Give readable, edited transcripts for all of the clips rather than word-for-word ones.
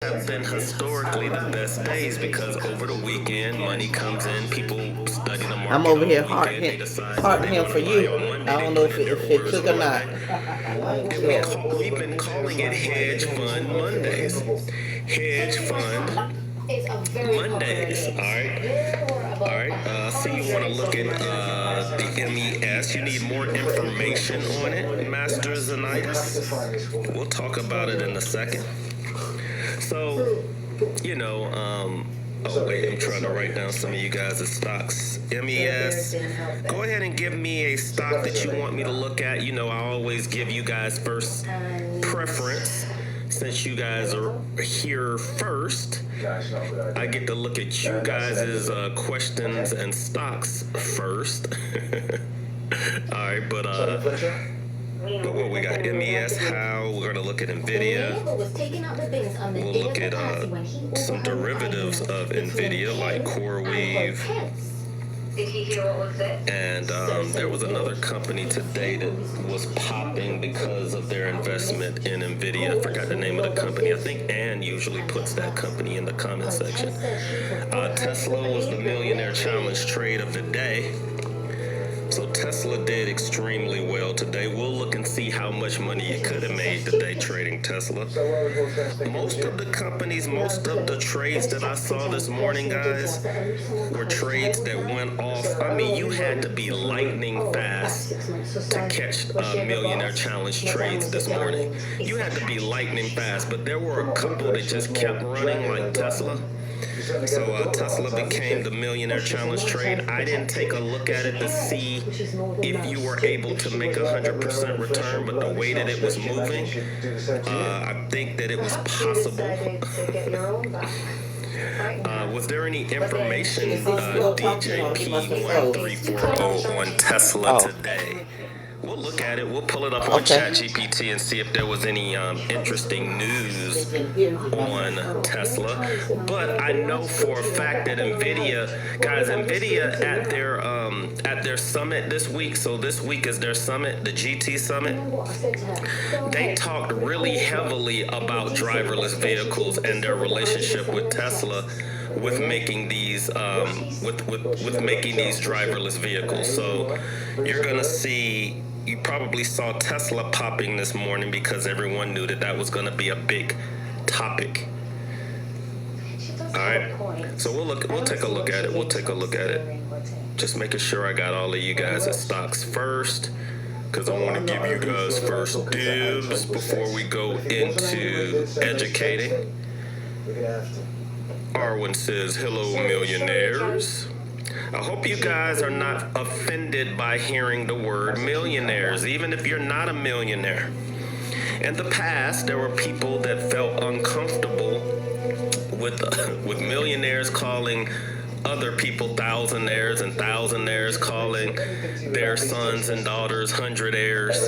have been historically the best days because over the weekend money comes in, people study the market I'm over all here weekend, they decide what hearting they him want for to buy you. on Monday, I they don't know put if in their if it orders took on or not. Monday. I ain't And sure. we've been calling it hedge fund Mondays. Hedge fund Mondays. All right. I see you want to look at the MES. You need more information on it, Master Zanitis. We'll talk about it in a second. So, you know, oh wait, I'm trying to write down some of you guys' stocks. MES. Go ahead and give me a stock that you want me to look at. You know, I always give you guys first preference. Since you guys are here first, I get to look at you guys' questions and stocks first. All right, but what we got? MES, how we're gonna look at Nvidia. We'll look at some derivatives of Nvidia like CoreWeave. Did he hear what was said? And there was another company today that was popping because of their investment in Nvidia. I forgot the name of the company. I think Ann usually puts that company in the comment section. Tesla was the Millionaire Challenge trade of the day. So Tesla did extremely well today. We'll look and see how much money it could have made today trading Tesla. Most of the companies, most of the trades that I saw this morning, guys, were trades that went off. I mean, you had to be lightning fast to catch Millionaire Challenge trades this morning. You had to be lightning fast, but there were a couple that just kept running like Tesla. So Tesla became the Millionaire Challenge trade. I didn't take a look at it to see if you were able to make 100% return, but the way that it was moving, I think that it was possible. Was there any information, DJP1340, on Tesla today? We'll look at it. We'll pull it up on ChatGPT and see if there was any interesting news on Tesla. But I know for a fact that Nvidia, guys, Nvidia at their summit this week. So this week is their summit, the GT summit. They talked really heavily about driverless vehicles and their relationship with Tesla, with making these with making these driverless vehicles. So you're gonna see. You probably saw Tesla popping this morning because everyone knew that was going to be a big topic. All right, so we'll take a look at it. We'll take a look at it. Just making sure I got all of you guys' stocks first, because I want to give you guys first dibs before we go into educating. Arwin says, "Hello, millionaires." I hope you guys are not offended by hearing the word millionaires, even if you're not a millionaire. In the past, there were people that felt uncomfortable with millionaires calling other people thousandaires and thousandaires calling their sons and daughters hundredaires.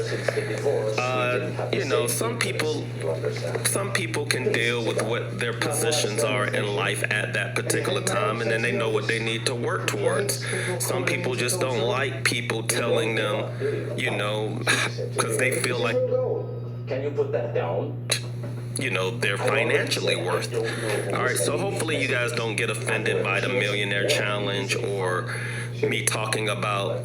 You know, some people can deal with what their positions are in life at that particular time, and then they know what they need to work towards. Some people just don't like people telling them, you know, because they feel like, can you put that down? You know, they're financially worth. All right, so hopefully you guys don't get offended by the Millionaire Challenge or me talking about,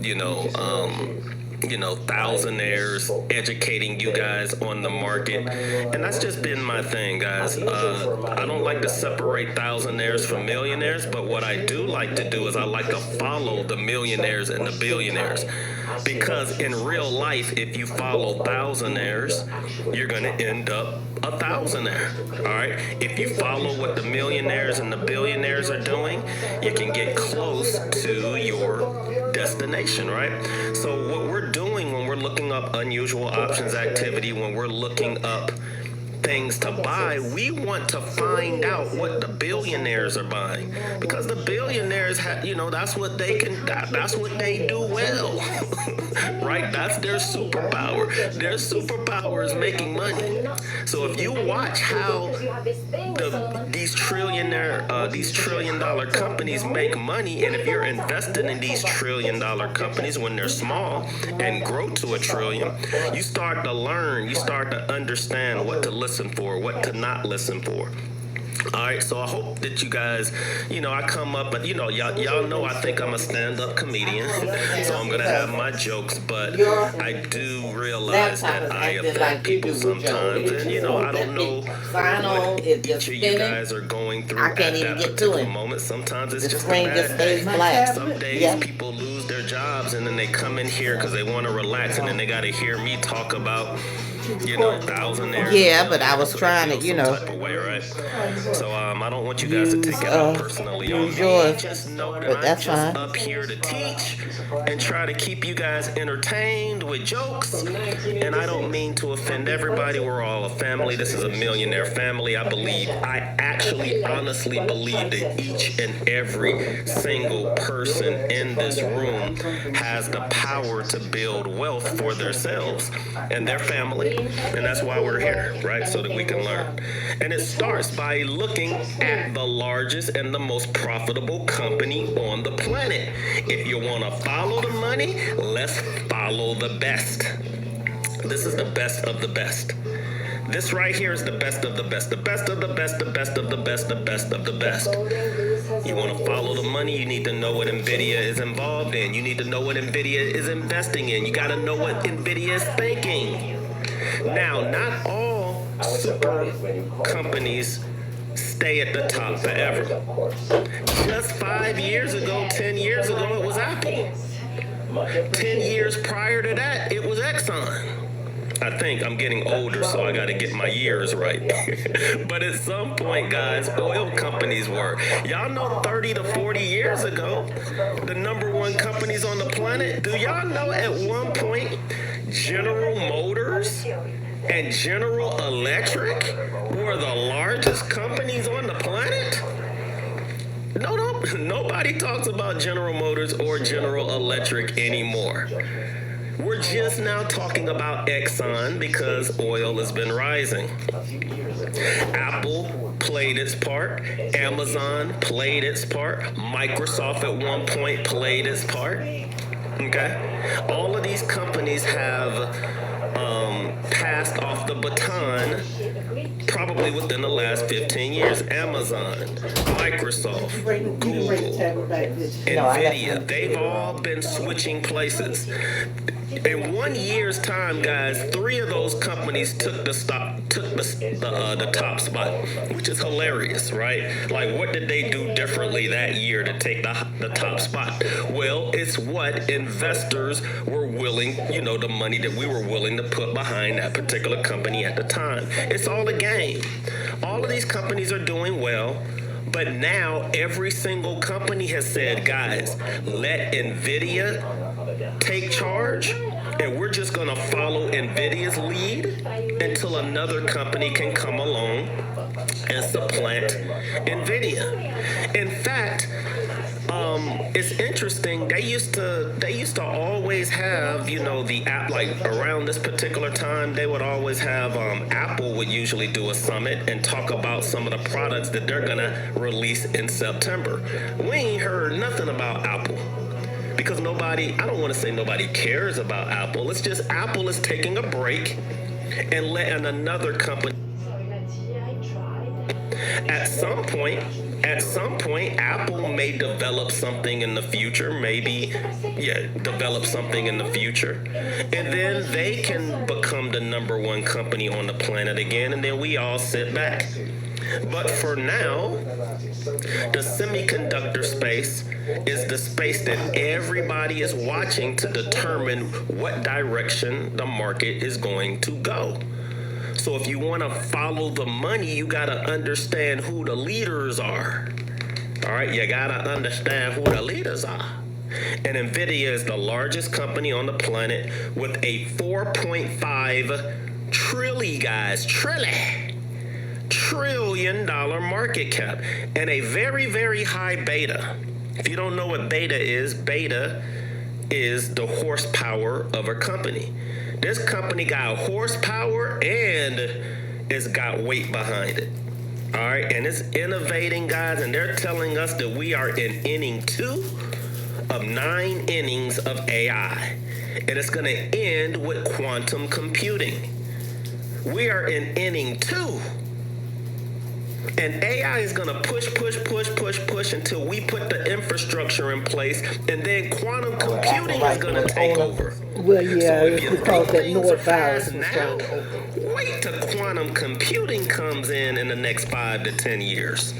thousandaires, educating you guys on the market. And that's just been my thing, guys. I don't like to separate thousandaires from millionaires, but what I do like to do is I like to follow the millionaires and the billionaires. Because in real life, if you follow thousandaires, you're going to end up a thousandaire. All right. If you follow what the millionaires and the billionaires are doing, you can get close to your destination, right? So what we're doing when we're looking up unusual options activity, when we're looking up things to buy, we want to find out what the billionaires are buying, because the billionaires have, that's what they do well. Right? That's their superpower. Their superpower is making money. So if you watch how these trillion dollar companies make money, and if you're invested in these $1 trillion companies when they're small and grow to $1 trillion, you start to learn, you start to understand what to listen for, what to not listen for. All right, so I hope that you guys, I come up, but y'all know I think I'm a stand-up comedian, so I'm gonna have my jokes, but I do realize that I offend people sometimes, and I don't know what each of you guys are going through at that particular moment. Sometimes it's just a bad day. Some days people lose their jobs, and then they come in here because they want to relax, and then they got to hear me talk about thousandaires. Yeah, but I was trying to, some type of way, right? So I don't want you guys to take it out personally on use me. yours, Just know that but I'm that's just fine. up here to teach and try to keep you guys entertained with jokes. And I don't mean to offend everybody. We're all a family. This is a millionaire family. I actually honestly believe that each and every single person in this room has the power to build wealth for themselves and their family. And that's why we're here, right? So that we can learn. And it starts by looking at the largest and the most profitable company on the planet. If you want to follow the money, let's follow the best. This is the best of the best. This right here is the best of the best. The best of the best, the best of the best, the best of the best. You want to follow the money, you need to know what NVIDIA is involved in. You need to know what NVIDIA is investing in. You got to know what NVIDIA is thinking. Now, not all super companies stay at the top forever. Just 5 years ago, 10 years ago, it was Apple. 10 years prior to that, it was Exxon. I think I'm getting older, so I got to get my years right. But at some point, guys, oil companies were. Y'all know 30 to 40 years ago, the number one companies on the planet, do y'all know at one point General Motors and General Electric were the largest companies on the planet? No, nobody talks about General Motors or General Electric anymore. We're just now talking about Exxon because oil has been rising. Apple played its part. Amazon played its part. Microsoft at one point played its part. Okay? All of these companies have passed off the baton probably within the last 15 years. Amazon, Microsoft, Google, NVIDIA, they've all been switching places. In 1 year's time, guys, 3 of those companies took the top spot, which is hilarious, right? Like, what did they do differently that year to take the top spot? Well, it's what investors were willing, the money that we were willing to put behind that particular company at the time. It's all a game. All of these companies are doing well. But now every single company has said, guys, let NVIDIA take charge, and we're just going to follow NVIDIA's lead until another company can come along and supplant NVIDIA. In fact, it's interesting. They used to always have, the app, like around this particular time, they would always have, Apple would usually do a summit and talk about some of the products that they're going to release in September. We ain't heard nothing about Apple because I don't want to say nobody cares about Apple. It's just Apple is taking a break and letting another company. At some point, Apple may develop something in the future, develop something in the future, and then they can become the number one company on the planet again, and then we all sit back. But for now, the semiconductor space is the space that everybody is watching to determine what direction the market is going to go. So if you want to follow the money, you got to understand who the leaders are. All right, you got to understand who the leaders are. And NVIDIA is the largest company on the planet with a $4.5 trillion market cap and a very, very high beta. If you don't know what beta is the horsepower of a company. This company got horsepower and it's got weight behind it. All right, and it's innovating, guys, and they're telling us that we are in inning 2 of 9 innings of AI, and it's going to end with quantum computing. We are in inning 2. And AI is going to push until we put the infrastructure in place, and then quantum computing is going to take over. Well, yeah, So if it's you because think that things are Nord fast virus was now, trying to open. wait till quantum computing comes in the next 5 to 10 years.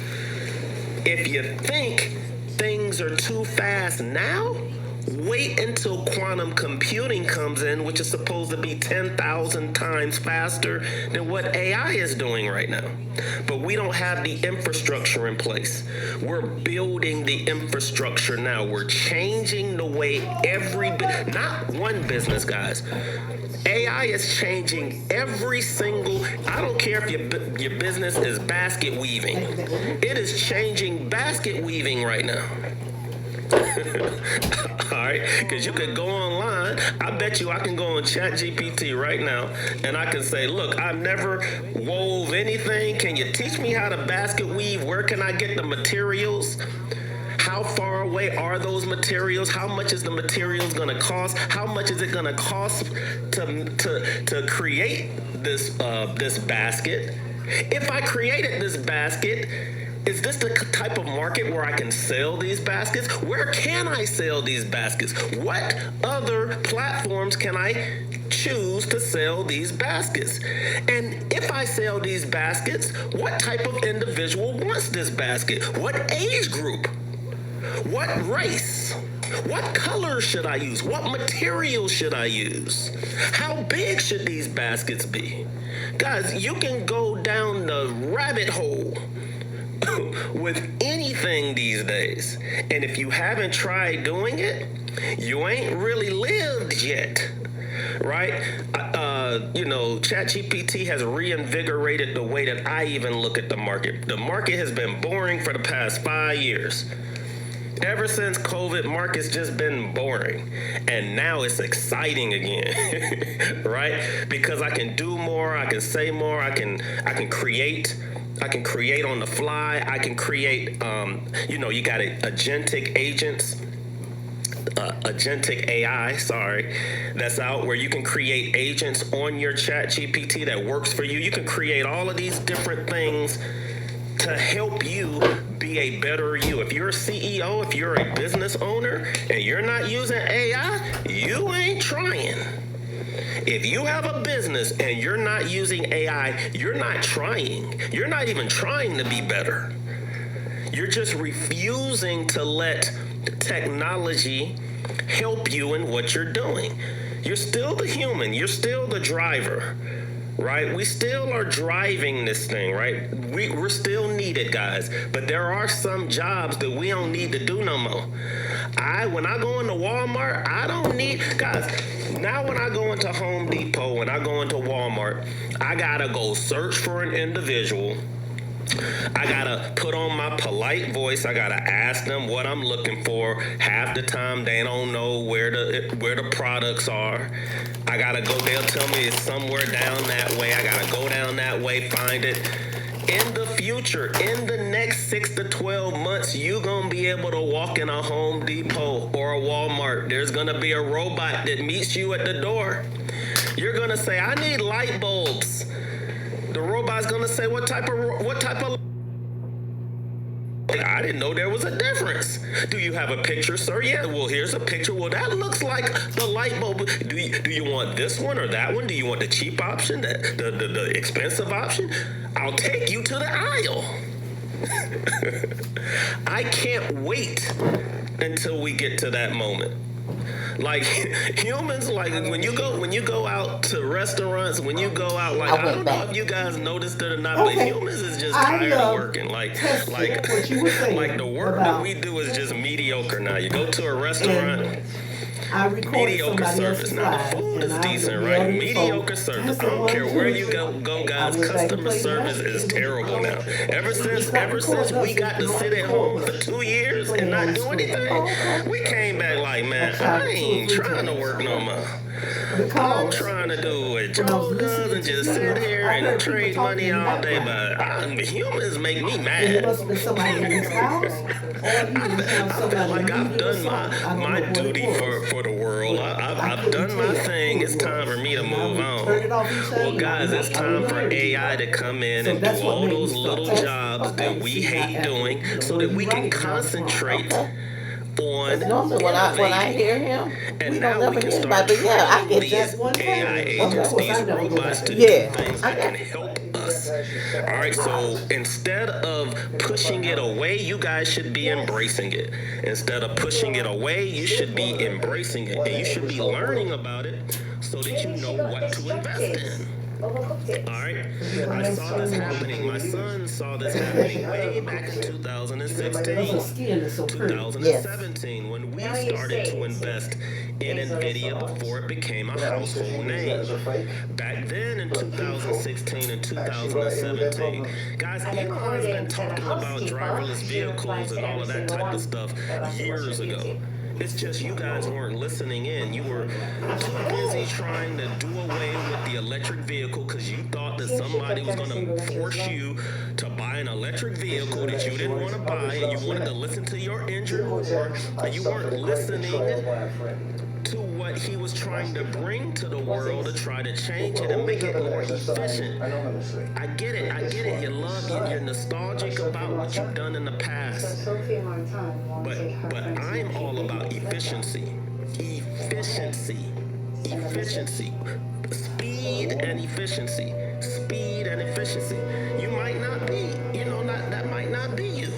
If you think things are too fast now, wait until quantum computing comes in, which is supposed to be 10,000 times faster than what AI is doing right now. But we don't have the infrastructure in place. We're building the infrastructure now. We're changing the way not one business, guys. AI is changing every single, I don't care if your business is basket weaving. It is changing basket weaving right now. All right, because you can go online. I bet you I can go on ChatGPT right now and I can say, look, I've never wove anything. Can you teach me how to basket weave? Where can I get the materials? How far away are those materials? How much is the materials going to cost? How much is it going to cost to create this basket? If I created this basket, is this the type of market where I can sell these baskets? Where can I sell these baskets? What other platforms can I choose to sell these baskets? And if I sell these baskets, what type of individual wants this basket? What age group? What race? What color should I use? What material should I use? How big should these baskets be? Guys, you can go down the rabbit hole with anything these days. And if you haven't tried doing it, you ain't really lived yet. Right? ChatGPT has reinvigorated the way that I even look at the market. The market has been boring for the past 5 years. Ever since COVID, market's just been boring. And now it's exciting again, right? Because I can do more, I can say more, I can create. I can create on the fly. I can create, you got agentic agents, agentic AI, that's out where you can create agents on your ChatGPT that works for you. You can create all of these different things to help you be a better you. If you're a CEO, if you're a business owner, and you're not using AI, you ain't trying. If you have a business and you're not using AI, you're not trying. You're not even trying to be better. You're just refusing to let technology help you in what you're doing. You're still the human. You're still the driver, right? We still are driving this thing, right? We're still needed, guys. But there are some jobs that we don't need to do no more. When I go into Walmart, I don't need, guys, now when I go into Home Depot, when I go into Walmart, I gotta go search for an individual. I gotta put on my polite voice. I gotta ask them what I'm looking for. Half the time they don't know where the products are. I gotta go. They'll tell me it's somewhere down that way. I gotta go down that way, find it. In the future, in the next 6 to 12 months, you're gonna be able to walk in a Home Depot or a Walmart. There's gonna be a robot that meets you at the door. You're gonna say, "I need light bulbs." The robot's gonna say, what type of I didn't know there was a difference. Do you have a picture, sir? Yeah, well, here's a picture. Well, that looks like the light bulb. Do you want this one or that one? Do you want the cheap option, the expensive option? I'll take you to the aisle. I can't wait until we get to that moment. Like humans, like when you go out to restaurants, when you go out, like I don't know if you guys noticed it or not, but humans is just tired of working. Like the work that we do is just mediocre now. You go to a restaurant, mediocre service. Now the food is decent, right? Mediocre service. I don't care where you go, guys. Customer service is terrible now. Ever since we got to sit at home for 2 years and not do anything, we came back like, man, I ain't trying to work no more. I'm trying to do what Joe does and just sit here and trade money all day, but humans make me mad. I feel like I've done my duty for the world. I've done my thing. It's time for me to move on. Well, guys, it's time for AI to come in and do all those little jobs that we hate doing so that we can concentrate on Normally when I hear him, and we now don't we never can hear start anybody. But yeah, I training get you. these AI agents, these robots to do Yeah. things that can help us. All right, so instead of pushing it away, you guys should be embracing it. Instead of pushing it away, you should be embracing it, and you should be learning about it so that you know what to invest in. Overcooked it. All right, I saw this happening. My son saw this happening way back in 2016, 2017, when we started to invest in NVIDIA before it became a household name. Back then in 2016 and 2017, guys, Elon's been talking about driverless vehicles and all of that type of stuff years ago. It's just you guys weren't listening in. You were too busy trying to do away with the electric vehicle because you thought that somebody was going to force you to buy an electric vehicle that you didn't want to buy, and you wanted to listen to your injured roar, and you weren't listening to what he was trying to bring to the world to try to change it and make it more efficient. I get it. You love it. You're nostalgic about what you've done in the past. But I'm all about efficiency. Efficiency. Speed and efficiency. Speed and efficiency. You might not be, that might not be you.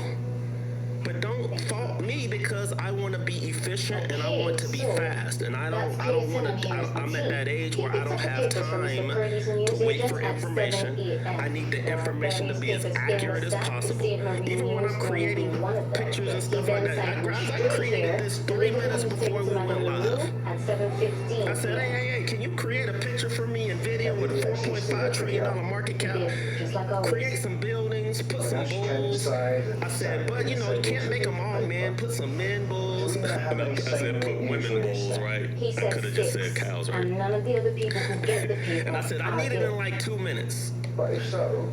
But don't fault me because I want to be efficient and I want to be fast. And I don't want to, I'm at that age where I don't have time to wait for information. I need the information to be as accurate as possible. Even when I'm creating pictures and stuff like that. I created this 3 minutes before we went live. I said, hey, can you create a picture for me in video with a $4.5 trillion market cap? Create some buildings, put some bulls. I said, but you can't make them all men. Put some men bulls. I said, put women bulls, right? I could have just said cows, right? And none of the other people who get the people. And I said, I need it in like 2 minutes.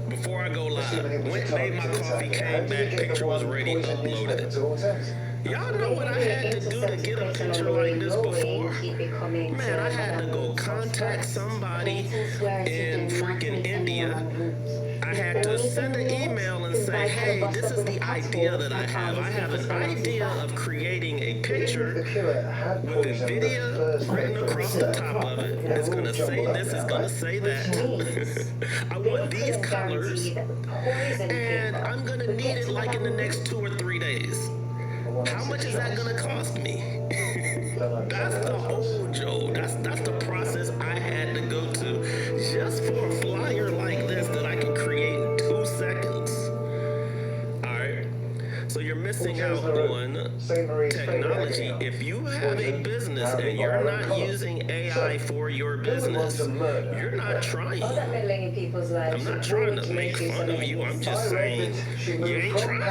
Before I go live, went, made my coffee, came back, picture was ready, uploaded it. Y'all know what I had to do to get a picture like this before? Man, I had to go contact somebody in freaking India. I had to send an email and say, hey, this is the idea that I have. I have an idea of creating a picture with NVIDIA written across the top of it. It's going to say this, it's going to say that. I want these colors, and I'm going to need it like in the next 2 or 3 days. How much is that going to cost me? That's the old Joe. That's the process I had to go to just for a flyer like this that I can create in 2 seconds. All right. So you're missing out on technology. If you have a business and you're not using AI for your business, you're not trying. I'm not trying to make fun of you. I'm just saying you ain't trying.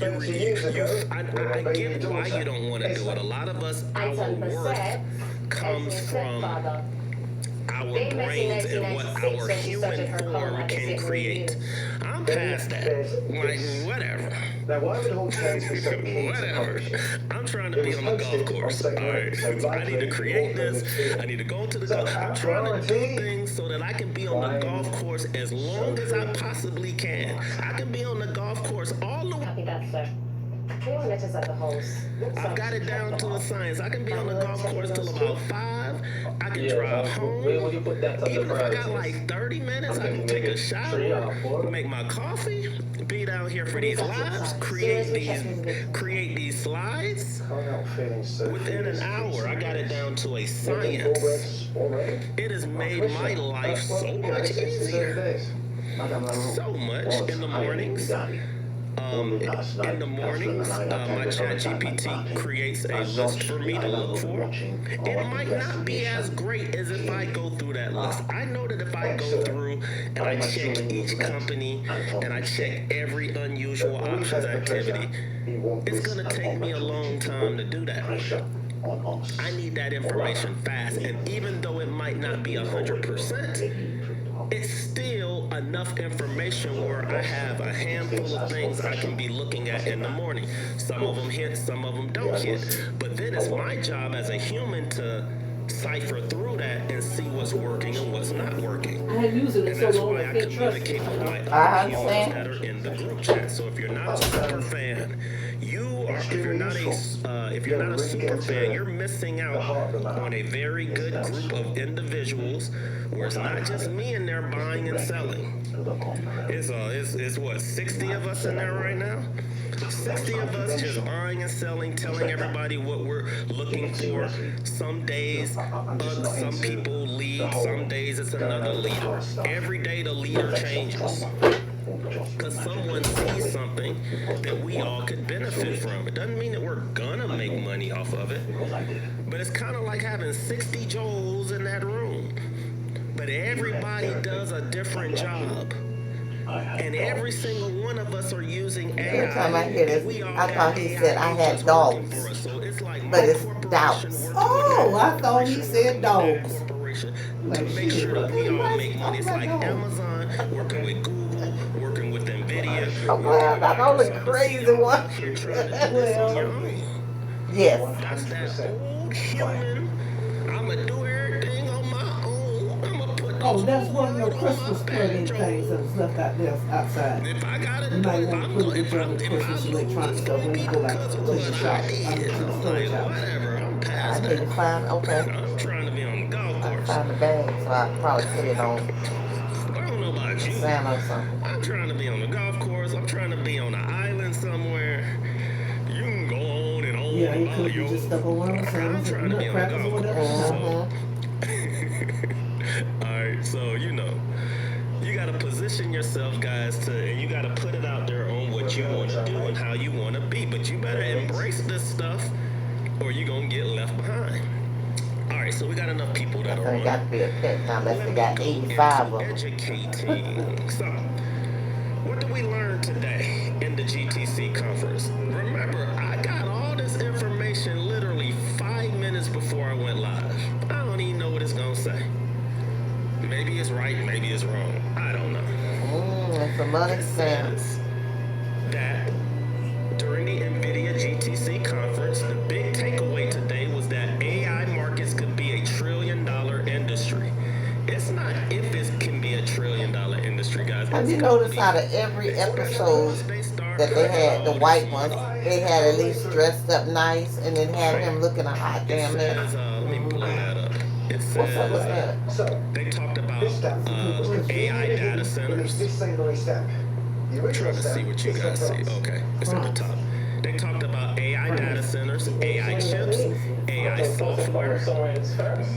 I get why you don't want to do it. A lot of us, our worth comes from our brains and what our human form can create. I'm past that. Like, whatever. Whatever. I'm trying to be on the golf course. All right. I need to create this. I need to go to the golf. I'm trying to do things so that I can be on the golf course as long as I possibly can. I can be on the golf course all the way. I've got it down to a science. I can be on the golf course till about 5. I can drive home. Even if I got like 30 minutes, I can take a shower, make my coffee, be down here for these lives, create these slides. Within an hour, I got it down to a science. It has made my life so much easier. So much in the mornings. In the mornings, my ChatGPT creates a list for me to look for. It might not be as great as if I go through that list. I know that if I go through and I check each company and I check every unusual options activity, it's going to take me a long time to do that. I need that information fast, and even though it might not be 100%, it's still enough information where I have a handful of things I can be looking at in the morning. Some of them hit, some of them don't hit. But then it's my job as a human to cipher through that and see what's working and what's not working. I had used it And so that's long why I I can't trust communicate it. with my I other humans understand. that are in the group chat. So if you're not a super fan, if you're not a super fan, you're missing out on a very good group of individuals where it's not just me in there buying and selling. It's what, 60 of us in there right now? 60 of us just buying and selling, telling everybody what we're looking for. Some days, some people lead, some days it's another leader. Every day the leader changes. Because someone sees something that we all could benefit from. It doesn't mean that we're gonna make money off of it. But it's kind of like having 60 Joels in that room. But everybody does a different job. And every single one of us are using AI. Every time I hear and we this, all I have thought he AI said I had agents working dogs. for us. So it's like But my it's corporation doubts. working with Oh, your I thought he corporation, said dogs. corporation, to Like, make shit. sure that we all make money. It's like Dogs. Amazon working with Google, working with Nvidia. Oh, well, not only crazy one. You're trying to do this on your own. Yes. That's that old human. I'ma do everything on my own. I'ma put Oh, those that's one of your words on my Christmas plug-in banjo. things that was left out there outside. If I gotta You do might it, want to I'm put going. it with your other Christmas electronics stuff when you go back to the shop. To the I'm storage like, house. whatever. I'm I past need to that. find, okay. I'm trying to be on the golf I course. found the bag, so I can probably put it on I don't know about you. Sam or something. I'm trying to be on the golf course. I'm trying to be on an island somewhere. You can go on and on Yeah, you about could your. be just stuck on one of the I'm sandwiches trying and to be on the nutcrackers or golf whatever. course. Mm-hmm. Alright, so you gotta position yourself, guys, and you gotta put it out there on what you wanna do and how you wanna be. But you better embrace this stuff or you're gonna get left behind. Alright, so we got enough people that So are it on. got to be a pet now, unless Let they me got go 85 into of them. educating. So, what did we learn today in the GTC conference? Remember, I got all this information literally 5 minutes before I went live. I don't even know what it's gonna say. Maybe it's right, maybe it's wrong. I don't know. It's a money It Sam. says that during the NVIDIA GTC conference, the big takeaway today was that AI markets could be $1 trillion industry. It's not if it can be $1 trillion industry, guys. Have It's you gonna noticed be. how to every episode Once they start that they had, the all white this ones, they had at least dressed up nice and then had him looking a hot It damn mess. says, let me pull that up. It What's up with says that? So, they talked about this stamp AI data centers. this savory stamp. The I'm original trying to see stamp what you is guys from see. France. Okay, it's on the top. They talked about AI data centers, AI chips, AI software,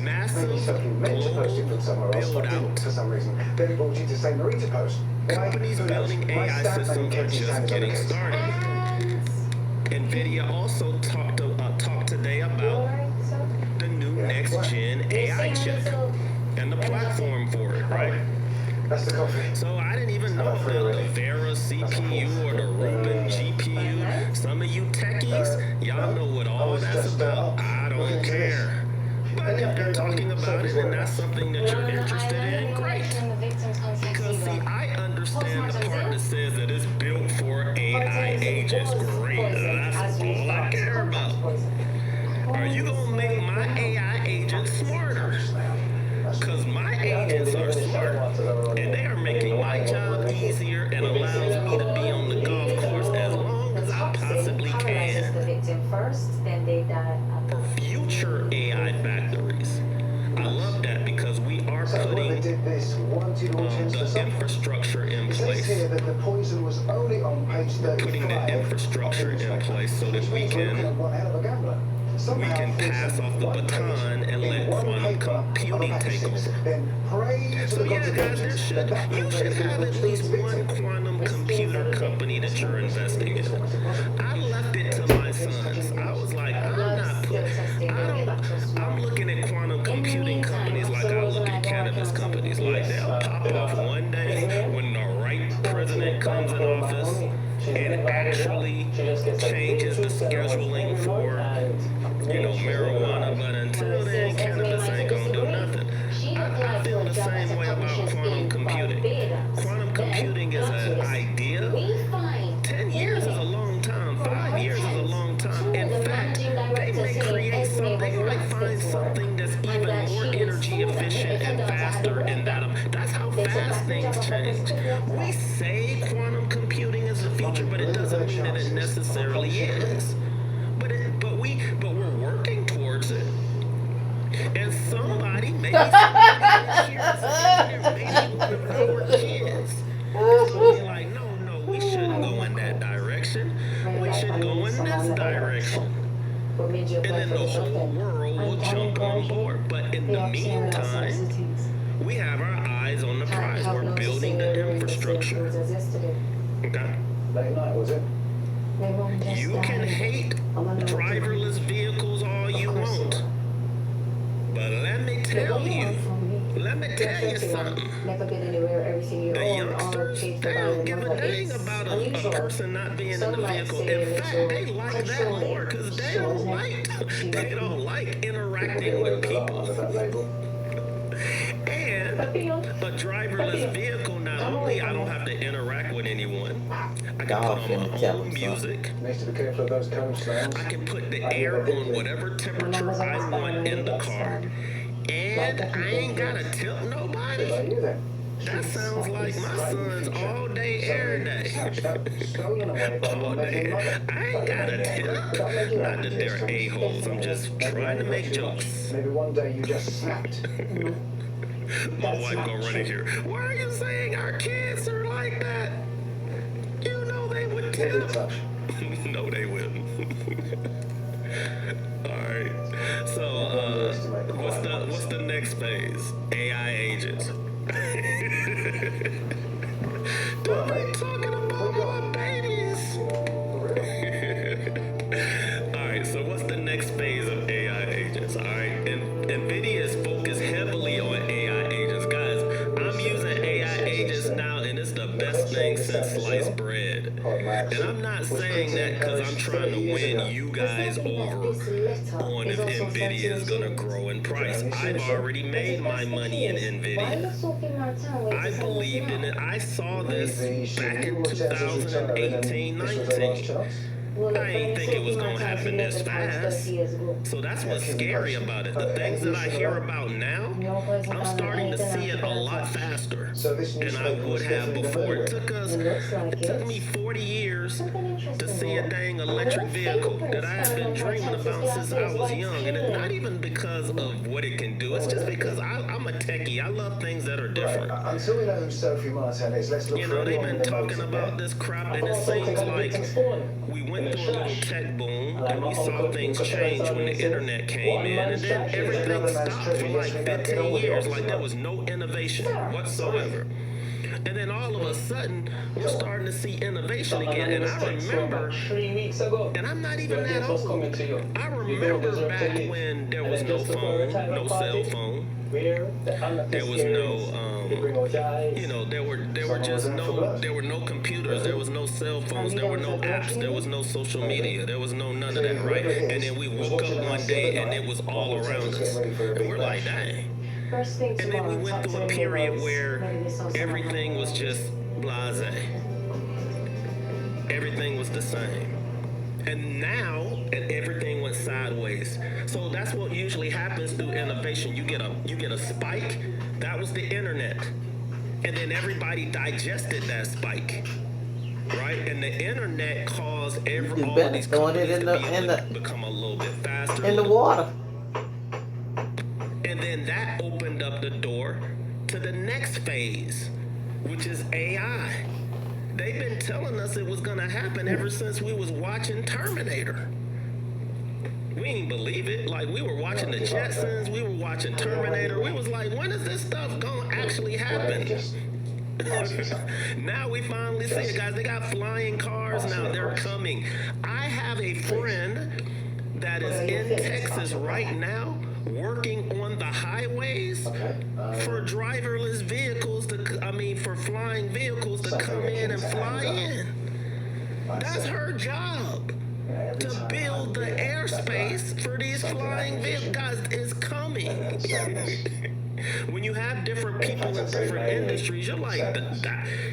massive Maybe something meant to post it from somewhere else, build but didn't out. for some reason. Then it brought you to St. Marie to post. Why? Companies Who knows? building My AI stamp systems name are Katie just Sanders on the getting case. started. NVIDIA also talked today about the new next-gen AI chip and the platform for it, right? That's the coffee. So I didn't even know about the Vera CPU or the Rubin GPU. Some of you techies, y'all know what all that's about. I don't care. But if they're talking about it and that's something that you're interested in, great. Because see, I understand the part that says that it's built for AI agents. Great. That's all I care about. Are you gonna make my AI agents smarter? Because my agents are smarter, and they are making my job easier and allows me to be on the golf course as long as I possibly can. For future AI factories, I love that because we are So whoever putting did this wanted audience to the suffer. infrastructure in It says place. here that the poison was only on page 35. Putting the infrastructure in place so that we Which means we're looking at can one hell of a gambler. we Somehow, can there's pass off the one baton page and in let one quantum paper of computing a take magazine. over. Then pray to So the yeah, gods of guys, vengeance that you should paper have is at the least victim. one quantum computer company that you're investing in. I left it to my sons. I was like, I'm looking at quantum computing companies like I look at cannabis companies. Like they'll pop off one day when the right president comes in office and actually changes the scheduling for, marijuana, but until then, cannabis ain't gonna do nothing. I feel the same way about quantum computing. future, but it doesn't mean that it necessarily is. But we're working towards it. And somebody, maybe somebody here is maybe one of our kids, is gonna be like, no, we shouldn't go in that direction. We should go in this direction. And then the whole world will jump on board. But in the meantime, we have our eyes on the prize. We're building the infrastructure. Okay? Late night, was it? You can hate driverless vehicles all you want. But let me tell you something. The youngsters, they don't give a dang about a person not being in the vehicle. In fact, they like that more because they don't like interacting with people. And a driverless vehicle, not only I don't have to interact with anyone, I can Dog put on finna my tell own him something. music. Needs to be careful of those cone slams. I can put the air on whatever temperature I want in the car. And I ain't gotta tip About nobody. you then. That sounds like my son's all day, every day. All day. I ain't gotta tip. Not that they're a-holes. I'm just trying to make jokes. Maybe one day you just snapped. My wife gonna run in here. Why are you saying our kids are like that? You know they would Get in tip. touch. No, they wouldn't. Alright. So, what's the next phase? AI agents. Don't be talking about my babies. Alright, so what's the next phase of AI agents? Alright, and NVIDIA is focused heavily on AI agents. Guys, I'm using AI agents now, and it's the best thing since sliced bread. And I'm not saying that because I'm trying to win you guys over on if NVIDIA is going to grow in price. I've already made my money in NVIDIA. I believed in it. I saw this back in 2018, 19. I didn't think it was going to happen this fast. So that's what's scary about it. The things that I hear about now, I'm starting to see it a lot faster than I would have before. It took me 40 years to see a dang electric vehicle that I had been dreaming about since I was young. And it's not even because of what it can do. It's just because I'm a techie. I love things that are different. Until we know who Sophie Martin is, let's look You for know, they've anyone been in the talking motor about there. this crap, and it seems like we went through a little tech boom, and we saw things change when the internet came in, and then everything stopped for like 15 years, like there was no innovation whatsoever. And then all of a sudden, we're starting to see innovation again. And I remember, 3 weeks ago. and I'm not even that was coming old. to you. I remember back when there was no phone, no cell phone. There was no, you know, there were no computers, there was no cell phones, there were no apps, there was no social media, there was none of that, right? And then we woke up one day and it was all around us, and we're like, dang. And then we went through a period where everything was just blasé. Everything was the same. And now, everything went sideways. So that's what usually happens through innovation. You get a spike. That was the internet, and then everybody digested that spike, right? And the internet caused all of these companies to become a little bit faster. In the water. And then that opened up the door to the next phase, which is AI. They've been telling us it was gonna happen ever since we was watching Terminator. We didn't believe it. Like, we were watching the Jetsons, we were watching Terminator. We was like, when is this stuff gonna actually happen? Now we finally see it, guys. They got flying cars now. They're coming. I have a friend that is in Texas right now working on the highways for driverless vehicles for flying vehicles to come in and fly in. That's her job. To build the airspace for these flying vehicles. Guys, it's coming. When you have different people in different industries, you're like,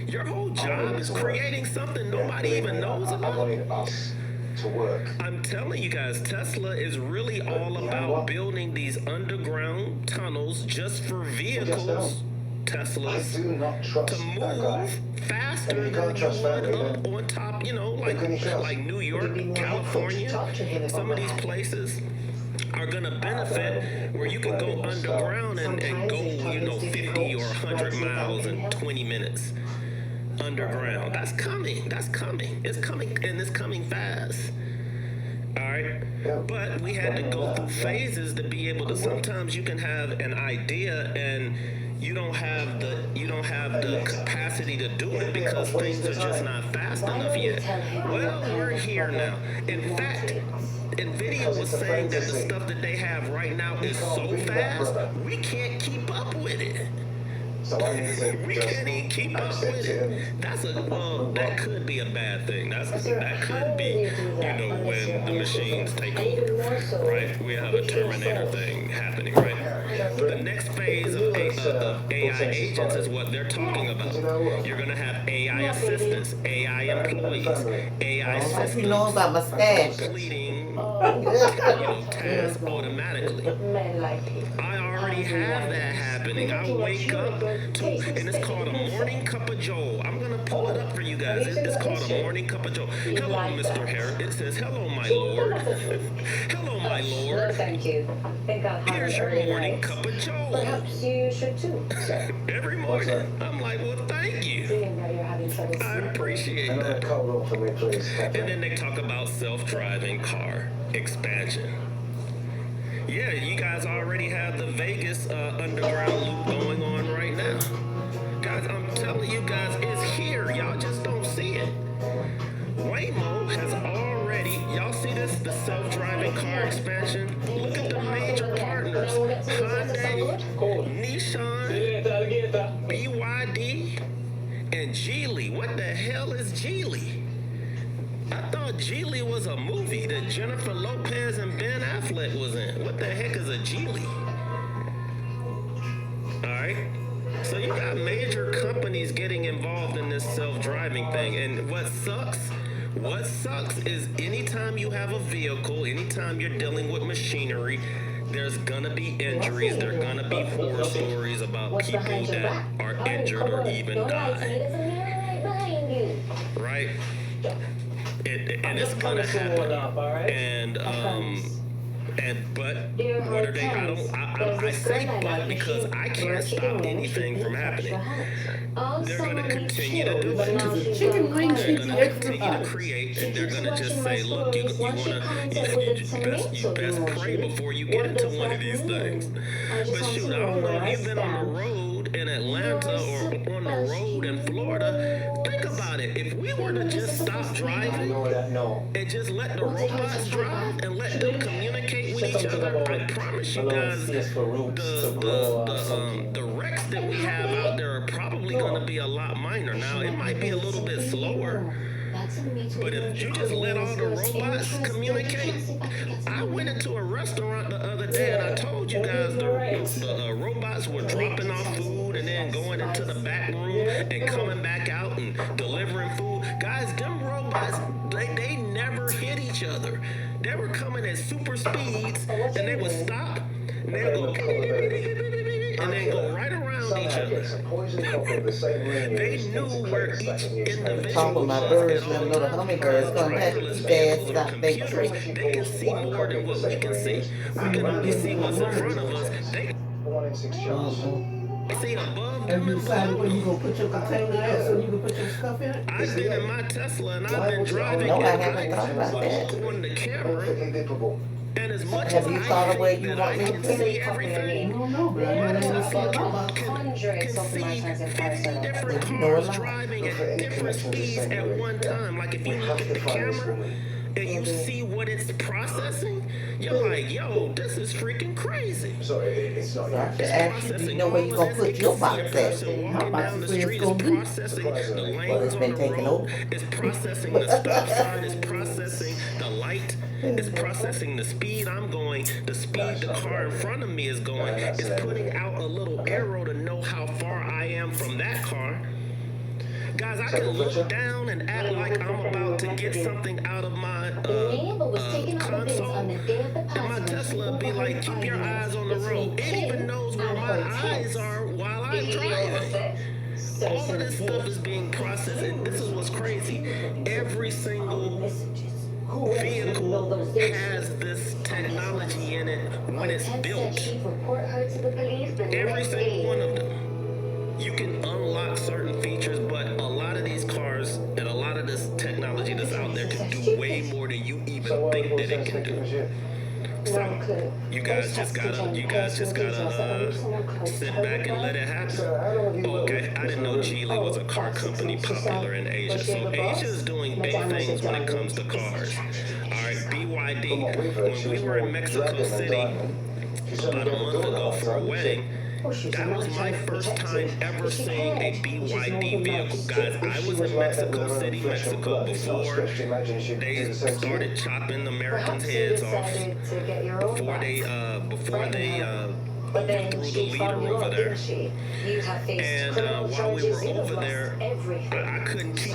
your whole job is creating something nobody even knows about. To work. I'm telling you guys, Tesla is really all about building these underground tunnels just for vehicles to Teslas do not trust to that guy. move faster And you than can't trust you family, would up then. on top, you know, like can you trust? New Would it be York, more helpful to California. talk to him if Some I'm of these not? places are gonna benefit where you can go underground and go, you know, 50 or 100 miles in 20 minutes underground. That's coming. That's coming. It's coming, and it's coming fast. All right, but we had to go through phases to be able to. Sometimes you can have an idea and you don't have the capacity to do it because things are just not fast enough yet. Well, we're here now. In fact, Nvidia was saying that the stuff that they have right now is so fast we can't keep up with it. So I need to We just can't even keep up accept with it it. and That could be a bad thing. That could be, you know, when the machines take And even over, more so, right? We have a if you're Terminator sold. thing happening, right? The next phase of AI agents is what they're talking about. You're gonna have AI assistants, AI employees, AI Like systems you know about my stash. completing, you Oh, know, tasks automatically. men like it. I already have that happening. I wake up to, and it's called a morning cup of Joe. I'm gonna pull it up for you guys. It's called a morning cup of Joe. Hello, Mr. Harris. It says, "Hello, my lord." Hello, my No, lord. thank you. Think I'll have Here's an your early morning night. cup of Joe. Perhaps you should too. Every morning. I'm like, well, thank you. Seeing that you're having trouble I sleeping. appreciate another that. cold one for me, please. And then they talk about self-driving car expansion. Yeah, you guys already have the Vegas underground loop going on right now. Guys, I'm telling you guys, it's here. Y'all just don't see it. Waymo has already, y'all see this, the self-driving car expansion? Look at the major partners. Hyundai, Nissan, BYD, and Geely. What the hell is Geely? I thought Geely was a movie that Jennifer Lopez and Ben Affleck was in. What the heck is a Geely? Alright? So you got major companies getting involved in this self-driving thing. And what sucks is anytime you have a vehicle, anytime you're dealing with machinery, there's gonna be injuries, there's gonna be horror stories about What's people behind your that back? are Alright, injured come or on. even Don't lie to me. die. There's a mirror right behind you. Right? And it's just gonna promising happen. one up, all right? But Dear what are they? Hortense, I say but because I can't stop anything from happening. They're gonna continue to do it. Chicken wings They're with the gonna extra continue to fries. create, and they're gonna just say, look, you best pray before you get into one of these things. But shoot, I don't know if you've been on the road in Atlanta or on the road in Florida. Think about it. If we were to just stop driving and just let the robots drive and let them communicate with each other, I promise you guys, the wrecks that we have out there are probably going to be a lot minor. Now, it might be a little bit slower, but if you just let all the robots communicate, I went into a restaurant the other day and I told you guys the robots were dropping off food and then going into the back room and coming back out and delivering food. Guys, them robots, they never hit each other. They were coming at super speeds and they would stop and they would go and then go right around each other. They knew where each individual Talking about birds, them little hummingbirds gonna have to keep their ass out they tree. They can see more than what we can see. We can only see what's in front of us. They 1 in 6 chance. can see above Have them you and decided where below. you gonna put your container at so you can put your stuff in it? I've been in my Tesla and I've been driving No, I at haven't thought about that. on the camera, Perfectly dippable. and as much Have as you I thought of where think you that want I me can to see I everything, don't know, bro. my I don't know Tesla about can see 50 different You know a cars lot. driving at different speeds at one time. Like if you look at the camera and you see what it's processing, you're like, yo, this is freaking crazy. Sorry, it's not So I you. should ask you, do you know where you gonna put your box at? Walking down the street is processing the Well, lanes it's on been the taken road, over. it's processing the stop sign, it's processing the light, it's processing the speed I'm going, the speed the car in front of me is going, it's putting out a little arrow to know how far I am from that car. Guys, I can look down and act like I'm about to get something out of my console, and my Tesla be like, keep your eyes on the road. It even knows where my eyes are while I'm driving. all of this stuff is being processed, and this is what's crazy. Every single vehicle has this technology in it when it's built. Every single one of them. You can unlock certain features, but a lot of these cars and a lot of this technology that's out there can do way more than you even So think what that it was can that do. was So you guys just gotta sit back and let it happen. Okay, I didn't know Geely was a car company popular in Asia. So Asia is doing big things when it comes to cars. All right, BYD. When we were in Mexico City about a month ago for a wedding, that was my first time ever seeing a BYD vehicle. Guys, I was in Mexico City, Mexico before they started chopping Americans' heads off, before they overthrew the leader over there. And while we were over there, I couldn't keep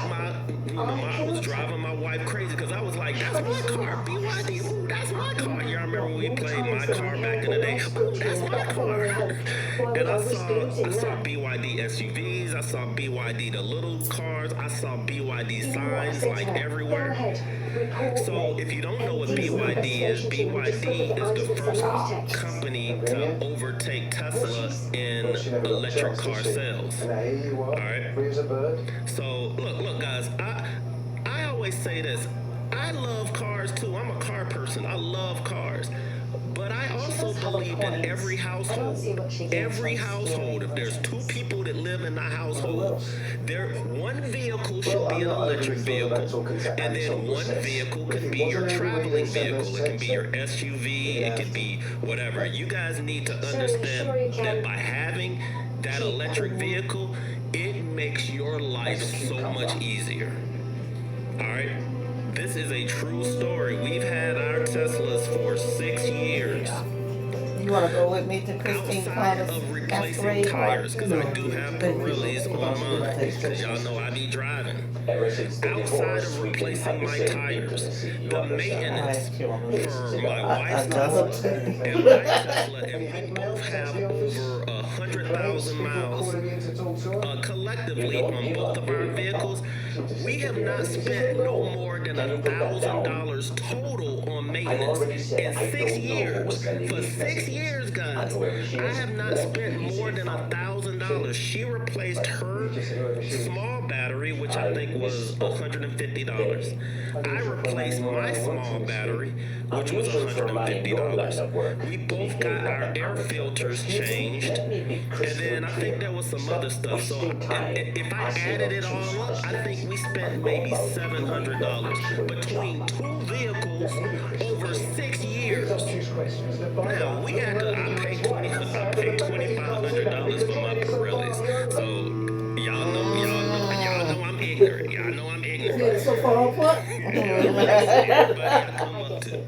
I was driving my wife crazy because I was like, that's my car, BYD, ooh, that's my car. Y'all remember when we played My Car back in the day? Ooh, that's my car. And I saw BYD SUVs, I saw BYD the little cars, I saw BYD signs like everywhere. So if you don't know what BYD is the first company to overtake Tesla in electric car sales. Alright? So look guys, I always say this. I love cars too. I'm a car person. I love cars. But I also believe that every household, if there's two people that live in the household, one vehicle should be an electric vehicle. And then one vehicle can be your traveling vehicle. It can be your SUV, it can be whatever. You guys need to understand that by having that electric vehicle, it makes your life so much easier. Alright? This is a true story. We've had our Teslas for 6 years. You want to go with me to Christine Outside Carter's of replacing masquerade tires, because I do have Pirellis on mine, mine. because y'all know I be driving. Outside of replacing my tires, the maintenance for my wife's Tesla and my Tesla, and we both have over 100,000 miles collectively on both of our vehicles. We have not spent no more than $1,000 total on maintenance in 6 years. For 6 years, guys, I have not spent more than $1,000. She replaced her small battery, which I think was $150. I replaced my small battery, which was $150. We both got our air filters changed, and then I think there was some other stuff. So if I added it all up, I think we spent maybe $700 between two vehicles over 6 years. Now I paid $2,500 for my Pirellis. So y'all know I'm ignorant. Y'all know I'm ignorant. So far what? Everybody I come up to.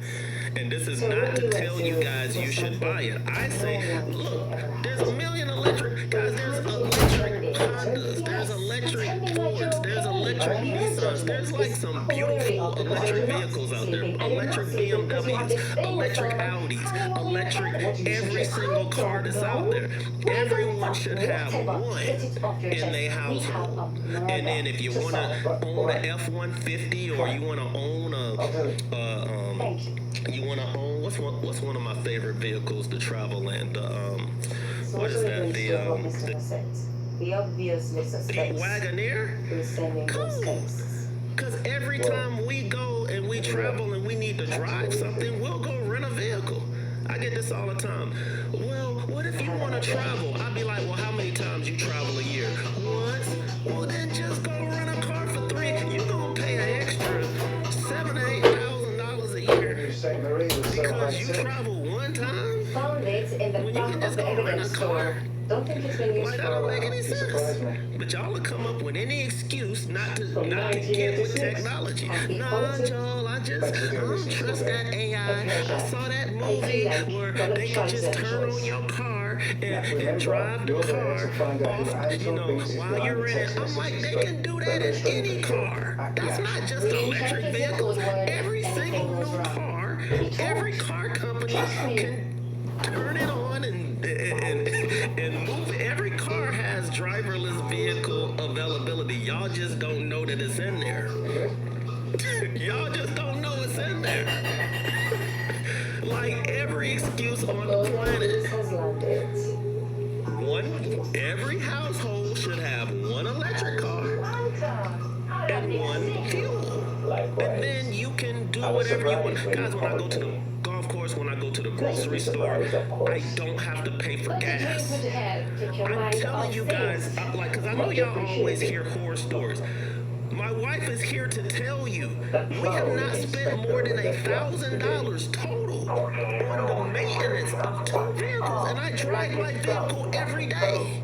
And this is not to tell you guys you should buy it. I say, look, there's a million electric guys. There's electric Hondas. There's electric Fords. There's electric Nissans. There's like some beautiful electric vehicles out there. Electric BMWs, electric Audis, electric every single car that's out there. Everyone should have one in their household. And then if you want to own an F-150 or you want to own you want to own what's one of my favorite vehicles to travel in? What is that? The obviously suspects Wagoneer? who's sending those Cool. texts. Because every time we go and we travel and we need to drive something, we'll go rent a vehicle. I get this all the time. Well, what if you want to travel? I'd be like, well, how many times you travel a year? Once? Well, then just go rent a car for 3. You're going to pay an extra $7,000 or $8,000 a year because you travel one time? Found it in the When you back can of just the go rent evidence a store. car. Don't think it's been used Like, that for a don't make while. any sense. But y'all will come up with any excuse not to get with technology. Nah, Joel, I don't trust that AI. I saw that movie where they could just turn on your car and drive the car off, while you're in it. I'm like, they can do that in any car. That's not just an electric vehicle. Every single new car, every car company can turn it on and move. Every car has driverless vehicle y'all just don't know that it's in there. Y'all just don't know it's in there. Like every excuse on the planet. Has landed. Every household should have one electric car and one fuel. Likewise. And then you can do I was whatever you want. surprised when Guys, you when I go called to the me. golf course, when I go to the grocery store, I don't have to pay for But the drink gas. would help take your I'm mind telling off you things. guys, because I know y'all always hear horror stories. My wife is here to tell you we have not spent more than $1,000 total on the maintenance of 2 vehicles, and I drive my vehicle every day.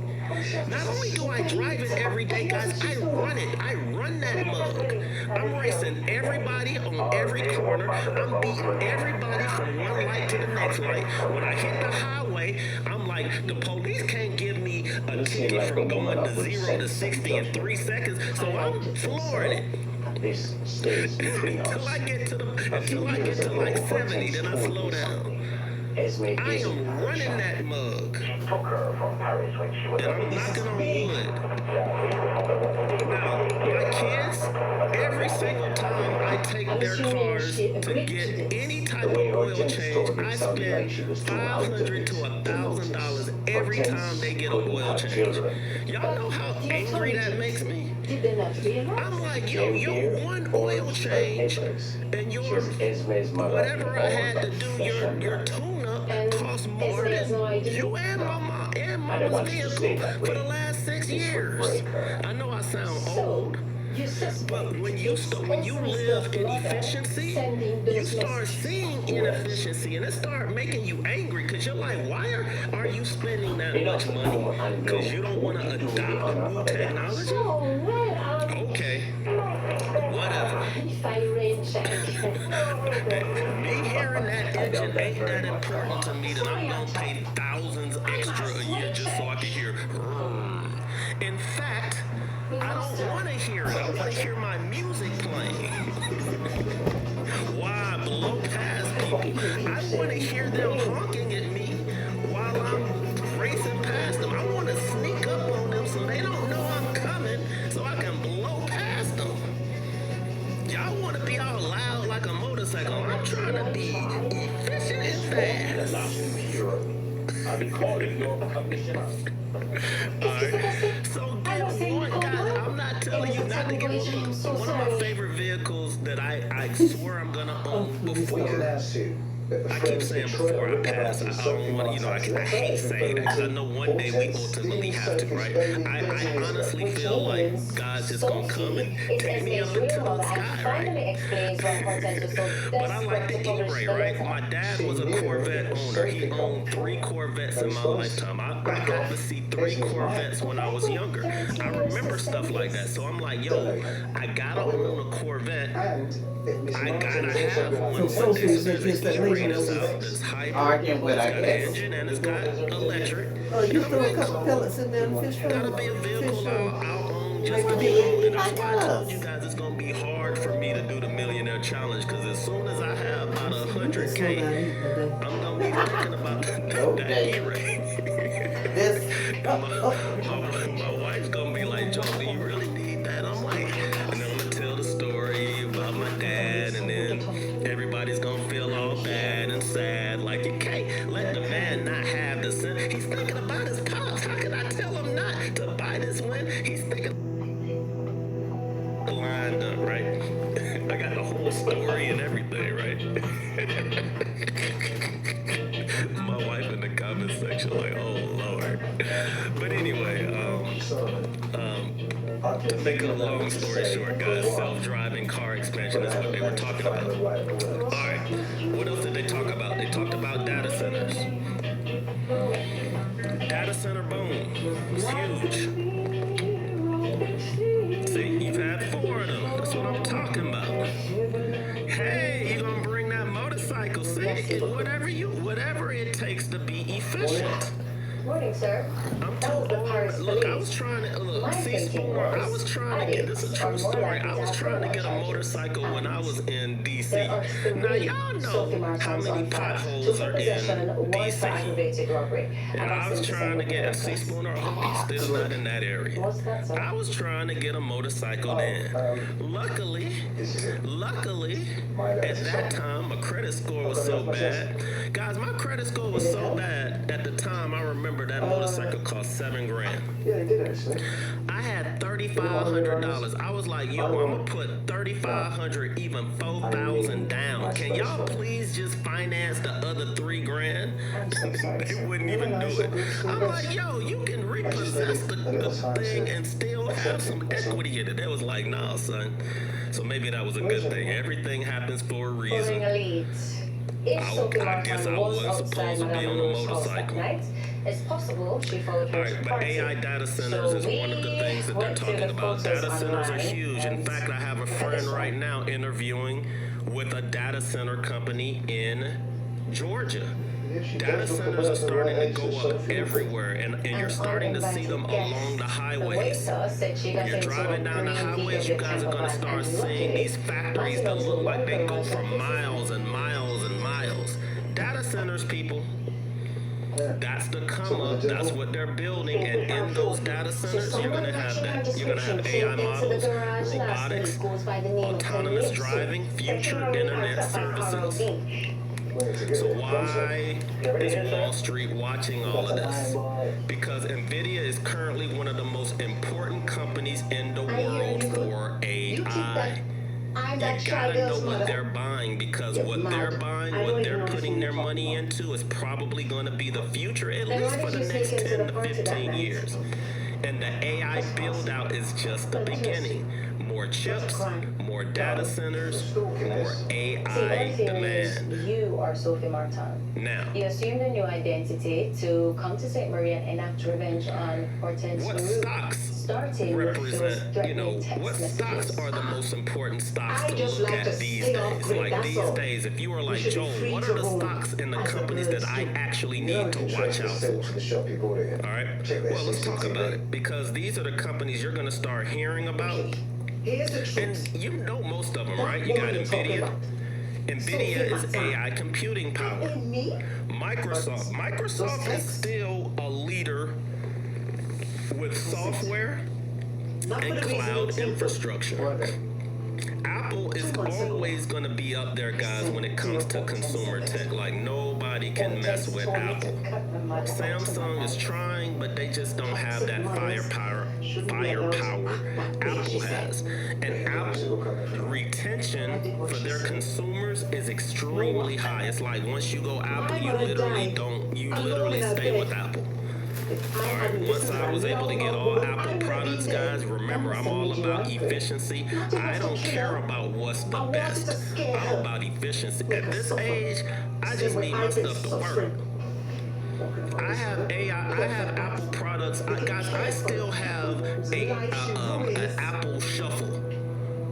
Not only do I drive it every day, guys, I run it. I run that mug. I'm racing everybody on every corner. I'm beating everybody from one light to the next light. When I hit the highway, I'm like, the police can't give me a ticket from going to 0 to 60 in 3 seconds, so I'm flooring it. This stays between us. Until I get to like 70, then I slow down. Esme I is am running that mug. took her from Paris when she was And I'm knocking on wood. Now, my kids, every single time I take their cars to get any type of oil change, I spend $500 to $1,000 every time they get an oil change. Y'all know how angry that makes me? Did they not realize? I'm like, yo, your one oil change and your Esme's mother. whatever I had to do, your tune-up cost more than you and my mom and mama's vehicle for the last 6 years. I know I sound old, You suspect but when you live in efficiency, you start seeing inefficiency, and it start making you angry because you're like, why are you spending that much money? Because you don't want to adopt new technology? So, well, Okay, whatever. if I rain check. Me hearing that engine ain't that important to me that I'm gonna pay thousands extra a year just so I can hear. In fact, I don't want to hear it. I want to hear my music playing. Why I blow past people? I want to hear them honking at me while I'm racing past them. I want to sneak up on them so they don't know I'm coming, so I can blow past them. Y'all want to be all loud like a motorcycle. I'm trying to be efficient and fast. I'll be calling your commissioner. Alright. So get one, guys. I'm not telling you not to get one. One of my favorite vehicles that I swear I'm gonna own before. I keep saying before I pass. I don't want to, I hate saying that because I know one day we ultimately have to, right? I honestly feel like God's just gonna come and take me up into the sky, right? But I like the E-Ray, right? My dad was a Corvette owner. He owned 3 Corvettes in my lifetime. I got to see 3 Corvettes when I was younger. I remember stuff like that. So I'm like, yo, I gotta own a Corvette. I gotta have one. So There's says an that E-Ray lady that's knows out that's hybrid. Arguing with It's our got an guests. engine and it's got electric. Oh, you throw a couple pellets in there and fish roll. Gotta be a Fish vehicle roll. I'll own just to Maybe be owned. And that's like why I told us. you guys it's gonna be hard for me to do the millionaire challenge because as soon as I have about Slow down, 100K, you know, I'm gonna be thinking about that Okay. E-Ray. This, My wife's gonna be like, Joe, do you really need that? I'm like, and then I'm gonna tell the story about my dad, and then everybody's gonna feel all bad and sad. Like, you can't let the man not have the sense. He's thinking about his pops. How can I tell him not to buy this when he's thinking lined up, right? I got the whole story and everything, right? My wife in the comment section like, oh Lord. But anyway, to make a long story short, guys, self-driving car expansion is what they were talking about. Alright, what else did they talk about? They talked about data centers. Data center boom. It's huge. See, you've had 4 of them. That's what I'm talking about. Hey, you're gonna bring that motorcycle. See, whatever it takes to be efficient. Morning, sir. I'm That was the too Paris old. Look, I police. was trying to look. My See, thinking Spooner, I was was trying to get. This is a addicts true are more story. likely I to was have trying to get a criminal motorcycle when I was charges. in DC. There are Now three y'all Sophie know how Martins many on file. potholes Two for are possession, in one for DC. aggravated robbery. And I was trying to get. See, What's Spooner, I hope he's still not in that area. that, sir? I was trying to get a motorcycle then. Luckily, This is it. at that time, my credit score was so bad. Guys, my credit score was so bad at the time. I remember that motorcycle cost $7 grand. Yeah, they did actually. I had $3,500. I was like, yo, I'm gonna put $3,500, even $4,000 down. Can y'all please just finance the other $3 grand? They wouldn't even do it. I'm like, yo, you can repossess the thing and still have some equity in it. They was like, nah, son. So maybe that was a good thing. Everything happens for a Following reason. a lead. If Sophie I guess Martin I was wasn't outside supposed to be Madame on a Rose's house that motorcycle. night, it's possible she followed her All to right, the but party. AI data centers is one of the things that they're went through talking the about. photos Data centers are online huge. In and fact, I have a friend right now interviewing with a data center company in Georgia. Data centers are starting to go up everywhere, and you're starting to see them along the highways. When you're driving down the highways, you guys are going to start seeing these factories that look like they go for miles and miles and miles. Data centers, people. That's the come up. That's what they're building, and in those data centers, you're gonna have that. You're gonna have AI models, robotics, autonomous driving, future internet services. So why is Wall Street watching all of this? Because NVIDIA is currently one of the most important companies in the world for AI. You gotta know what they're buying, because what they're buying, what they're putting their money into is probably gonna be the future, at least for the next 10 to 15 years. And the AI build out is just the beginning. More chips, more data centers, more AI demand. You are Sophie Martin. Now, You assumed a new identity to come to St. Marie and enact revenge on Hortense what Leroux, stocks starting with those represent, you know, threatening text what stocks messages. are the most important stocks I to just look like to at these stay off days? grid, Like that's these all. days, if you were like, should be Joel, free what to are the roam stocks in the as a companies bird that I too. actually need to watch out for? The shop you bought it in. All right. Check their Well, let's talk CCTV. about it, because these are the companies you're gonna start hearing about, Here's the truth. and you know most of them, That right? You got woman you're talking NVIDIA. about. NVIDIA is AI computing power. And me? Microsoft is still a leader with software Not for and the reason cloud you think. infrastructure. Apple is always going to be up there, guys, when it comes to consumer tech. Like, nobody can mess with Apple. Samsung is trying, but they just don't have that firepower Apple has. And Apple retention for their consumers is extremely high. It's like once you go Apple, you literally stay with Apple. Alright, once I was able to get all Apple products, guys, remember, I'm all about efficiency. I don't care about what's the best. I'm about efficiency. At this age, I just need my stuff to work. I have Apple products. Guys, I still have an Apple Shuffle.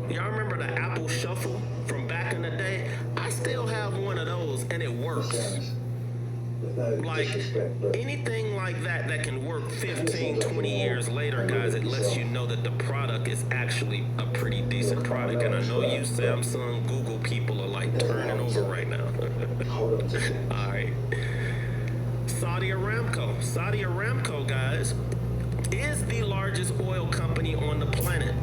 Y'all remember the Apple Shuffle from back in the day? I still have one of those, and it works. Like anything like that can work 15, 20 years later, guys, it lets you know that the product is actually a pretty decent product. And I know you Samsung, Google people are like turning over right now. Hold on to it. All right. Saudi Aramco, guys, is the largest oil company on the planet.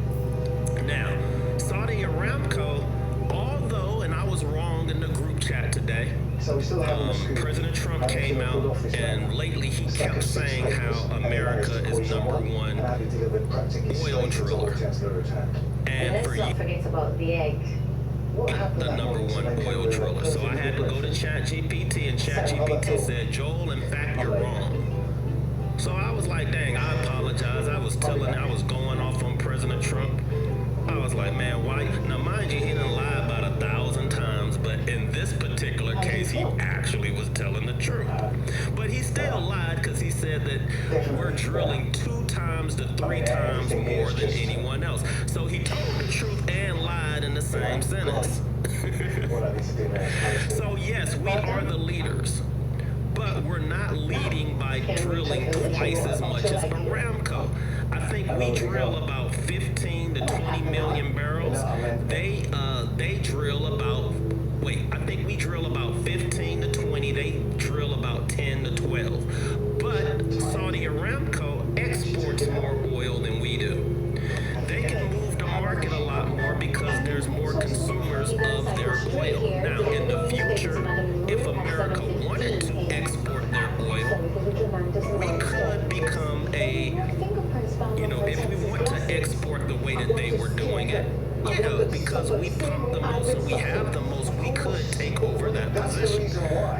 Now, Saudi Aramco, although, and I was wrong in the group chat today, So we still have President Trump came out, and lately he kept saying how America is number one oil driller. And Let's for not you, forget about the egg. the number one oil driller. So I had to go to ChatGPT, and ChatGPT said, Joel, in fact, you're wrong. So I was like, dang, I apologize. I was going off on President Trump. I was like, man, why? Now, mind you, he didn't lie about 1,000 times, but in this particular case, he actually was telling the truth. But he still lied, because he said that we're drilling 2 times to 3 times more than anyone else. So he told the truth and lied in the same sentence. So yes, we are the leaders. but we're not leading by drilling twice as much as Aramco. I think we drill about 15 to 20 million barrels. They drill about, I think we drill about 15 to 20. They drill about 10 to 12. But Saudi Aramco exports more oil than we do. They can move the market a lot more because there's more consumers of their oil. Now, in the future, if America wanted to export their oil, we could become if we want to export the way that they were doing it, because we pump the most and we have the most, we could take over that position.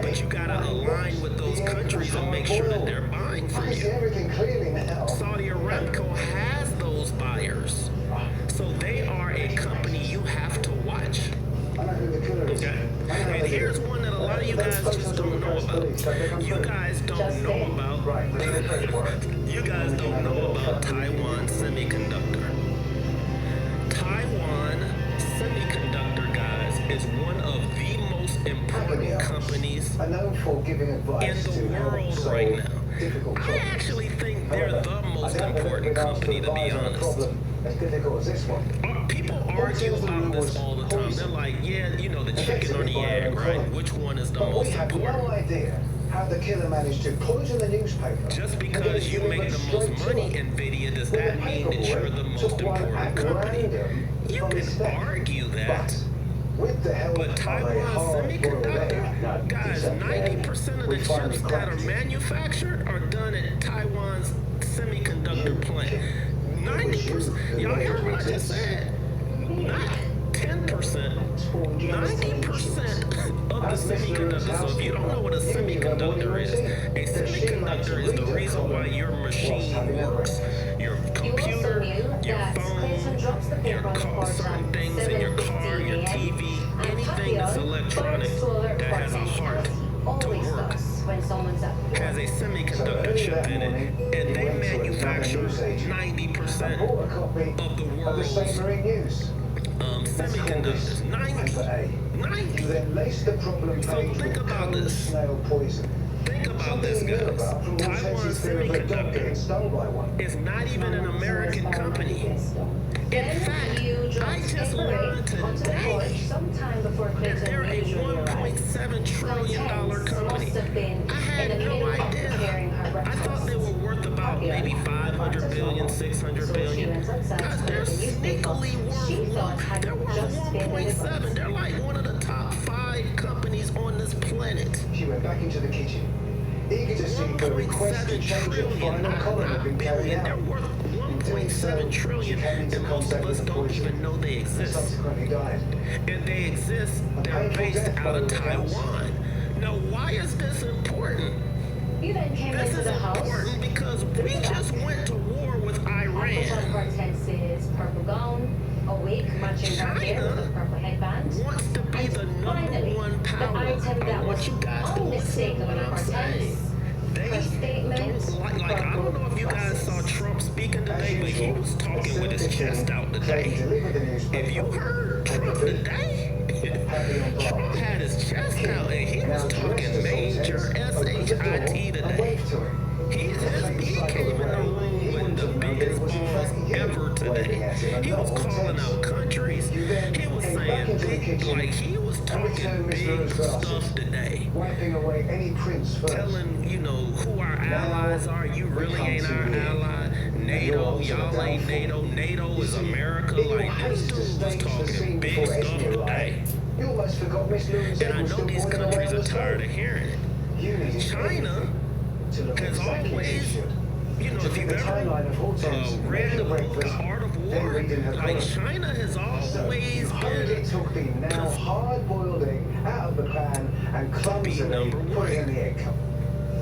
But you gotta align with those countries and make sure that they're buying from you. Saudi Aramco has those buyers. So they are a company you have to watch. Okay? And here's one that a lot of you guys just don't know about. You guys don't know about Taiwan Semiconductor. Taiwan Semiconductor, guys, is one of the most important companies in the world right now. I actually think they're the most important company, to be honest. As difficult as this one. People argue about this all the time. They're like, the chicken or the egg, right? Which one is the most We have no important? idea how the killer managed to put it in the newspaper. Just because you make the most money, NVIDIA, does that mean that you're the most important company? You can argue that. With the help But Taiwan Semiconductor, guys, 90% of the chips that are manufactured are done at Taiwan's semiconductor plant. 90%. Y'all heard what I just said? Not 10%. 90% of the semiconductor. So if you don't know what a semiconductor is the reason why your machine works. Your computer, your phone, your car, certain things in your car, your TV, anything that's electronic that has a heart to work has a semiconductor chip in it, and they manufacture 90% of the world's semiconductors. 90. So think about this. Think about this, guys. Taiwan Semiconductor is not even an American company. In fact, I just learned today that they're a $1.7 trillion company. I had no idea. I thought they were worth about maybe 500 billion, 600 billion. Guys, they're sneakily they're worth 1.7. They're like one of the top 5 companies on this planet. She went back into the kitchen, eager to see the request to change the final column had been carried out. They're worth 1.7 trillion, and most of us don't even know they exist. Subsequently died. And they exist, they're based out of Taiwan. Now, why is this important? You then came This into is the house. important because we just went to war with Put on Iran. Hortense's purple gown, a wig matching her hair with a purple headband. Wants to be the number one The power. item I that want was you guys to listen to what I'm saying. They Her statement, don't like I don't know if you guys saw Trump speaking today, but he was talking with his chest out today. If you heard Trump today, Trump had his chest out and he was talking major SHIT today. He came in the room with the biggest balls ever today. He was calling out countries. He was saying he was talking big stuff today. Wiping away any prints first. Telling, who our allies are. You really ain't our ally. NATO, y'all ain't NATO. NATO is America. Like, this dude was talking big stuff today. You almost forgot Miss Lewis. And I know these countries are tired of hearing it. China has always, if you've ever read the book, The Art of War, like China has always been now hard-boiled egg out of the pan and clumsily number put it in one. the egg cup.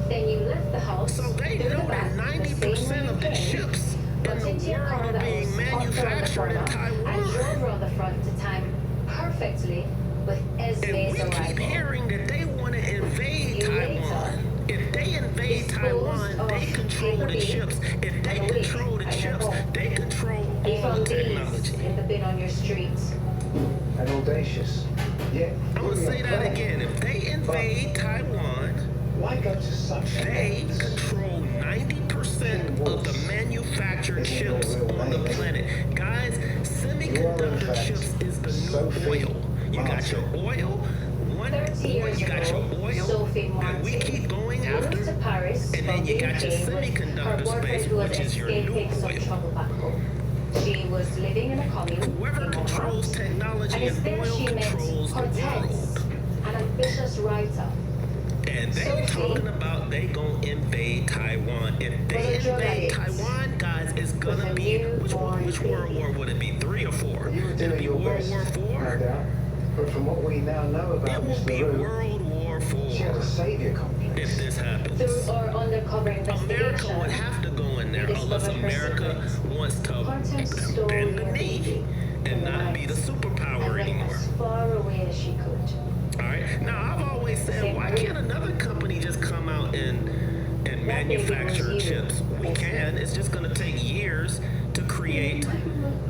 then you left the house. So they know that 90% of the chips in the world are being manufactured in and drove Taiwan. around the front to time perfectly with And Esme's we keep arrival. hearing that they want to invade Taiwan. If they invade Taiwan, they control the chips. If they control the chips, they control You all the found these technology. in the bin on your street. And audacious. Yeah. I'm going to say that again. If they invade Taiwan, Why go to such They lengths? control 90% of the manufactured chips on the planet. Guys, semiconductor chips is the new oil. You got your oil, 30 years you got your ago, oil, Sophie and we Martin keep going moved after, to Paris and from then you the got your UK with her semiconductor space, boyfriend who was which is your new escaping some oil. trouble back home. She was living in a commune Whoever in controls Montmartre, technology and it's and there oil she met controls the Hortense, world. an ambitious writer. And they Sophie talking about they gonna invade Taiwan. If was they a drug invade addict Taiwan, guys, it's with gonna a be which newborn World baby. War would it be? 3 or 4? You were It'll doing be your World best, War no 4. doubt. But from what we now know about It will Miss be LaRue, World War she has a 4 savior complex. if this happens. Through our undercover America investigation, would have to go in there we unless discovered her America secret. wants to Hortense stole bend the your knee baby and in the not be the night superpower and went anymore. as far away as she could. All right. Now I've always said, why can't another company just come out and manufacture chips? We can. It's just going to take years to create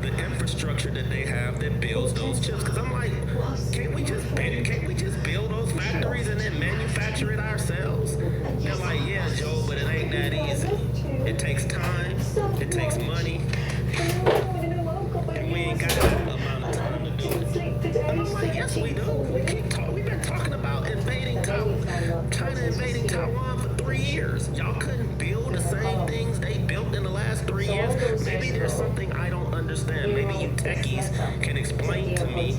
the infrastructure that they have that builds those chips. Because I'm like, can't we just build those factories and then manufacture it ourselves? They're like, yeah, Joe, but it ain't that easy. It takes time. It takes money. And we ain't got that amount of time to do it. And I'm like, yes, we do. We've been talking about invading Taiwan, China invading Taiwan for 3 years. Y'all couldn't build the same things they built in the last 3 years. Maybe there's something I don't understand. Maybe you techies can explain to me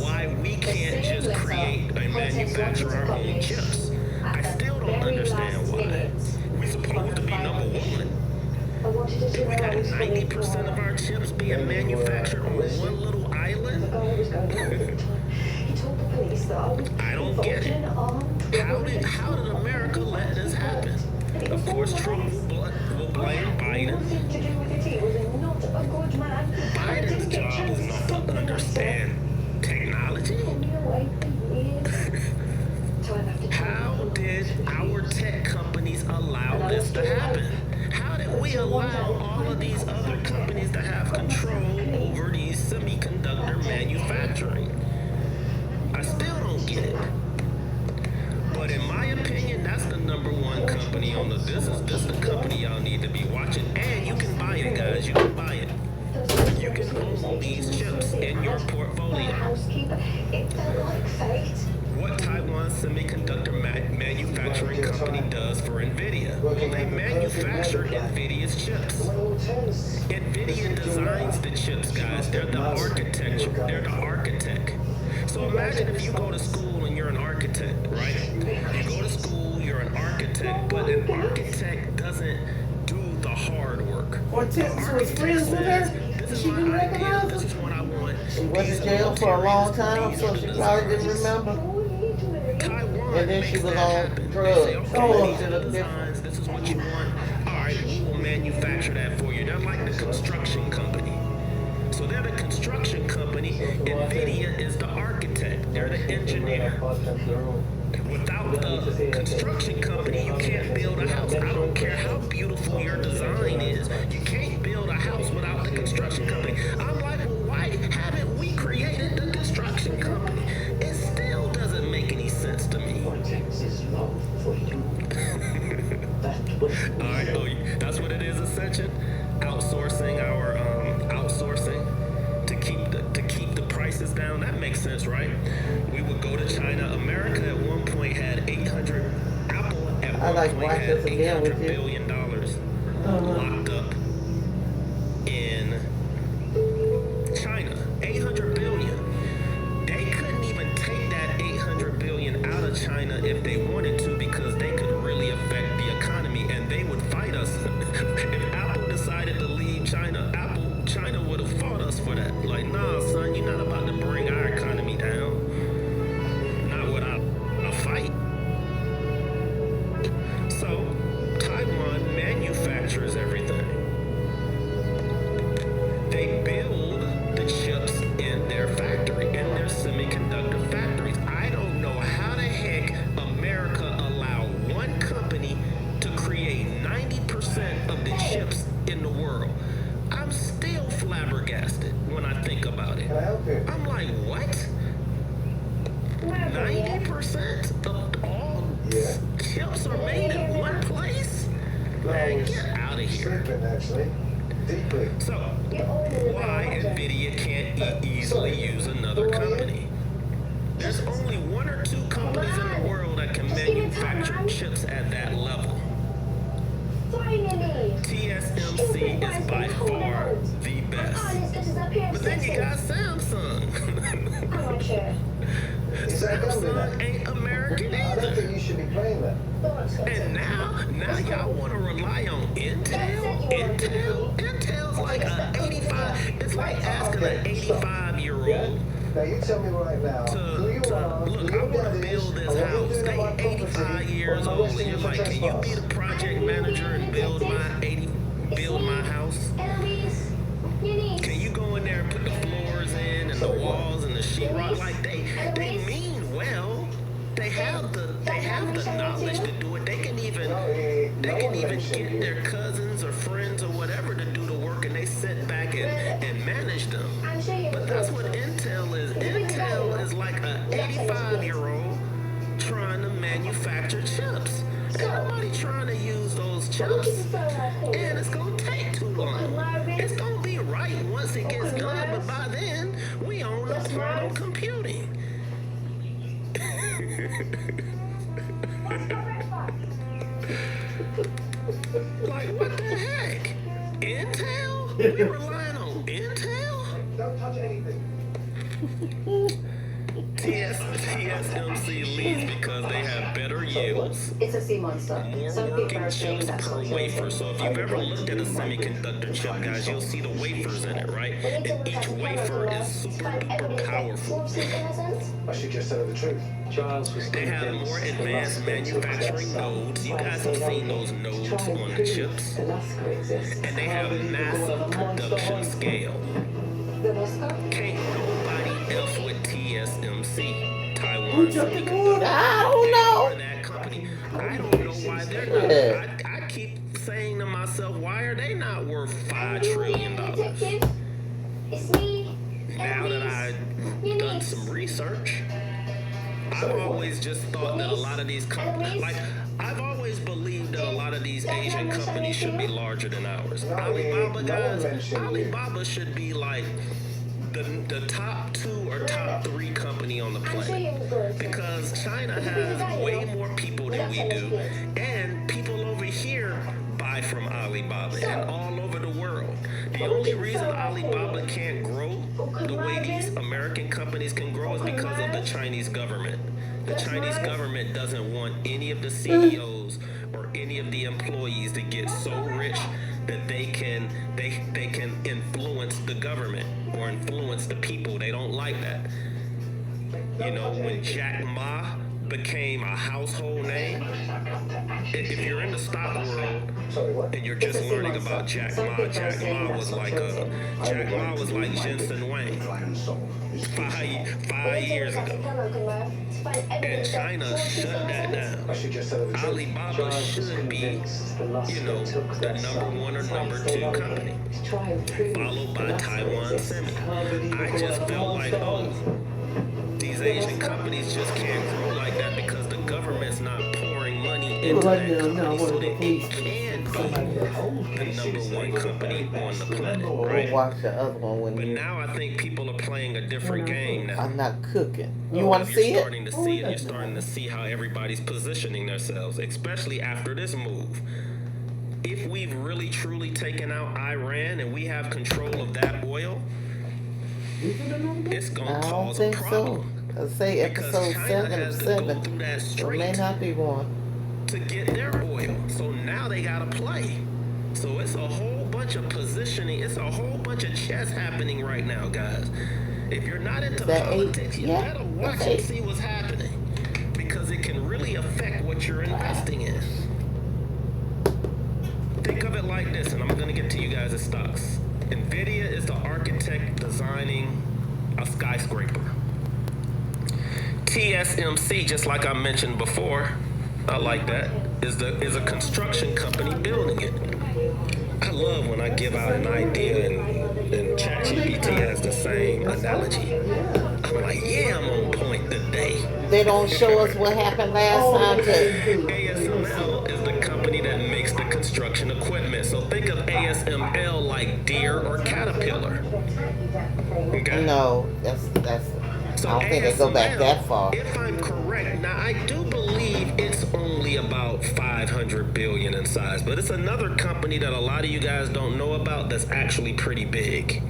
why we can't just create and manufacture our own chips. I still don't understand why. We supposed to be number one. I wanted to see We where got I was going 90% of our chips being manufactured on one little island. The guy was going home at the time. He told the police that I was I don't get it. How did America let this happen? Of course, Trump will blame Biden. Nothing to do with it. He was not a good man. Biden's job is not to understand technology. How did our tech companies allow this to happen? How did we allow all of these other companies to have control over these semiconductor manufacturing? I still don't get it. But in my opinion, that's the #1 company on the this is the company y'all need to be watching. And you can buy it, guys. You can buy it. You can own these chips in your portfolio. It felt like fate. What Taiwan Semiconductor Manufacturing Company does for NVIDIA? Well, they manufacture NVIDIA's chips. Hortense. NVIDIA designs the chips, guys. They're the architecture. They're the architect. So imagine if you go to school and you're an architect, right? You go to school, you're an architect, but an architect doesn't do the hard work. Hortense was friends with her. This is She didn't my idea. recognize This her. is what I want. She was in jail for a long time, so she probably didn't remember. Taiwan And then she makes was that on happen. drugs. They say, okay, Oh, these are the different. designs. This is what you want. All right, we will manufacture that for you. They're like the construction company. So they're the construction company. NVIDIA is the architect. They're the engineer. Without the construction company, you can't build a house. I don't care how beautiful your design is. You can't build a house without the construction company. I'm like, well, why haven't we created the construction company? It still doesn't make any sense to me. Hortense's love for you. That was All right, that's what it is, Ascension. Outsourcing our outsourcing to keep the prices down. That makes sense, right? We would go to China. America at one point had 800. Apple at I one like point watching had this again with $800 you. billion locked up in China. 800 billion. They couldn't even take that 800 billion out of China if they wanted to, because they could really affect the economy and they would fight us. If Apple decided to leave China, China would have fought us for that. Like, nah, son, you're not about to bring our economy down. Not without a fight. So, Taiwan manufactures everything. They build the chips in their factory, in their semiconductor factories. I don't know how the heck America allowed one company to create 90% of the chips in the world. I'm still flabbergasted when I think about it. Can I help you? I'm like, what? 90% of all Yeah. chips are made in one place? Man, get out of here. Sleeping, actually. Deeply. So, why NVIDIA can't easily use another company? There's only one or two companies in the world that can manufacture chips at that level. Finally! TSMC is by far the best. But then you got Samsung. I'm not sure. Is that gonna be Samsung that? ain't American I don't either. think you should be playing that. And now y'all want to rely on Intel? Intel's like a 85. It's like asking an 85-year-old. Now you tell me right now who you are, Look, I who want your to dad is, build this and what house. you're doing They on my 85 property, years or I'm old, and arresting you're you for like, can you be trespass. the project manager and build my house? Eloise, Eunice. Can you go in there and put the floors in and the walls and the sheetrock? Like they mean well. They have the knowledge to do it. They can even get their cousins or friends or whatever to do the work, and they sit back and manage them. I'm sure you But that's what Intel is. Intel is like a 85-year-old trying to manufacture chips. Ain't nobody trying to use those chips. And it's gonna take too long. It's gonna be right once it gets done, but by then we own the quantum computing. Like what the heck? Intel? We relying on Intel? Don't touch anything. TSMC leads because they have better yields, It's a sea monster. more Some people working are saying chips that's per not true. wafer. So if you've ever looked at a semiconductor chip, guys, you'll see the wafers in it, right? And each wafer is super duper powerful. I should just tell her the truth. Charles was They have more advanced manufacturing nodes. You guys have seen those nodes on the chips. And they have massive production scale. The Moscow? Can't nobody else with TSMC, Taiwan Who took the mood? Semiconductor. I don't know. Or that company. I don't know why they're not. I keep saying to myself, why are they not worth $5 trillion? Detective, it's me. Now that I've done some research, I've always just thought that a lot of these companies, like, I've always believed that a lot of these Asian companies should be larger than ours. Alibaba, guys, Alibaba should be like the top 2 or top 3 company on the I'm sure planet. you was good. Because China has way more people than we do, and people over here buy from Alibaba and all over the world. The only reason Alibaba can't grow the way these American companies can grow is because of the Chinese government. The Chinese government doesn't want any of the CEOs or any of the employees to get so rich that they can influence the government or influence the people. They don't like that. You know, when Jack Ma became a household name, if you're in the stock world and you're just learning about Jack Ma, Jack Ma was like Jensen Wang 5 years ago. And China shut that down. I should just tell her the truth. Alibaba should be, you know, the number 1 or number 2 company, followed by Taiwan Semi. I just felt like, oh, these Asian companies just can't grow like that because the government's not pouring money into that company, so that it can be the number 1 company on the planet, We'll right? watch the other one when But you. now I think people are playing a different game now. I'm not cooking. You want to see You're it? starting to see it. You're starting to see how everybody's positioning themselves, especially after this move. If we've really truly taken out Iran and we have control of that oil, it's I gonna don't cause a think so. problem. Cause say Because episode China 7 of has to go 7. through that It may straight not be one. to get their oil. So now they gotta play. So it's a whole bunch of positioning. It's a whole bunch of chess happening right now, guys. If you're not into That 8? politics, you Yeah, better watch that's and 8. see what's happening, because it can really affect what you're investing in. Think of it like this, and I'm gonna get to you guys' stocks. NVIDIA is the architect designing a skyscraper. TSMC, just like I mentioned before, I like that, is a construction company building it. I love when I give out an idea and ChatGPT has the same analogy. I'm like, yeah, I'm on point today. They don't show us what happened last time to ASML ASML is the company that makes the construction equipment. So think of ASML like Deere or Caterpillar. Okay? No, that's. So I don't think they go back ASML, that far. If I'm correct, now I do believe it's only about 500 billion in size, but it's another company that a lot of you guys don't know about that's actually pretty big.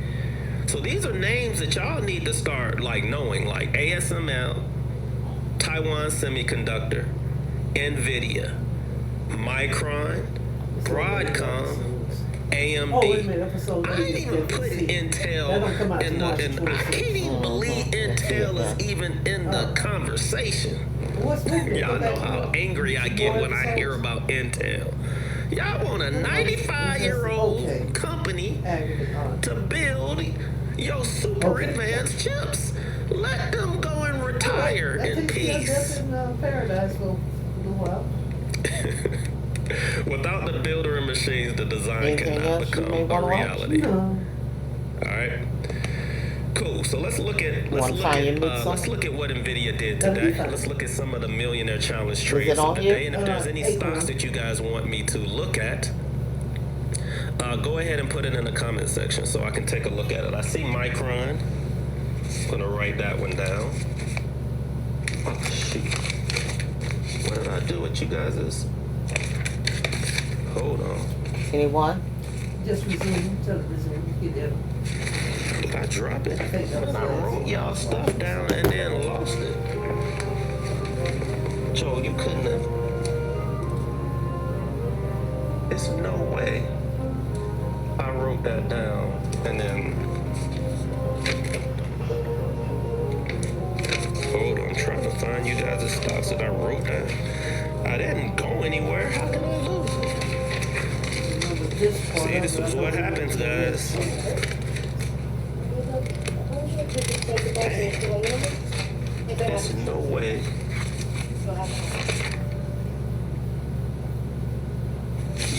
So these are names that y'all need to start like knowing, like ASML, Taiwan Semiconductor, NVIDIA, Micron, Broadcom, AMD. Oh, wait a minute, episode I didn't even put Intel That don't come out in till the. March I can't even believe Intel is even in the conversation. What's with it? Y'all know how angry I get when I hear about Intel. Y'all want a 95-year-old Okay. company Aggregate, to build your super Okay. advanced chips. Let them go and retire in That's peace. in paradise for a little while. Without the builder and machines, the design Anything cannot else you may become a wanna watch? reality. No. All right. Cool. So let's look at wanna find your mix let's on? look at what Nvidia did That'll be today. fine. Let's look at some of the Millionaire Challenge trades it of on the here? day. And if there's any April. stocks that you guys want me to look at, go ahead and put it in the comment section so I can take a look at it. I see Micron. I'm gonna write that one down. Oh, shoot. What did I do with you guys? Hold on. Anyone? Just resume, tell it resume, get there. Did I drop it? I think that was I wrote y'all stuff down and then lost it. Joe, you couldn't have. There's no way. I wrote that down and then. Hold on, I'm trying to find you guys' stocks that I wrote down. I didn't go anywhere. How can I lose it? See, this is what happens, guys. There's no way.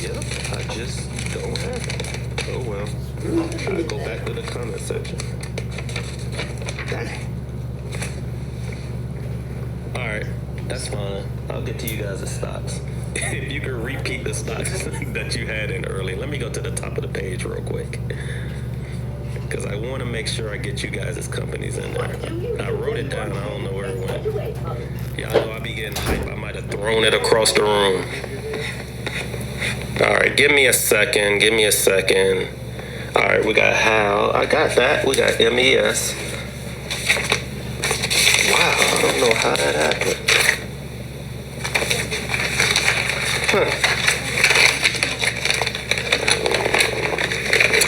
Yep, I just don't have it. Oh well. I'll go back to the comment section. Dang. Alright, that's fine. I'll get to you guys' stocks. If you can repeat the stocks that you had in early, let me go to the top of the page real quick. Because I want to make sure I get you guys' companies in there. I wrote it down. I don't know where it went. Y'all know I be getting hype. I might have thrown it across the room. All right, give me a second. Give me a second. All right, we got Hal. I got that. We got MES. Wow, I don't know how that happened. Huh.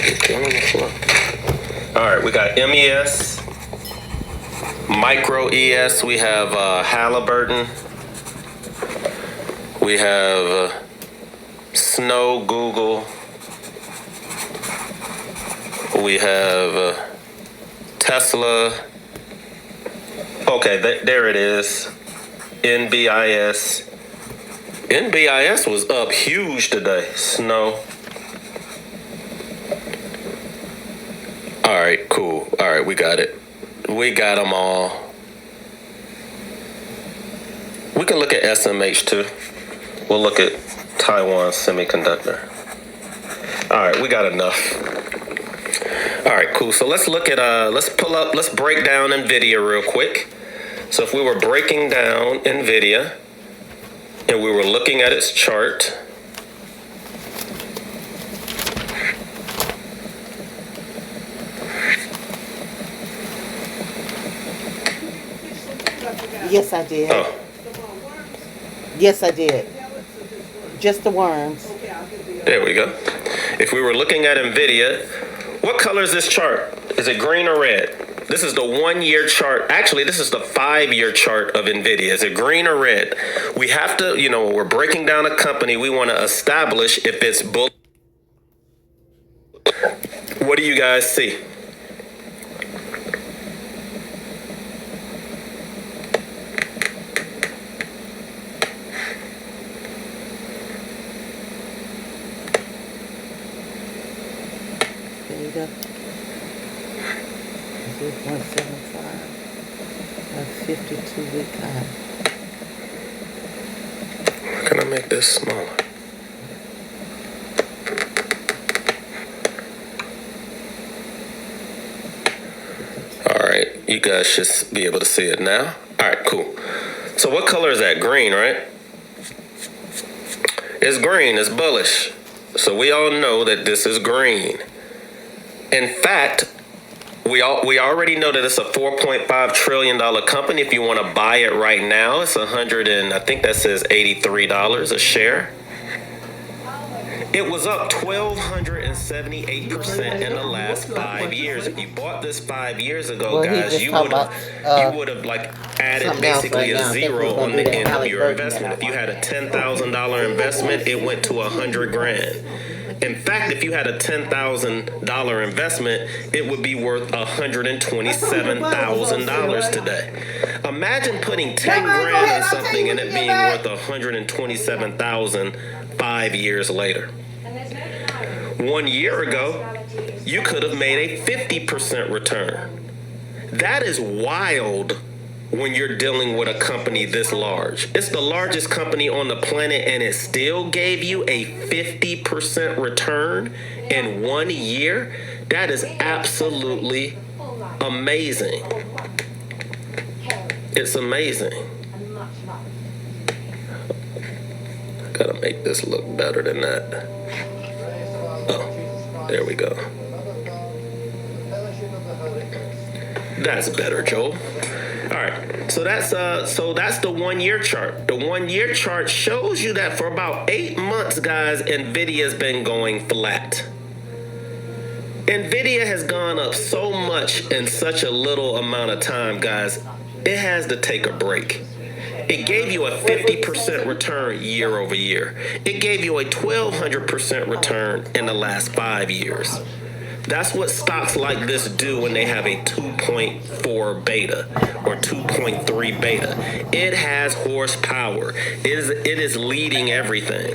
It's down on the floor. All right, we got MES, Micro ES. We have Halliburton. We have Snow Google. We have Tesla. Okay, there it is. NBIS. NBIS was up huge today. Snow. All right, cool. All right, we got it. We got them all. We can look at SMH too. We'll look at Taiwan Semiconductor. All right, we got enough. All right, cool. So let's look at, let's break down NVIDIA real quick. So if we were breaking down NVIDIA and we were looking at its chart, Yes, I did. oh, Yes, I did. Just the worms. there we go. If we were looking at NVIDIA, what color is this chart? Is it green or red? This is the 1 year chart. Actually, this is the 5 year chart of NVIDIA. Is it green or red? We have to, when we're breaking down a company, we want to establish if it's bull. What do you guys see? There you go. 0.75. A 52-week high. How can I make this this smaller. All right, you guys should be able to see it now. All right, cool. So what color is that? Green, right? It's green, it's bullish. So we all know that this is green. In fact, we already know that it's a $4.5 trillion company. If you want to buy it right now, it's I think that says $83 a share. It was up 1,278% in the last 5 years. If you bought this 5 years ago, Well, he guys, just you talking would have like added something else basically right now. a I think zero we're gonna on do the that end of Halle your Berry investment. that If you I had a $10,000 investment, it went to $100 grand. In fact, if you had a $10,000 investment, it would be worth $127,000 today. Imagine putting 10 grand in something and it being worth $127,000 5 years later. 1 year ago, you could have made a 50% return. That is wild when you're dealing with a company this large. It's the largest company on the planet and it still gave you a 50% return in 1 year. That is absolutely amazing. It's amazing. I gotta make this look better than that. Oh, there we go. That's better, Joel. All right, so that's the 1 year chart. The 1 year chart shows you that for about 8 months, guys, Nvidia's been going flat. Nvidia has gone up so much in such a little amount of time, guys. It has to take a break. It gave you a 50% return year over year. It gave you a 1,200% return in the last 5 years. That's what stocks like this do when they have a 2.4 beta or 2.3 beta. It has horsepower. It is leading everything.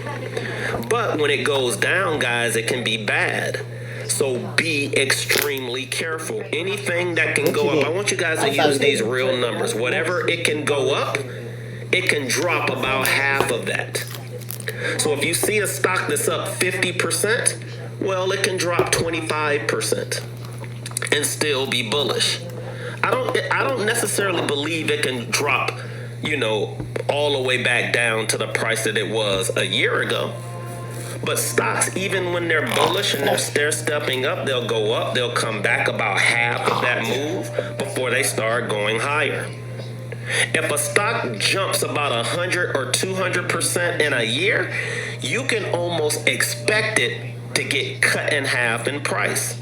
But when it goes down, guys, it can be bad. So be extremely careful. Anything that can go up, I want you guys to use these real numbers. Whatever it can go up, it can drop about half of that. So if you see a stock that's up 50%, well, it can drop 25% and still be bullish. I don't necessarily believe it can drop, all the way back down to the price that it was a year ago. But stocks, even when they're bullish and they're stepping up, they'll go up, they'll come back about half of that move before they start going higher. If a stock jumps about 100 or 200% in a year, you can almost expect it to get cut in half in price.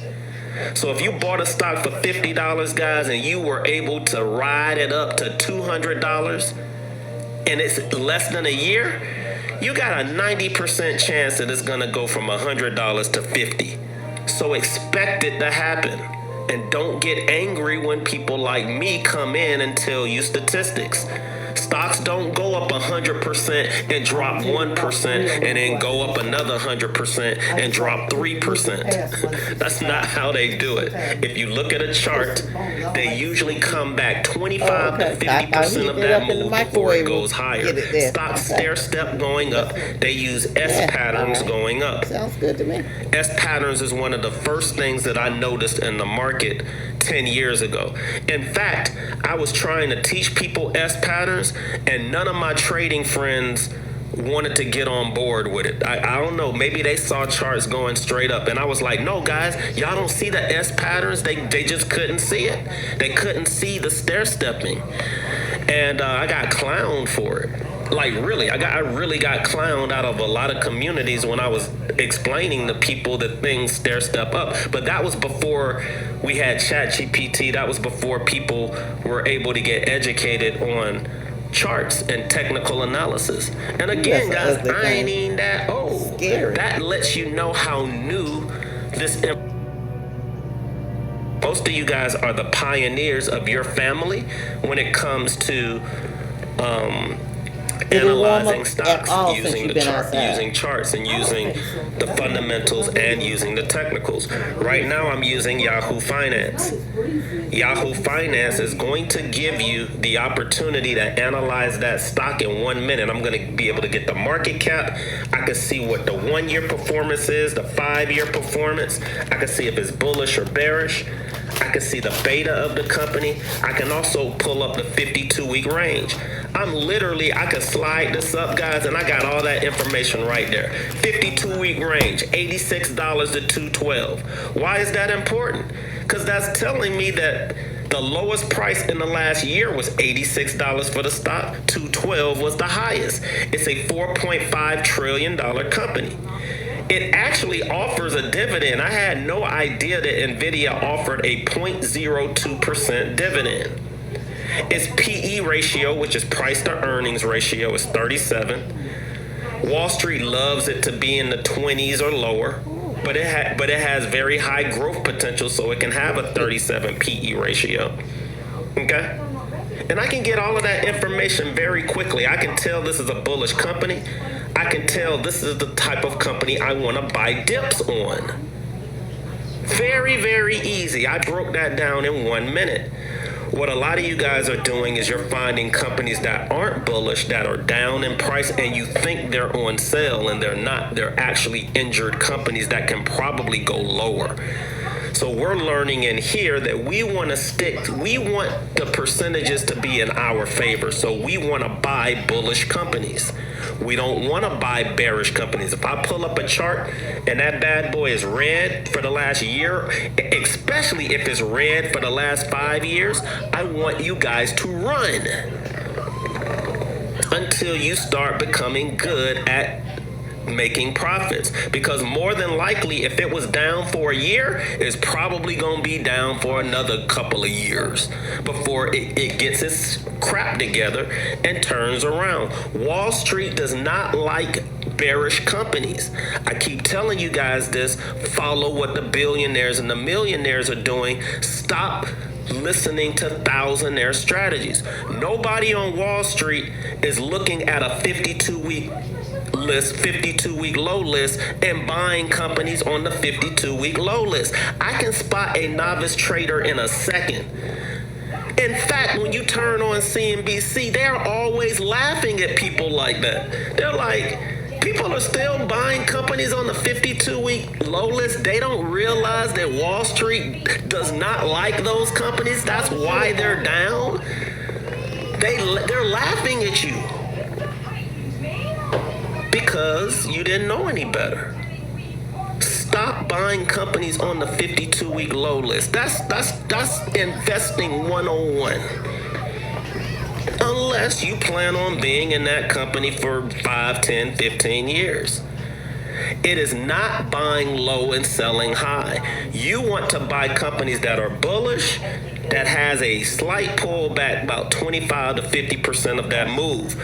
So if you bought a stock for $50, guys, and you were able to ride it up to $200 and it's less than a year, you got a 90% chance that it's gonna go from $100 to $50. So expect it to happen. And don't get angry when people like me come in and tell you statistics. Stocks don't go up 100% and drop 1% and then go up another 100% and drop 3%. That's not how they do it. If you look at a chart, they usually come back 25 to 50% of that move before it goes higher. Stocks stair step going up. They use S patterns going up. Sounds good to me. S patterns is one of the first things that I noticed in the market 10 years ago. In fact, I was trying to teach people S patterns and none of my trading friends wanted to get on board with it. I don't know, maybe they saw charts going straight up and I was like, no guys, y'all don't see the S patterns. They just couldn't see it. They couldn't see the stair stepping. And I got clowned for it. Like really, I really got clowned out of a lot of communities when I was explaining to people that things stair step up. But that was before we had ChatGPT. That was before people were able to get educated on charts and technical analysis. And again, guys, I ain't even that old. Scary. That lets you know how new this. Most of you guys are the pioneers of your family when it comes to Did it warm analyzing up stocks, at all since using you've the been chart, outside? using charts, and using the fundamentals and using the technicals. Right now, I'm using Yahoo Finance. Yahoo Finance is going to give you the opportunity to analyze that stock in 1 minute. I'm going to be able to get the market cap. I can see what the 1 year performance is, the 5 year performance. I can see if it's bullish or bearish. I can see the beta of the company. I can also pull up the 52-week range. I can slide this up, guys, and I got all that information right there. 52-week range, $86 to $212. Why is that important? Because that's telling me that the lowest price in the last year was $86 for the stock. $212 was the highest. It's a $4.5 trillion company. It actually offers a dividend. I had no idea that NVIDIA offered a 0.02% dividend. Its PE ratio, which is price to earnings ratio, is 37. Wall Street loves it to be in the 20s or lower, but it has very high growth potential, so it can have a 37 PE ratio. Okay? And I can get all of that information very quickly. I can tell this is a bullish company. I can tell this is the type of company I want to buy dips on. Very, very easy. I broke that down in 1 minute. What a lot of you guys are doing is you're finding companies that aren't bullish, that are down in price, and you think they're on sale, and they're not. They're actually injured companies that can probably go lower. So we're learning in here that we want the percentages to be in our favor. So we want to buy bullish companies. We don't want to buy bearish companies. If I pull up a chart and that bad boy is red for the last year, especially if it's red for the last 5 years, I want you guys to run until you start becoming good at making profits, because more than likely if it was down for a year, it's probably going to be down for another couple of years before it gets its crap together and turns around. Wall Street does not like bearish companies. I keep telling you guys this. Follow what the billionaires and the millionaires are doing. Stop listening to thousandaire strategies. Nobody on Wall Street is looking at a 52-week list, 52-week low list, and buying companies on the 52-week low list. I can spot a novice trader in a second. In fact, when you turn on CNBC, they're always laughing at people like that. They're like, people are still buying companies on the 52-week low list. They don't realize that Wall Street does not like those companies. That's why they're down. They're laughing at you because you didn't know any better. Stop buying companies on the 52-week low list. That's investing 101. Unless you plan on being in that company for 5, 10, 15 years. It is not buying low and selling high. You want to buy companies that are bullish, that has a slight pullback, about 25 to 50% of that move,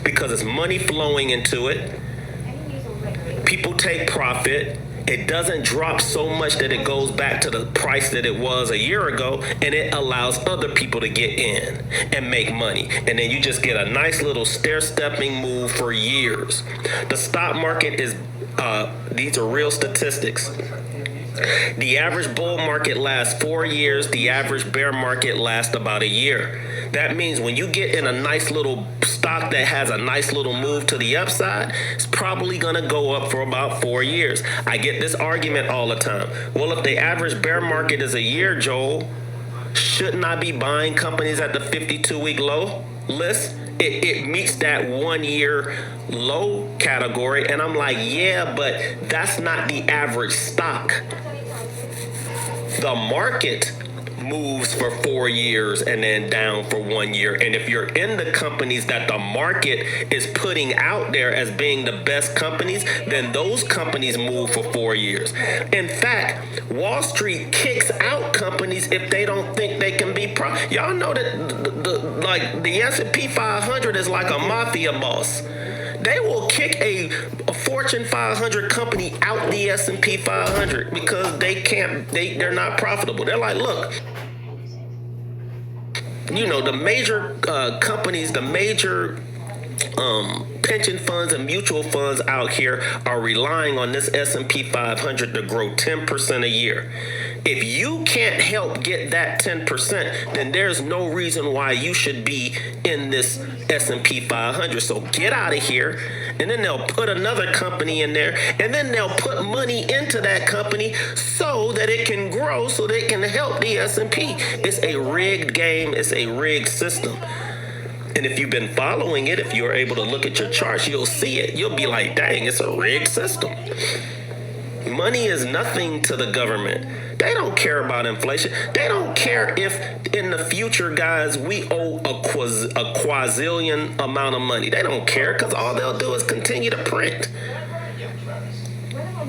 because it's money flowing into it. People take profit. It doesn't drop so much that it goes back to the price that it was a year ago, and it allows other people to get in and make money. And then you just get a nice little stair-stepping move for years. The stock market is, these are real statistics. The average bull market lasts 4 years. The average bear market lasts about a year. That means when you get in a nice little stock that has a nice little move to the upside, it's probably going to go up for about 4 years. I get this argument all the time. Well, if the average bear market is a year, Joel, shouldn't I be buying companies at the 52-week low list? It meets that 1 year low category. And I'm like, yeah, but that's not the average stock. The market moves for 4 years and then down for 1 year. And if you're in the companies that the market is putting out there as being the best companies, then those companies move for 4 years. In fact, Wall Street kicks out companies if they don't think they can be y'all know that the S&P 500 is like a mafia boss. They will kick a Fortune 500 company out the S&P 500 because they're not profitable. They're like, look, you know, the major companies, the major pension funds and mutual funds out here are relying on this S&P 500 to grow 10% a year. If you can't help get that 10%, then there's no reason why you should be in this S&P 500. So get out of here, and then they'll put another company in there, and then they'll put money into that company so that it can grow, so they can help the S&P. It's a rigged game. It's a rigged system. And if you've been following it, if you're able to look at your charts, you'll see it. You'll be like, dang, it's a rigged system. Money is nothing to the government. They don't care about inflation. They don't care if in the future, guys, we owe a quadrillion amount of money. They don't care, because all they'll do is continue to print.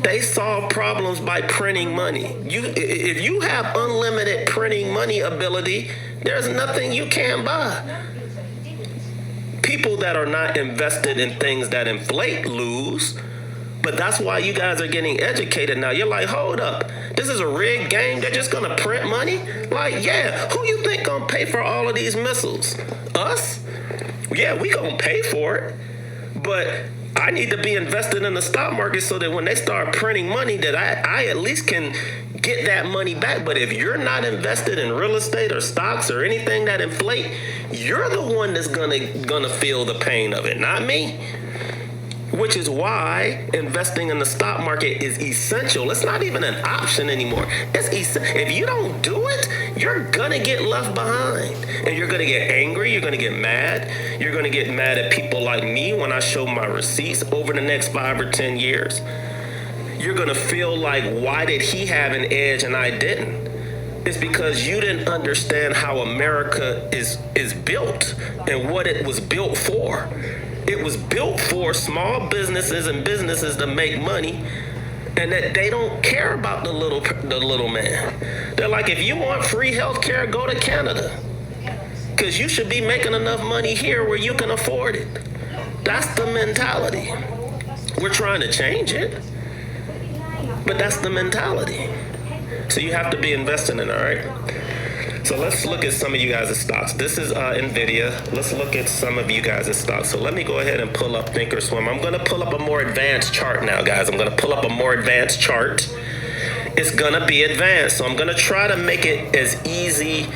They solve problems by printing money. If you have unlimited printing money ability, there's nothing you can't buy. People that are not invested in things that inflate lose. But that's why you guys are getting educated now. You're like, hold up, this is a rigged game. They're just gonna print money? Like, yeah, who you think gonna pay for all of these missiles? Us? Yeah, we gonna pay for it. But I need to be invested in the stock market so that when they start printing money, that I at least can get that money back. But if you're not invested in real estate or stocks or anything that inflate, you're the one that's gonna feel the pain of it, not me. Which is why investing in the stock market is essential. It's not even an option anymore. It's if you don't do it, you're gonna get left behind. And you're gonna get angry, you're gonna get mad. You're gonna get mad at people like me when I show my receipts over the next 5 or 10 years. You're gonna feel like, why did he have an edge and I didn't? It's because you didn't understand how America is built and what it was built for. It was built for small businesses and businesses to make money, and that they don't care about the little man. They're like, if you want free health care, go to Canada, because you should be making enough money here where you can afford it. That's the mentality. We're trying to change it, but that's the mentality. So you have to be investing in it, all right? So let's look at some of you guys' stocks. This is NVIDIA. Let's look at some of you guys' stocks. So let me go ahead and pull up Thinkorswim. I'm going to pull up a more advanced chart now, guys. I'm going to pull up a more advanced chart. It's going to be advanced. So I'm going to try to make it as easy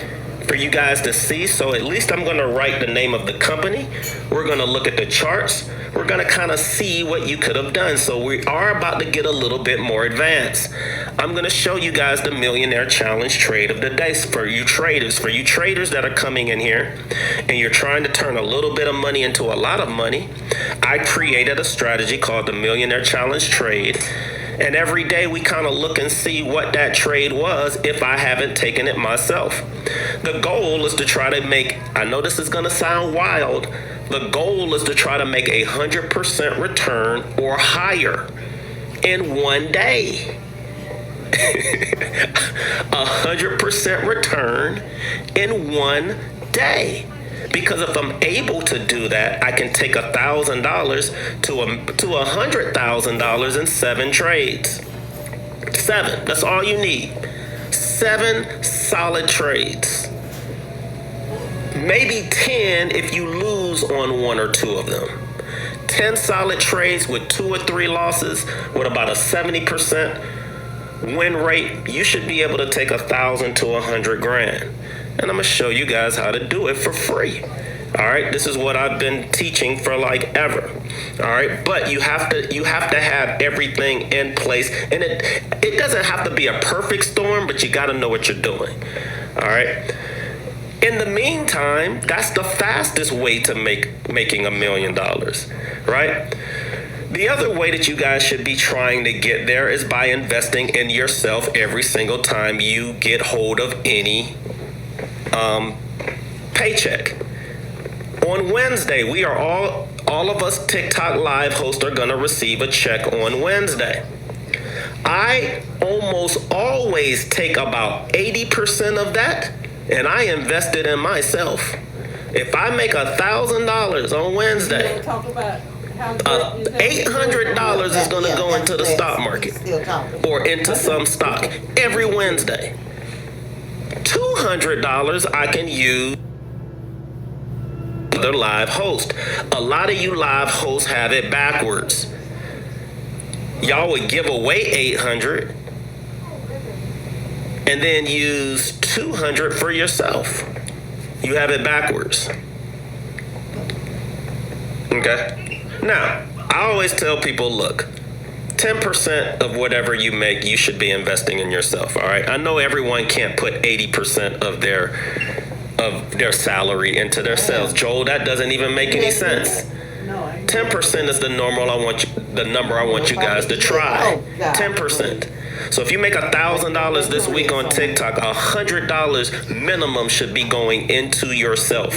for you guys to see. So at least I'm going to write the name of the company. We're going to look at the charts. We're going to kind of see what you could have done. So we are about to get a little bit more advanced. I'm going to show you guys the Millionaire Challenge trade of the day for you traders that are coming in here and you're trying to turn a little bit of money into a lot of money. I created a strategy called the Millionaire Challenge trade. And every day we kind of look and see what that trade was if I haven't taken it myself. The goal is to try to make, I know this is going to sound wild, the goal is to try to make 100% return or higher in one day. 100% return in one day. Because if I'm able to do that, I can take $1,000 to $100,000 in 7 trades. 7. That's all you need. 7 solid trades. Maybe 10 if you lose on 1 or 2 of them. 10 solid trades with 2 or 3 losses with about a 70% win rate. You should be able to take 1,000 to 100 grand. And I'm gonna show you guys how to do it for free. All right, this is what I've been teaching for like ever. All right, but you have to have everything in place, and it doesn't have to be a perfect storm, but you got to know what you're doing. All right. In the meantime, that's the fastest way to making $1 million, right? The other way that you guys should be trying to get there is by investing in yourself every single time you get hold of any paycheck. On Wednesday, we are all of us TikTok live hosts are gonna receive a check on Wednesday. I almost always take about 80% of that and I invest it in myself. If I make $1,000 on Wednesday, $800 is gonna go into the stock market or into some stock every Wednesday. $200 I can use other live host. A lot of you live hosts have it backwards. Y'all would give away 800 and then use 200 for yourself. You have it backwards. Okay? Now, I always tell people, look, 10% of whatever you make, you should be investing in yourself, all right? I know everyone can't put 80% of their salary into their sales. Joel, that doesn't even make any sense. 10% is the number I want you guys to try. 10%. So if you make $1,000 this week on TikTok, $100 minimum should be going into yourself.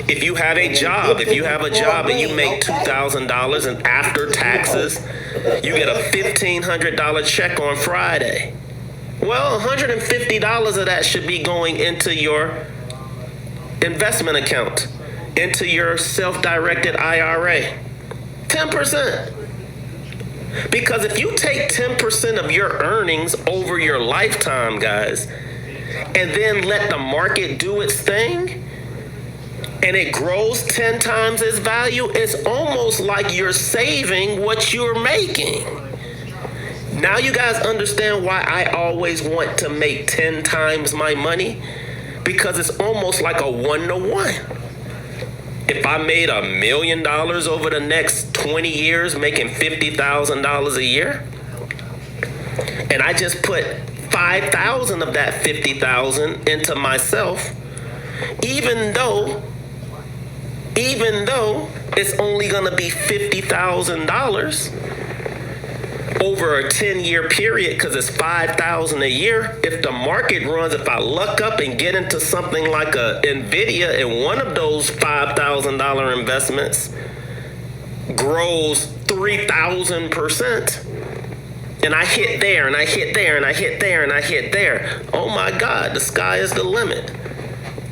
If you have a job, and you make $2,000 and after taxes, you get a $1,500 check on Friday. Well, $150 of that should be going into your investment account, into your self-directed IRA. 10%. Because if you take 10% of your earnings over your lifetime, guys, and then let the market do its thing, and it grows 10 times its value, it's almost like you're saving what you're making. Now you guys understand why I always want to make 10 times my money? Because it's almost like a 1-to-1. If I made $1 million over the next 20 years, making $50,000 a year, and I just put 5,000 of that 50,000 into myself, even though it's only gonna be $50,000 over a 10-year period, because it's 5,000 a year. If the market runs, if I luck up and get into something like a Nvidia, and one of those $5,000 investments grows 3,000%, and I hit there, and I hit there, and I hit there, and I hit there, oh my God, the sky is the limit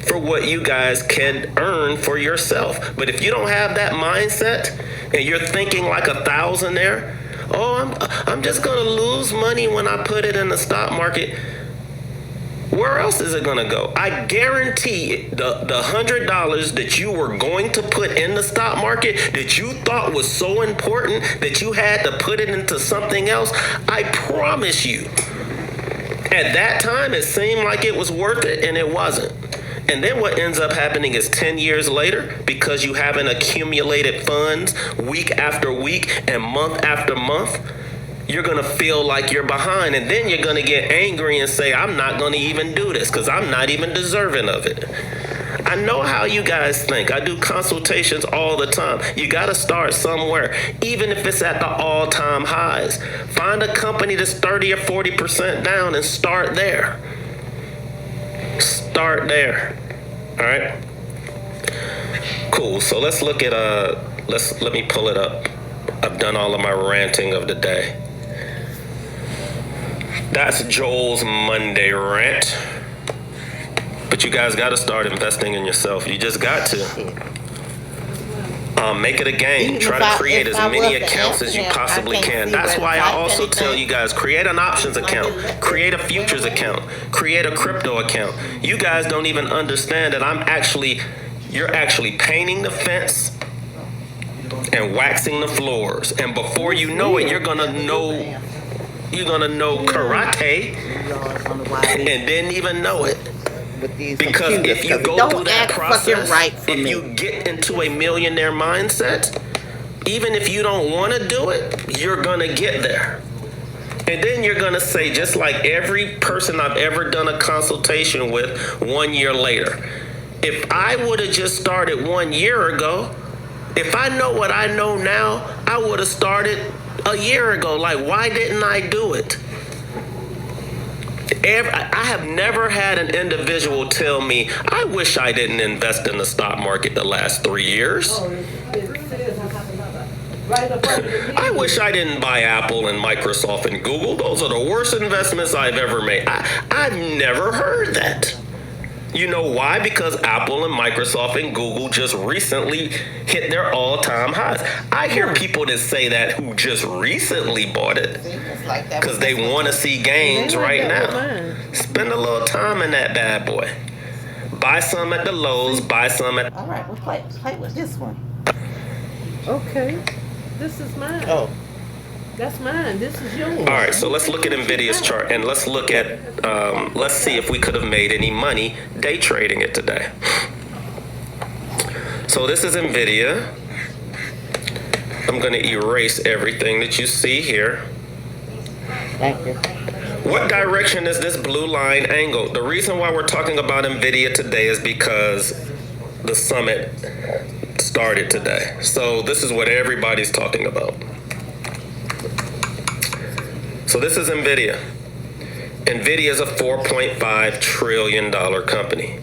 for what you guys can earn for yourself. But if you don't have that mindset and you're thinking like a thousandaire, oh, I'm just gonna lose money when I put it in the stock market, where else is it gonna go? I guarantee the $100 that you were going to put in the stock market that you thought was so important that you had to put it into something else, I promise you, at that time it seemed like it was worth it, and it wasn't. And then what ends up happening is 10 years later, because you haven't accumulated funds week after week and month after month, you're going to feel like you're behind. And then you're going to get angry and say, I'm not going to even do this because I'm not even deserving of it. I know how you guys think. I do consultations all the time. You got to start somewhere, even if it's at the all-time highs. Find a company that's 30 or 40% down and start there. Start there. All right. Cool. So let's look at let me pull it up. I've done all of my ranting of the day. That's Joel's Monday rant. But you guys got to start investing in yourself. You just got to. Make it a game. Try to create as many accounts as you possibly can. That's why I also tell you guys, create an options account, create a futures account, create a crypto account. You guys don't even understand that you're actually painting the fence and waxing the floors. And before you know it, you're gonna know karate and didn't even know it. Because if you go through that process, if you get into a millionaire mindset, even if you don't want to do it, you're going to get there. And then you're going to say, just like every person I've ever done a consultation with 1 year later, if I would have just started 1 year ago, if I know what I know now, I would have started a year ago. Like, why didn't I do it? I have never had an individual tell me, I wish I didn't invest in the stock market the last 3 years. I wish I didn't buy Apple and Microsoft and Google. Those are the worst investments I've ever made. I've never heard that. You know why? Because Apple and Microsoft and Google just recently hit their all-time highs. I hear people that say that who just recently bought it because they want to see gains right now. Spend a little time in that bad boy. Buy some at the lows, buy some at... All right, we'll play with this one. Okay. This is mine. Oh, That's mine. This is yours. All right, so let's look at NVIDIA's chart and let's look at, let's see if we could have made any money day trading it today. So this is NVIDIA. I'm going to erase everything that you see here. thank you. What direction is this blue line angled? The reason why we're talking about NVIDIA today is because the summit started today. So this is what everybody's talking about. So this is NVIDIA. NVIDIA is a $4.5 trillion company.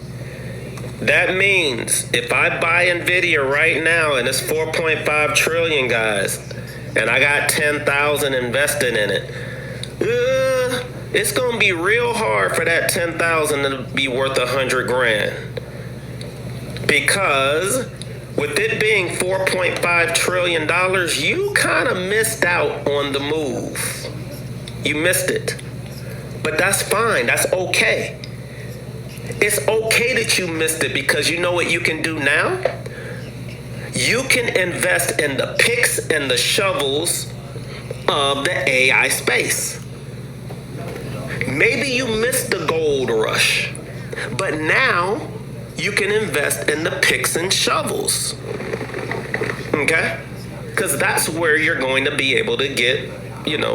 That means if I buy NVIDIA right now and it's 4.5 trillion, guys, and I got 10,000 invested in it, it's gonna be real hard for that 10,000 to be worth 100 grand. Because with it being $4.5 trillion, you kind of missed out on the move. You missed it. But that's fine, that's okay. It's okay that you missed it because you know what you can do now? You can invest in the picks and the shovels of the AI space. Maybe you missed the gold rush, but now you can invest in the picks and shovels. Okay? Because that's where you're going to be able to get,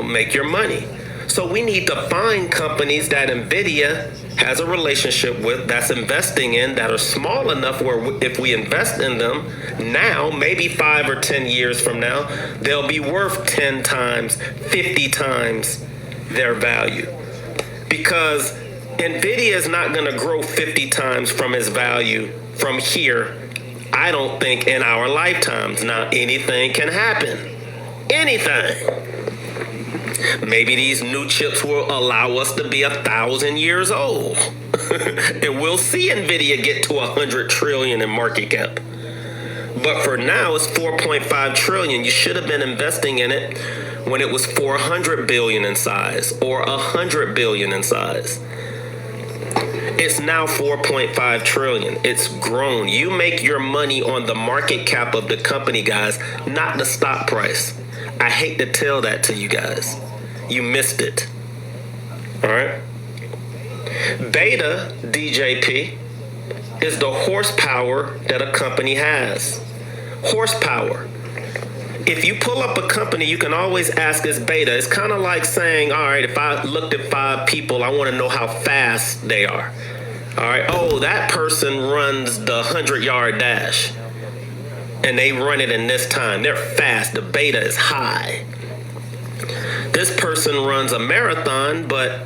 make your money. So we need to find companies that NVIDIA has a relationship with, that's investing in, that are small enough where if we invest in them now, maybe 5 or 10 years from now, they'll be worth 10 times, 50 times their value. Because NVIDIA is not going to grow 50 times from its value from here, I don't think, in our lifetimes. Now, anything can happen. Anything. Maybe these new chips will allow us to be 1,000 years old. And we'll see NVIDIA get to 100 trillion in market cap. But for now, it's 4.5 trillion. You should have been investing in it when it was 400 billion in size or 100 billion in size. It's now 4.5 trillion. It's grown. You make your money on the market cap of the company, guys, not the stock price. I hate to tell that to you guys. You missed it. All right? Beta, DJP, is the horsepower that a company has. Horsepower. If you pull up a company, you can always ask its beta. It's kind of like saying, all right, if I looked at 5 people, I want to know how fast they are. All right, oh, that person runs the 100-yard dash. And they run it in this time. They're fast. The beta is high. This person runs a marathon, but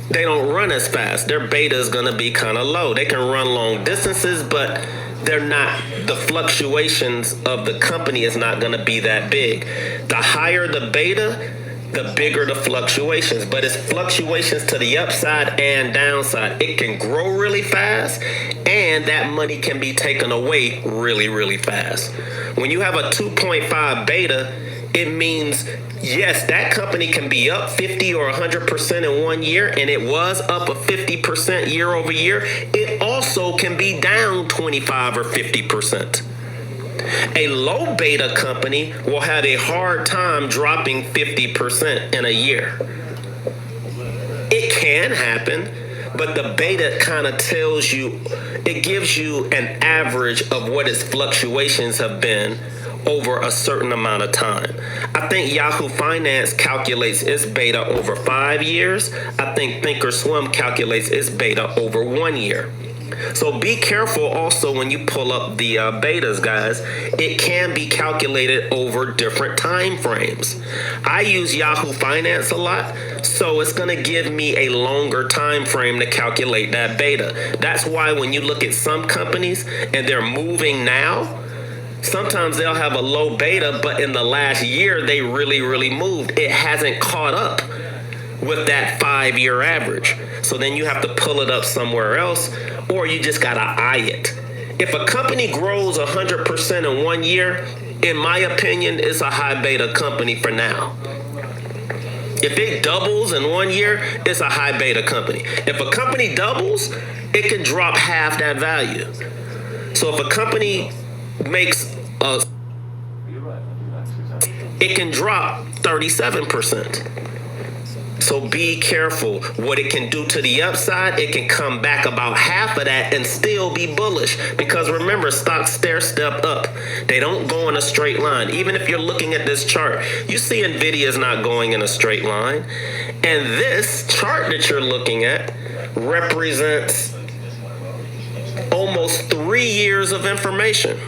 they don't run as fast. Their beta is going to be kind of low. They can run long distances, but they're not, the fluctuations of the company is not going to be that big. The higher the beta, the bigger the fluctuations, but it's fluctuations to the upside and downside. It can grow really fast, and that money can be taken away really, really fast. When you have a 2.5 beta, it means, yes, that company can be up 50 or 100% in 1 year, and it was up a 50% year over year. It also can be down 25 or 50%. A low beta company will have a hard time dropping 50% in a year. It can happen, but the beta kind of tells you, it gives you an average of what its fluctuations have been over a certain amount of time. I think Yahoo Finance calculates its beta over 5 years. I think Thinkorswim calculates its beta over 1 year. So be careful also when you pull up the betas, guys. It can be calculated over different time frames. I use Yahoo Finance a lot, so it's going to give me a longer time frame to calculate that beta. That's why when you look at some companies and they're moving now, sometimes they'll have a low beta, but in the last year, they really, really moved. It hasn't caught up with that 5-year average. So then you have to pull it up somewhere else, or you just got to eye it. If a company grows 100% in 1 year, in my opinion, it's a high beta company for now. If it doubles in 1 year, it's a high beta company. If a company doubles, it can drop half that value. So if a company makes it can drop 37%. So be careful. What it can do to the upside, it can come back about half of that and still be bullish. Because remember, stocks stair step up. They don't go in a straight line. Even if you're looking at this chart, you see Nvidia is not going in a straight line. And this chart that you're looking at represents almost 3 years of information.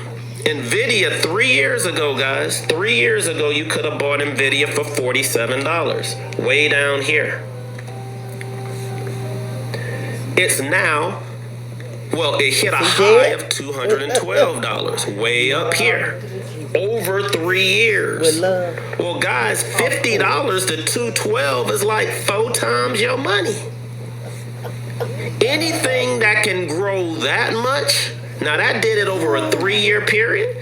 Nvidia 3 years ago, guys, 3 years ago, you could have bought Nvidia for $47, way down here. It's now, well, it hit a high of $212, way up here, over 3 years. Well, guys, $50 to $212 is like 4 times your money. Anything that can grow that much. Now that did it over a 3-year period.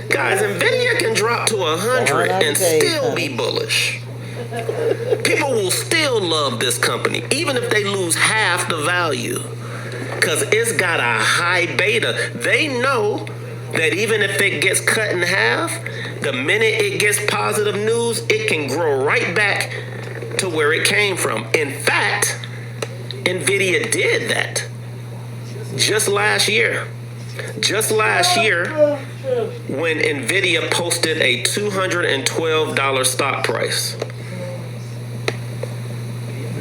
Guys, Nvidia can drop to 100 and still be bullish. People will still love this company, even if they lose half the value. Because it's got a high beta. They know that even if it gets cut in half, the minute it gets positive news, it can grow right back to where it came from. In fact, Nvidia did that just last year. Just last year, when Nvidia posted a $212 stock price.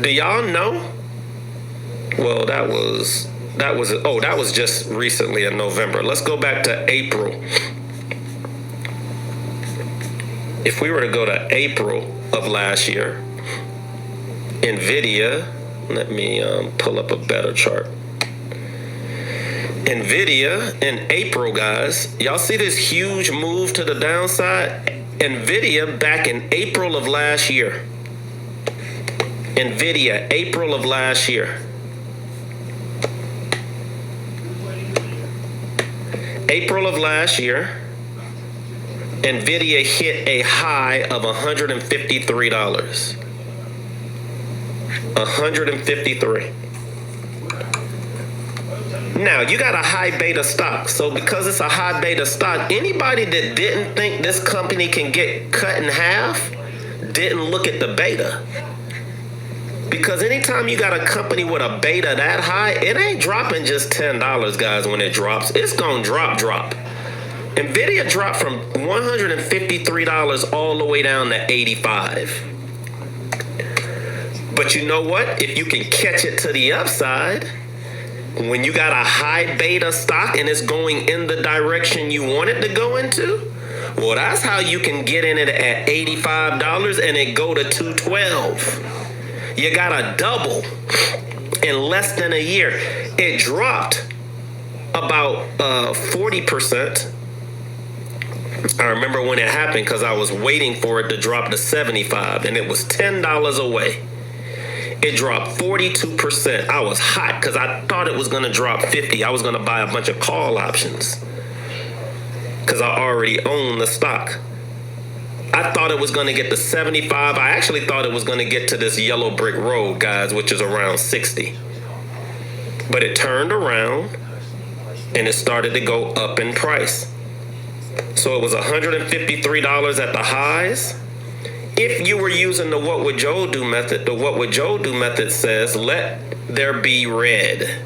Do y'all know? Well, that was just recently in November. Let's go back to April. If we were to go to April of last year, Nvidia, let me pull up a better chart. Nvidia in April, guys, y'all see this huge move to the downside? Nvidia back in April of last year. Nvidia, April of last year. April of last year, Nvidia hit a high of $153. 153. Now, you got a high beta stock. So because it's a high beta stock, anybody that didn't think this company can get cut in half didn't look at the beta. Because anytime you got a company with a beta that high, it ain't dropping just $10, guys, when it drops. It's going to drop. Nvidia dropped from $153 all the way down to $85. But you know what? If you can catch it to the upside, when you got a high beta stock and it's going in the direction you want it to go into, well, that's how you can get in it at $85 and it go to $212. You got a double in less than a year. It dropped about 40%. I remember when it happened because I was waiting for it to drop to 75 and it was $10 away. It dropped 42%. I was hot because I thought it was going to drop 50. I was going to buy a bunch of call options because I already own the stock. I thought it was going to get to 75. I actually thought it was going to get to this yellow brick road, guys, which is around 60. But it turned around and it started to go up in price. So it was $153 at the highs. If you were using the What Would Joe Do method, the What Would Joe Do method says, let there be red.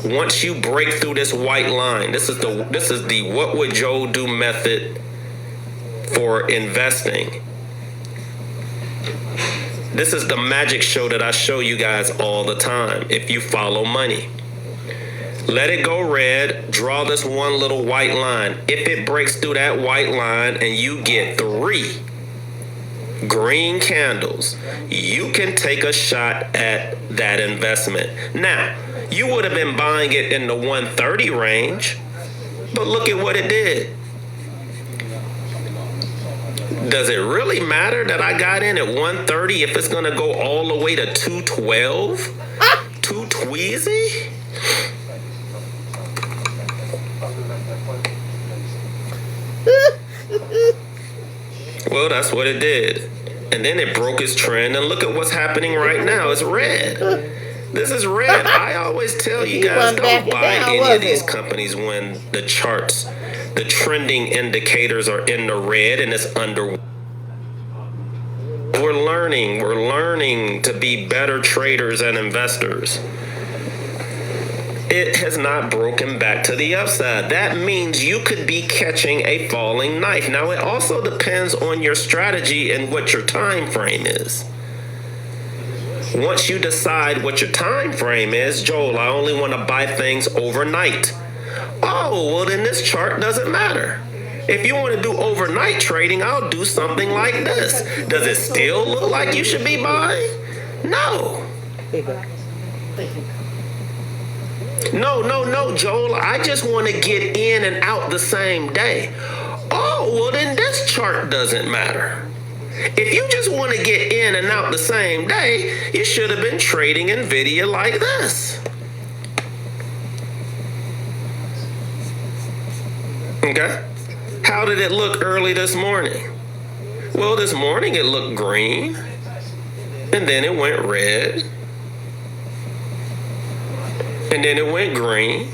Once you break through this white line, this is the What Would Joe Do method for investing. This is the magic show that I show you guys all the time if you follow money. Let it go red, draw this one little white line. If it breaks through that white line and you get 3 green candles, you can take a shot at that investment. Now, you would have been buying it in the 130 range, but look at what it did. Does it really matter that I got in at 130 if it's going to go all the way to 212? Too tweezy? Well, that's what it did. And then it broke its trend, and look at what's happening right now. It's red. This is red. I always tell you guys, don't buy any of these companies when the charts, the trending indicators are in the red and it's under. We're learning to be better traders and investors. It has not broken back to the upside. That means you could be catching a falling knife. Now, it also depends on your strategy and what your time frame is. Once you decide what your time frame is, Joel, I only want to buy things overnight. Oh, well, then this chart doesn't matter. If you want to do overnight trading, I'll do something like this. Does it still look like you should be buying? No. No, Joel. I just want to get in and out the same day. Oh, well, then this chart doesn't matter. If you just want to get in and out the same day, you should have been trading NVIDIA like this. Okay? How did it look early this morning? Well, this morning it looked green, and then it went red, and then it went green,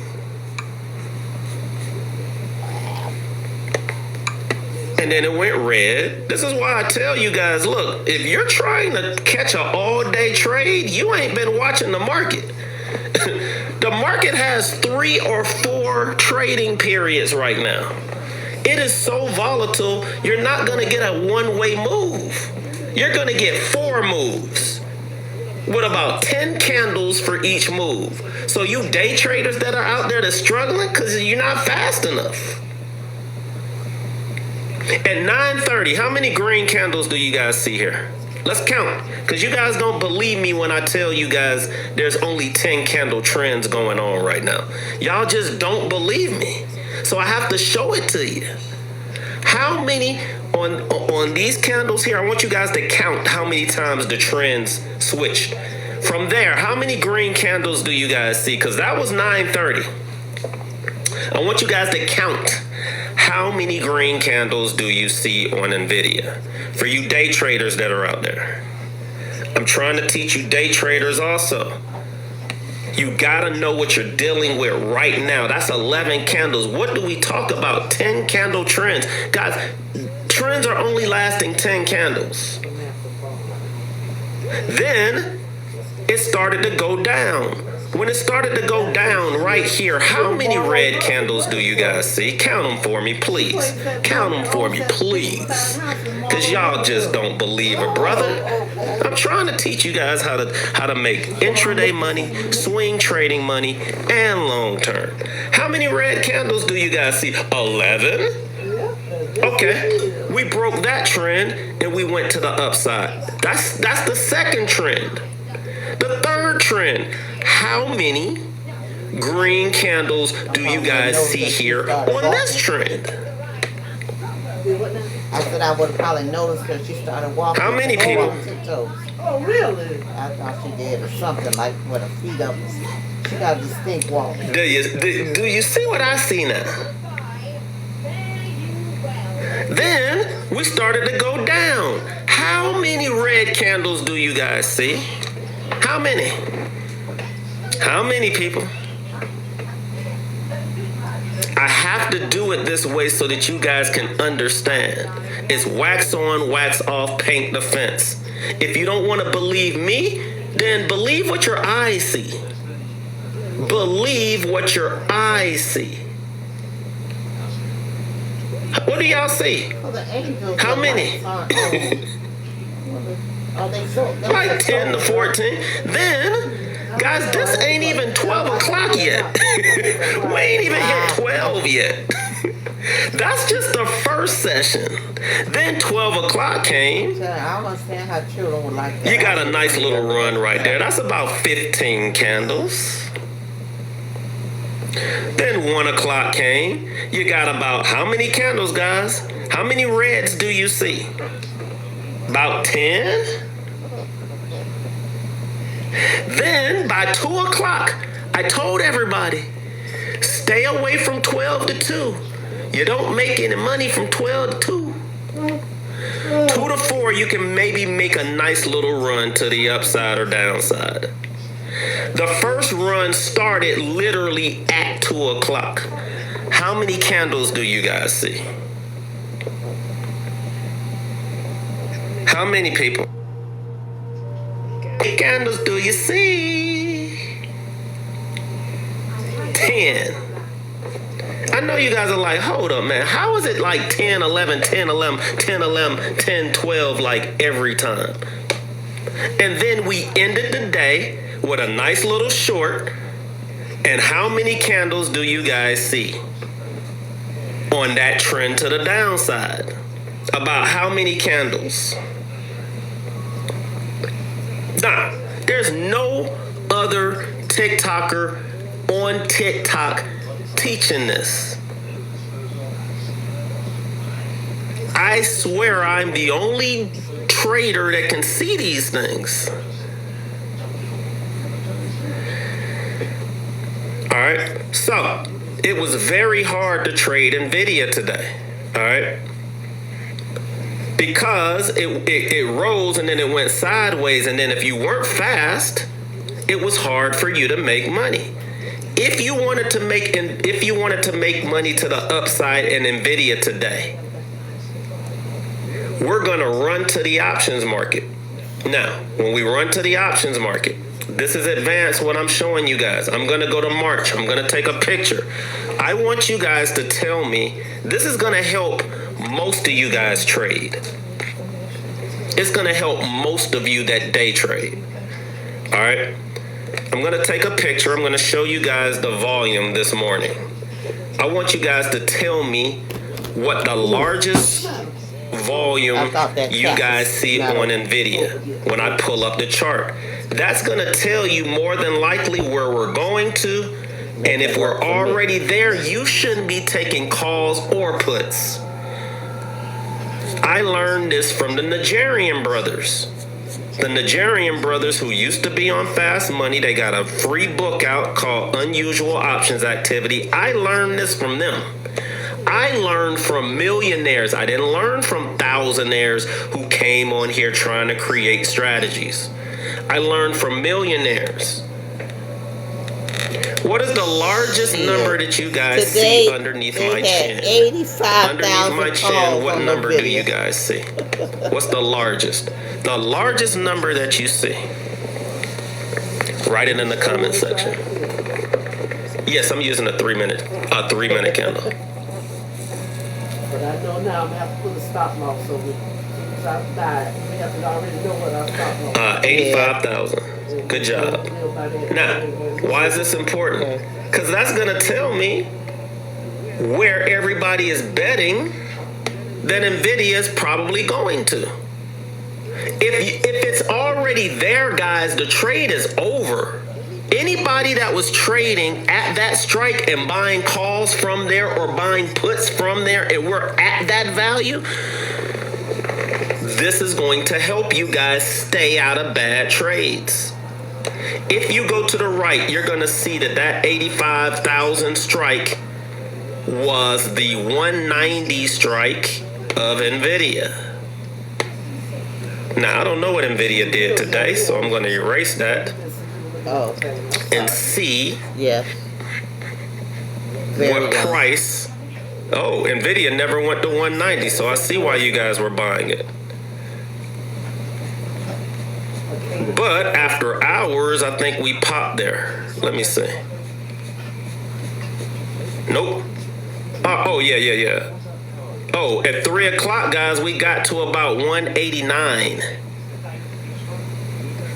and then it went red. This is why I tell you guys, look, if you're trying to catch an all-day trade, you ain't been watching the market. The market has 3 or 4 trading periods right now. It is so volatile, you're not going to get a one-way move. You're going to get 4 moves with about 10 candles for each move. So you day traders that are out there that's struggling because you're not fast enough. At 9:30, how many green candles do you guys see here? Let's count, because you guys don't believe me when I tell you guys there's only 10 candle trends going on right now. Y'all just don't believe me. So I have to show it to you. How many on these candles here, I want you guys to count how many times the trends switched. From there, how many green candles do you guys see? Because that was 9:30. I want you guys to count. How many green candles do you see on NVIDIA? For you day traders that are out there. I'm trying to teach you day traders also. You gotta know what you're dealing with right now. That's 11 candles. What do we talk about? 10 candle trends. Guys, trends are only lasting 10 candles. Then it started to go down. When it started to go down right here, how many red candles do you guys see? Count them for me, please. Count them for me, please. Because y'all just don't believe it, brother. I'm trying to teach you guys how to make intraday money, swing trading money, and long term. How many red candles do you guys see? 11? Okay, we broke that trend and we went to the upside. That's the second trend. The third trend, how many green candles do you guys see here on this trend? I said I would have probably noticed because she started walking. How many people? On tiptoes. Oh, really? I thought she did or something like with her feet up. She got a distinct walk. Do you see what I see now? Then we started to go down. How many red candles do you guys see? How many? How many people? I have to do it this way so that you guys can understand. It's wax on, wax off, paint the fence. If you don't want to believe me, then believe what your eyes see. Believe what your eyes see. What do y'all see? Well, the angels How are many? Are they so? Like 10 to 14. Then, guys, this ain't even 12 o'clock yet. We ain't even hit 12 yet. That's just the first session. Then 12 o'clock came. I don't understand how children would like that. You got a nice little run right there. That's about 15 candles. Then 1 o'clock came. You got about how many candles, guys? How many reds do you see? About 10? Then by 2 o'clock, I told everybody, stay away from 12 to 2. You don't make any money from 12 to 2. 2 to 4, you can maybe make a nice little run to the upside or downside. The first run started literally at 2 o'clock. How many candles do you guys see? How many people? How many candles do you see? 10. I know you guys are like, hold up, man. How is it like 10, 11, 10, 11, 10, 11, 10, 12, like every time? And then we ended the day with a nice little short. And how many candles do you guys see on that trend to the downside? About how many candles? Nah, there's no other TikToker on TikTok teaching this. I swear I'm the only trader that can see these things. All right, so it was very hard to trade Nvidia today. All right, because it rose and then it went sideways, and then if you weren't fast, it was hard for you to make money. If you wanted to make money to the upside in Nvidia today, we're gonna run to the options market. Now, when we run to the options market, this is advanced what I'm showing you guys. I'm gonna go to March. I'm gonna take a picture. I want you guys to tell me, this is gonna help most of you guys trade. It's gonna help most of you that day trade. All right. I'm going to take a picture. I'm going to show you guys the volume this morning. I want you guys to tell me what the largest volume you guys see on Nvidia when I pull up the chart. That's going to tell you more than likely where we're going to. And if we're already there, you shouldn't be taking calls or puts. I learned this from the Nigerian brothers. The Nigerian brothers who used to be on Fast Money, they got a free book out called Unusual Options Activity. I learned this from them. I learned from millionaires. I didn't learn from thousandaires who came on here trying to create strategies. I learned from millionaires. What is the largest number that you guys see underneath my chin? 85,000 underneath my chin, what number do you video. guys see? What's the largest? The largest number that you see. Write it in the comment section. Yes, I'm using a 3 minute candle. But I know now I'm gonna have to put a stop loss so since I've died, we have to already know what our stop loss 85,000. Good job. Now, why is this important? Because that's going to tell me where everybody is betting that Nvidia is probably going to. If it's already there, guys, the trade is over. Anybody that was trading at that strike and buying calls from there or buying puts from there and we're at that value, this is going to help you guys stay out of bad trades. If you go to the right, you're going to see that 85,000 strike was the 190 strike of Nvidia. Now, I don't know what Nvidia did today, so I'm going to erase that and see what price. Oh, Nvidia never went to 190, so I see why you guys were buying it. But after hours, I think we popped there. Let me see. Nope. Oh, yeah. Oh, at 3 o'clock, guys, we got to about 189.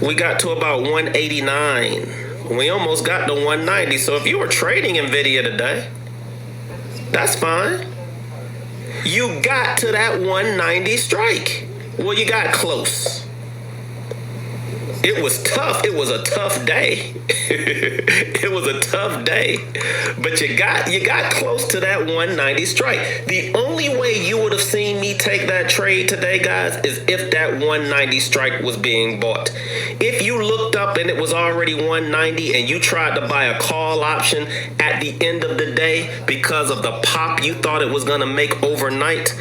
We got to about 189. We almost got to 190. So if you were trading Nvidia today, that's fine. You got to that 190 strike. Well, you got close. It was tough. It was a tough day. It was a tough day. But you got close to that 190 strike. The only way you would have seen me take that trade today, guys, is if that 190 strike was being bought. If you looked up and it was already 190 and you tried to buy a call option at the end of the day because of the pop you thought it was going to make overnight,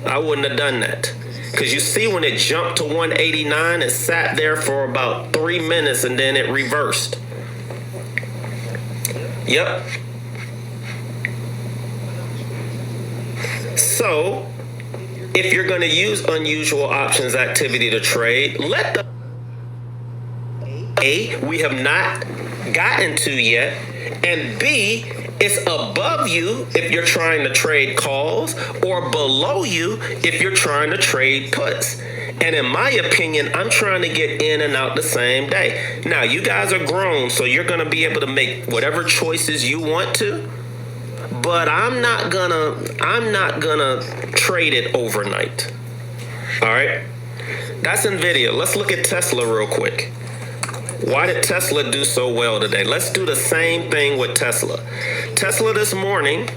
I wouldn't have done that. Because you see when it jumped to 189, it sat there for about 3 minutes and then it reversed. Yep. So, if you're going to use unusual options activity to trade, let the A, we have not gotten to yet, and B, it's above you if you're trying to trade calls or below you if you're trying to trade puts. And in my opinion, I'm trying to get in and out the same day. Now, you guys are grown, so you're going to be able to make whatever choices you want to. But I'm not gonna trade it overnight. All right? That's NVIDIA. Let's look at Tesla real quick. Why did Tesla do so well today? Let's do the same thing with Tesla. Tesla this morning,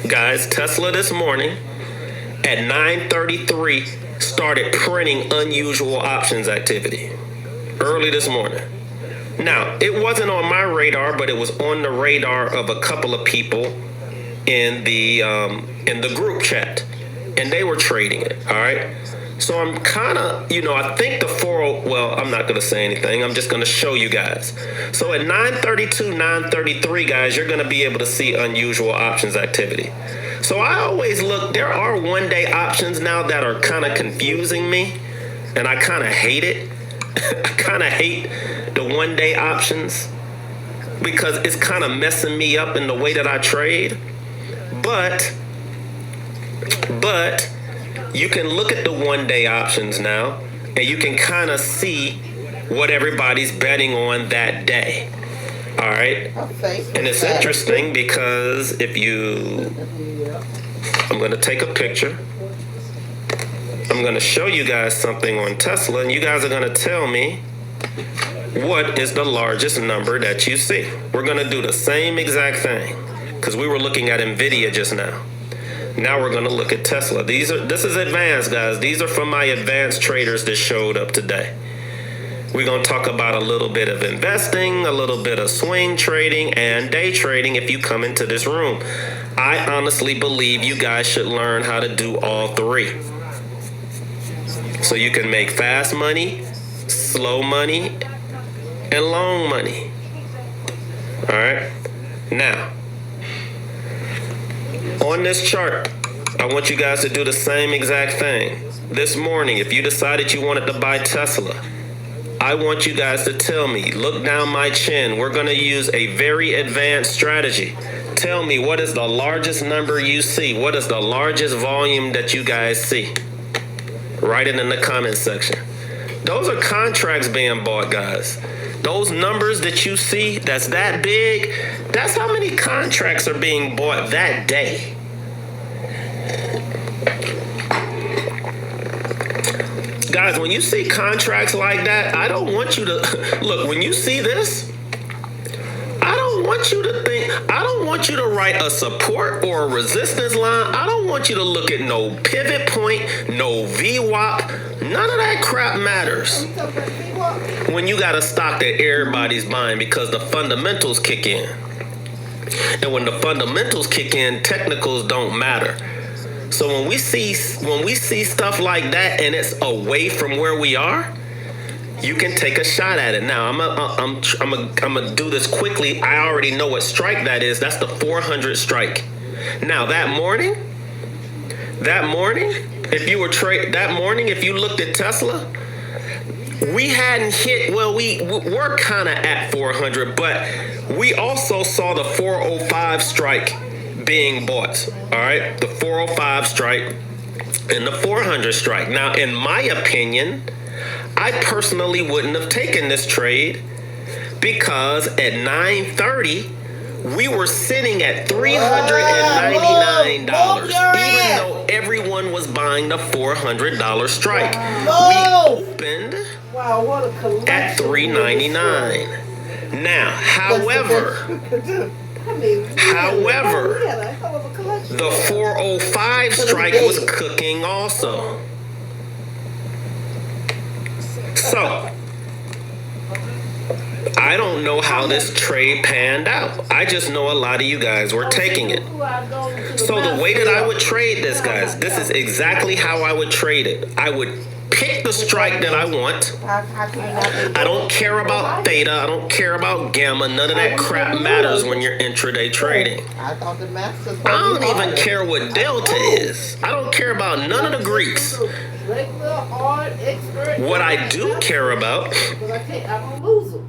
guys, Tesla this morning at 9:33 started printing unusual options activity early this morning. Now, it wasn't on my radar, but it was on the radar of a couple of people in the group chat, and they were trading it, all right? So I'm kind of, I think the 40, well, I'm not going to say anything. I'm just going to show you guys. So at 9:32, 9:33, guys, you're going to be able to see unusual options activity. So I always look, there are one-day options now that are kind of confusing me, and I kind of hate it. I kind of hate the one-day options because it's kind of messing me up in the way that I trade. But you can look at the one-day options now, and you can kind of see what everybody's betting on that day. All right? And it's interesting because if you... I'm going to take a picture. I'm going to show you guys something on Tesla, and you guys are going to tell me what is the largest number that you see. We're going to do the same exact thing because we were looking at NVIDIA just now. Now we're going to look at Tesla. This is advanced, guys. These are from my advanced traders that showed up today. We're going to talk about a little bit of investing, a little bit of swing trading, and day trading if you come into this room. I honestly believe you guys should learn how to do all three. So you can make fast money, slow money, and long money. All right? Now, on this chart, I want you guys to do the same exact thing. This morning, if you decided you wanted to buy Tesla, I want you guys to tell me, look down my chin. We're going to use a very advanced strategy. Tell me, what is the largest number you see? What is the largest volume that you guys see? Write it in the comment section. Those are contracts being bought, guys. Those numbers that you see, that's that big, that's how many contracts are being bought that day. Guys, when you see contracts like that, I don't want you to, look, when you see this, I don't want you to think, I don't want you to write a support or a resistance line. I don't want you to look at no pivot point, no VWAP. None of that crap matters when you got a stock that everybody's buying because the fundamentals kick in. And when the fundamentals kick in, technicals don't matter. So when we see stuff like that and it's away from where we are, you can take a shot at it. Now, I'm gonna do this quickly. I already know what strike that is. That's the 400 strike. Now, that morning, if you looked at Tesla, we hadn't hit, well, we're kind of at 400, but we also saw the 405 strike being bought. All right, the 405 strike and the 400 strike. Now, in my opinion, I personally wouldn't have taken this trade because at 9:30 we were sitting at $399, even though everyone was buying the $400 strike. We opened at $399. Now, however, the 405 strike was cooking also. So, I don't don't know how this trade panned out. I just know a lot of you guys were taking it. So the way that I would trade this, guys, this is exactly how I would trade it. I would pick the strike that I want. How can you not be? I don't care about theta. I don't care about gamma. None of that crap matters when you're intraday trading. I thought the masters. I don't even care what delta is. I don't care about none of the Greeks. Regular, hard, expert. What I do care about Because I can't, I'm gonna lose them.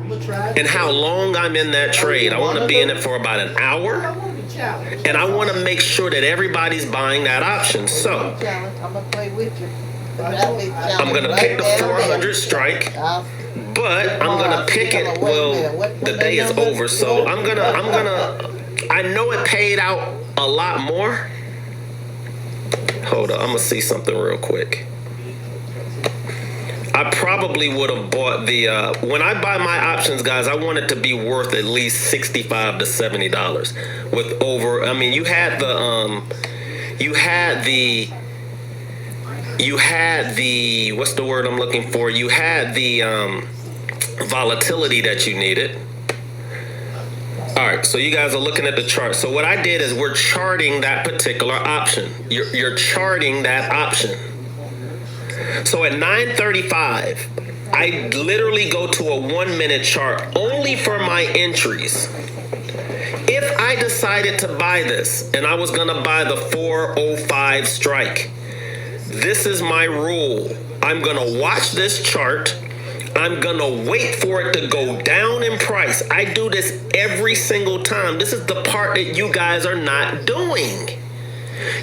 I'm gonna try. and how long I'm in that trade. I want to be in it for about an I hour, want to be challenged. and I want to make sure that everybody's buying that option. So Challenge. I'm gonna play with you. I'm gonna pick the 400 strike, but I'm gonna pick it. Well, the day is over, so I'm gonna. I know it paid out a lot more. Hold on, I'm gonna see something real quick. I probably would have bought the when I buy my options, guys, I want it to be worth at least $65 to $70 with over. I mean, you had the what's the word I'm looking for? You had the volatility that you needed. All right, so you guys are looking at the chart. So what I did is we're charting that particular option. You're charting that option. So at 9:35, I literally go to a 1 minute chart only for my entries. If I decided to buy this and I was gonna buy the 405 strike, this is my rule. I'm gonna watch this chart. I'm gonna wait for it to go down in price. I do this every single time. This is the part that you guys are not doing.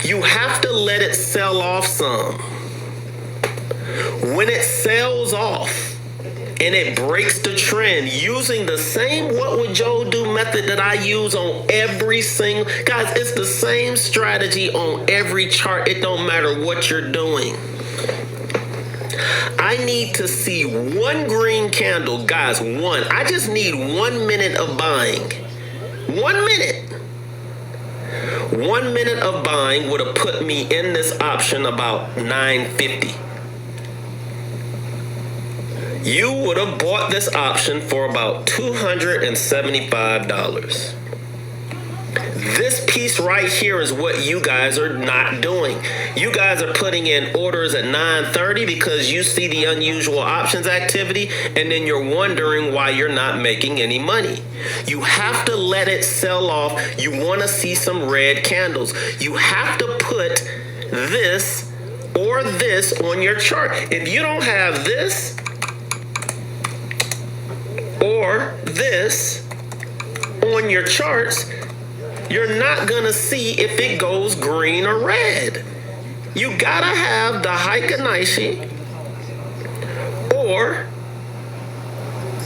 You have to let it sell off some. When it sells off and it breaks the trend, using the same what would Joe do method that I use on every single, guys, it's the same strategy on every chart. It don't matter what you're doing. I need to see one green candle, guys, one. I just need 1 minute of buying. 1 minute. 1 minute of buying would have put me in this option about 950. You would have bought this option for about $275. This piece right here is what you guys are not doing. You guys are putting in orders at 9:30 because you see the unusual options activity, and then you're wondering why you're not making any money. You have to let it sell off. You want to see some red candles. You have to put this or this on your chart. If you don't have this or this on your charts, you're not gonna see if it goes green or red. You gotta have the Heikin Aiki or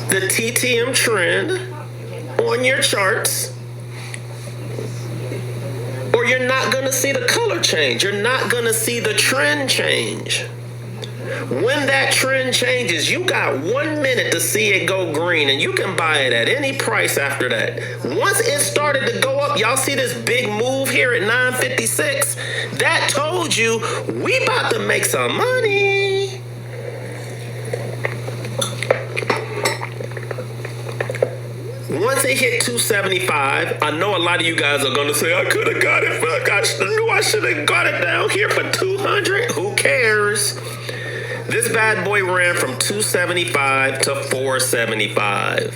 the TTM trend on your charts, or you're not gonna see the color change. You're not gonna see the trend change. When that trend changes, you got 1 minute to see it go green, and you can buy it at any price after that. Once it started to go up, y'all see this big move here at 956? That told you we about to make some money. Once it hit 275, I know a lot of you guys are gonna say, I could have got it, I knew I should have got it down here for 200. Who cares? This bad boy ran from 275 to 475.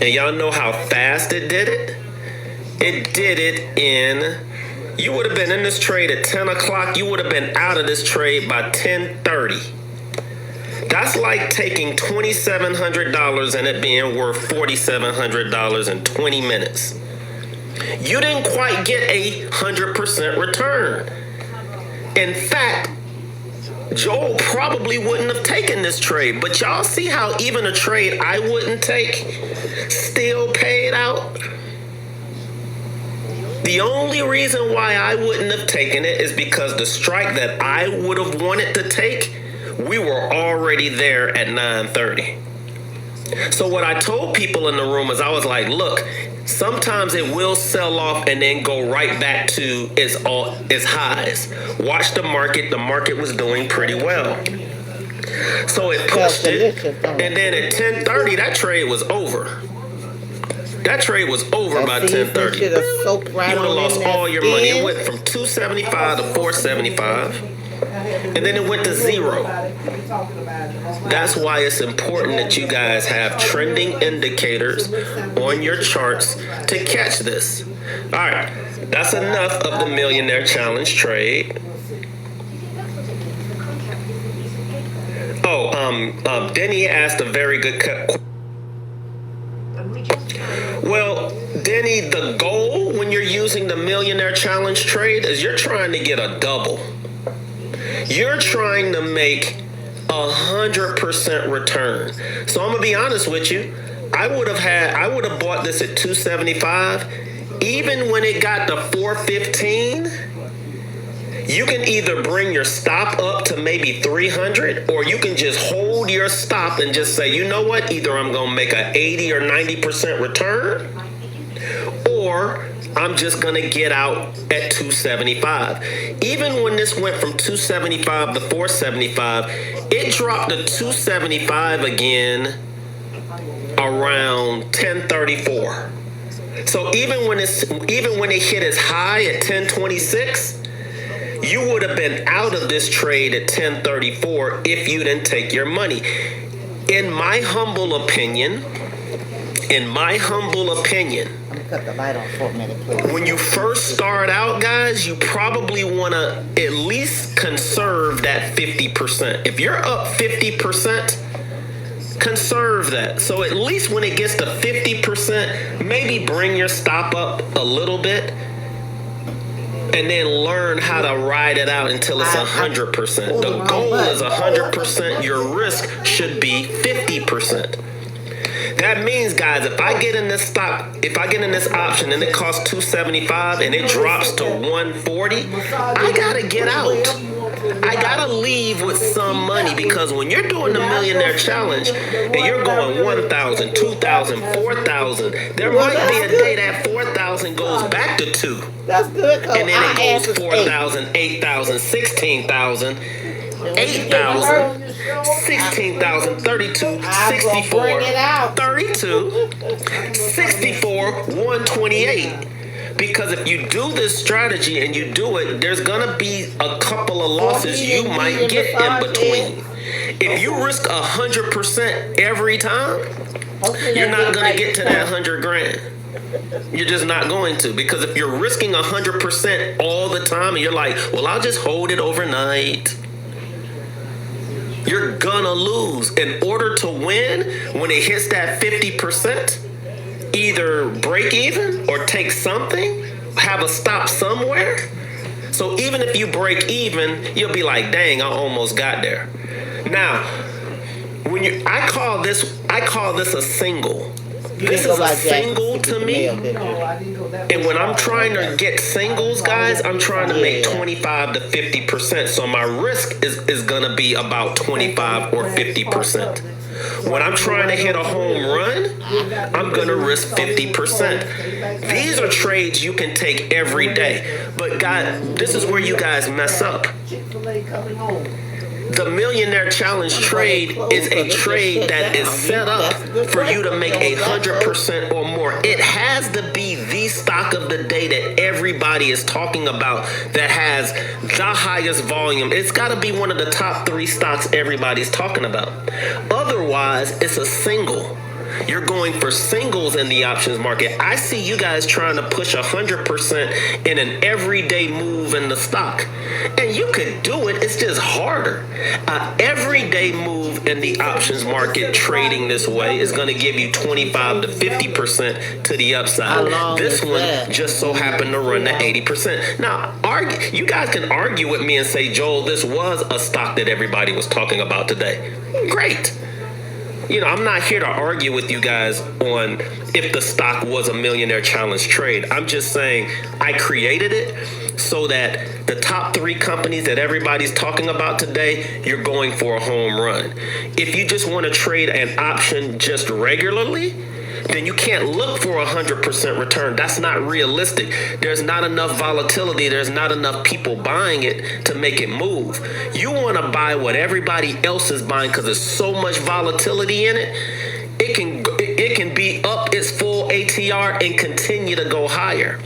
And y'all know how fast it did it? It did it in, you would have been in this trade at 10 o'clock. You would have been out of this trade by 10:30. That's like taking $2,700 and it being worth $4,700 in 20 minutes. You didn't quite get a 100% return. In fact, Joel probably wouldn't have taken this trade, but y'all see how even a trade I wouldn't take still paid out? The only reason why I wouldn't have taken it is because the strike that I would have wanted to take, we were already there at 9:30. So what I told people in the room is I was like, look, sometimes it will sell off and then go right back to its highs. Watch the market. The market was doing pretty well. So it pushed it, and then at 10:30, that trade was over. That trade was over by 10:30. You You would have lost all your money. It went from 275 to 475, and then it went to zero. That's why it's important that you guys have trending indicators on your charts to catch this. All right, that's enough of the Millionaire Challenge trade. Oh, Denny asked a very good question. Well, Denny, the goal when you're using the Millionaire Challenge trade is you're trying to get a double. You're trying to make 100% return. So I'm gonna be honest with you. I would have bought this at 275. Even when it got to 415, you can either bring your stop up to maybe 300, or you can just hold your stop and just say, you know what? Either I'm gonna make a 80 or 90% return, or I'm just gonna get out at 275. Even when this went from 275 to 475, it dropped to 275 again around 1034. So even when it hit as high at 1026, you would have been out of this trade at 1034 if you didn't take your money. In my humble opinion, Cut the light on for a minute, please. when you first start out, guys, you probably want to at least conserve that 50%. If you're up 50%, conserve that. So at least when it gets to 50%, maybe bring your stop up a little bit and then learn how to ride it out until it's 100%. The goal is 100%. Your risk should be 50%. That means, guys, if I get in this option and it costs 275 and it drops to 140, I gotta get out. I gotta leave with some money, because when you're doing the Millionaire Challenge and you're going 1,000, 2,000, 4,000, there might be a day that 4,000 goes back to 2. That's good. And then it goes 4,000, 8,000, 16,000, 8,000, 16,000, 32, 64, 32, 64, 128. Because if you do this strategy and you do it, there's gonna be a couple of losses you might get in between. If you risk 100% every time, you're not gonna get to that 100 grand. You're just not going to, because if you're risking 100% all the time and you're like, well, I'll just hold it overnight, you're gonna lose. In order to win, when it hits that 50%, either break even or take something, have a stop somewhere. So even if you break even, you'll be like, dang, I almost got there. Now, I call this a single. This is a single to me. And when I'm trying to get singles, guys, I'm trying to make 25 to 50%. So my risk is gonna be about 25 or 50%. When I'm trying to hit a home run, I'm gonna risk 50%. These are trades you can take every day. But guys, this is where you guys mess up. The Millionaire Challenge trade is a trade that is set up for you to make 100% or more. It has to be the stock of the day that everybody is talking about, that has the highest volume. It's got to be one of the top 3 stocks everybody's talking about. Otherwise, it's a single. You're going for singles in the options market. I see you guys trying to push 100% in an everyday move in the stock. And you could do it, it's just harder. Everyday move in the options market trading this way is going to give you 25 to 50% to the upside. This one just so happened to run to 80%. Now, you guys can argue with me and say, Joel, this was a stock that everybody was talking about today. Great. You know, I'm not here to argue with you guys on if the stock was a Millionaire Challenge trade. I'm just saying I created it so that the top 3 companies that everybody's talking about today, you're going for a home run. If you just want to trade an option just regularly, then you can't look for 100% return. That's not realistic. There's not enough volatility. There's not enough people buying it to make it move. You want to buy what everybody else is buying because there's so much volatility in it. It can be up its full ATR and continue to go higher.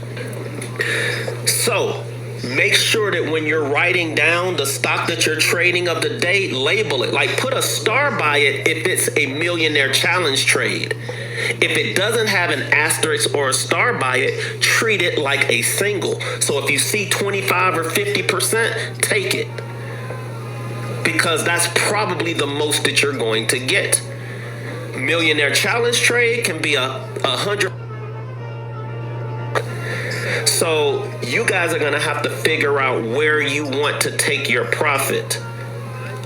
So make sure that when you're writing down the stock that you're trading of the day, label it. Like put a star by it if it's a millionaire challenge trade. If it doesn't have an asterisk or a star by it, treat it like a single. So if you see 25 or 50%, take it. Because that's probably the most that you're going to get. Millionaire challenge trade can be 100. So you guys are going to have to figure out where you want to take your profit.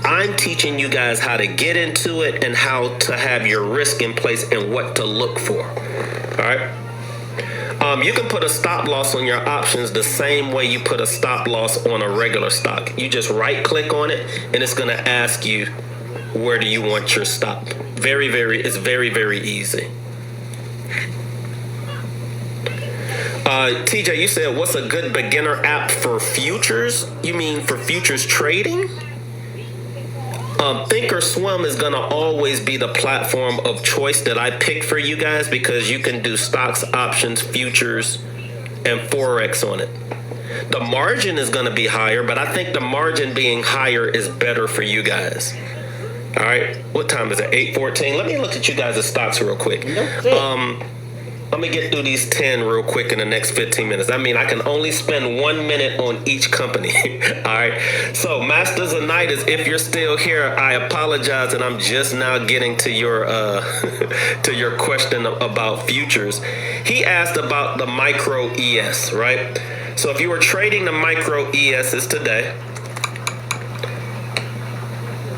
I'm teaching you guys how to get into it and how to have your risk in place and what to look for. All right. You can put a stop loss on your options the same way you put a stop loss on a regular stock. You just right click on it and it's going to ask you, where do you want your stop? It's very, very easy. TJ, you said, what's a good beginner app for futures? You mean for futures trading? Thinkorswim is going to always be the platform of choice that I pick for you guys because you can do stocks, options, futures, and Forex on it. The margin is going to be higher, but I think the margin being higher is better for you guys. All right. What time is it? 8:14. Let me look at you guys' stocks real quick. Let me get through these 10 real quick in the next 15 minutes. I mean, I can only spend 1 minute on each company. All right. So Masters of Nidus, if you're still here, I apologize. And I'm just now getting to your to your question about futures. He asked about the micro ES, right? So if you were trading the micro ESs today,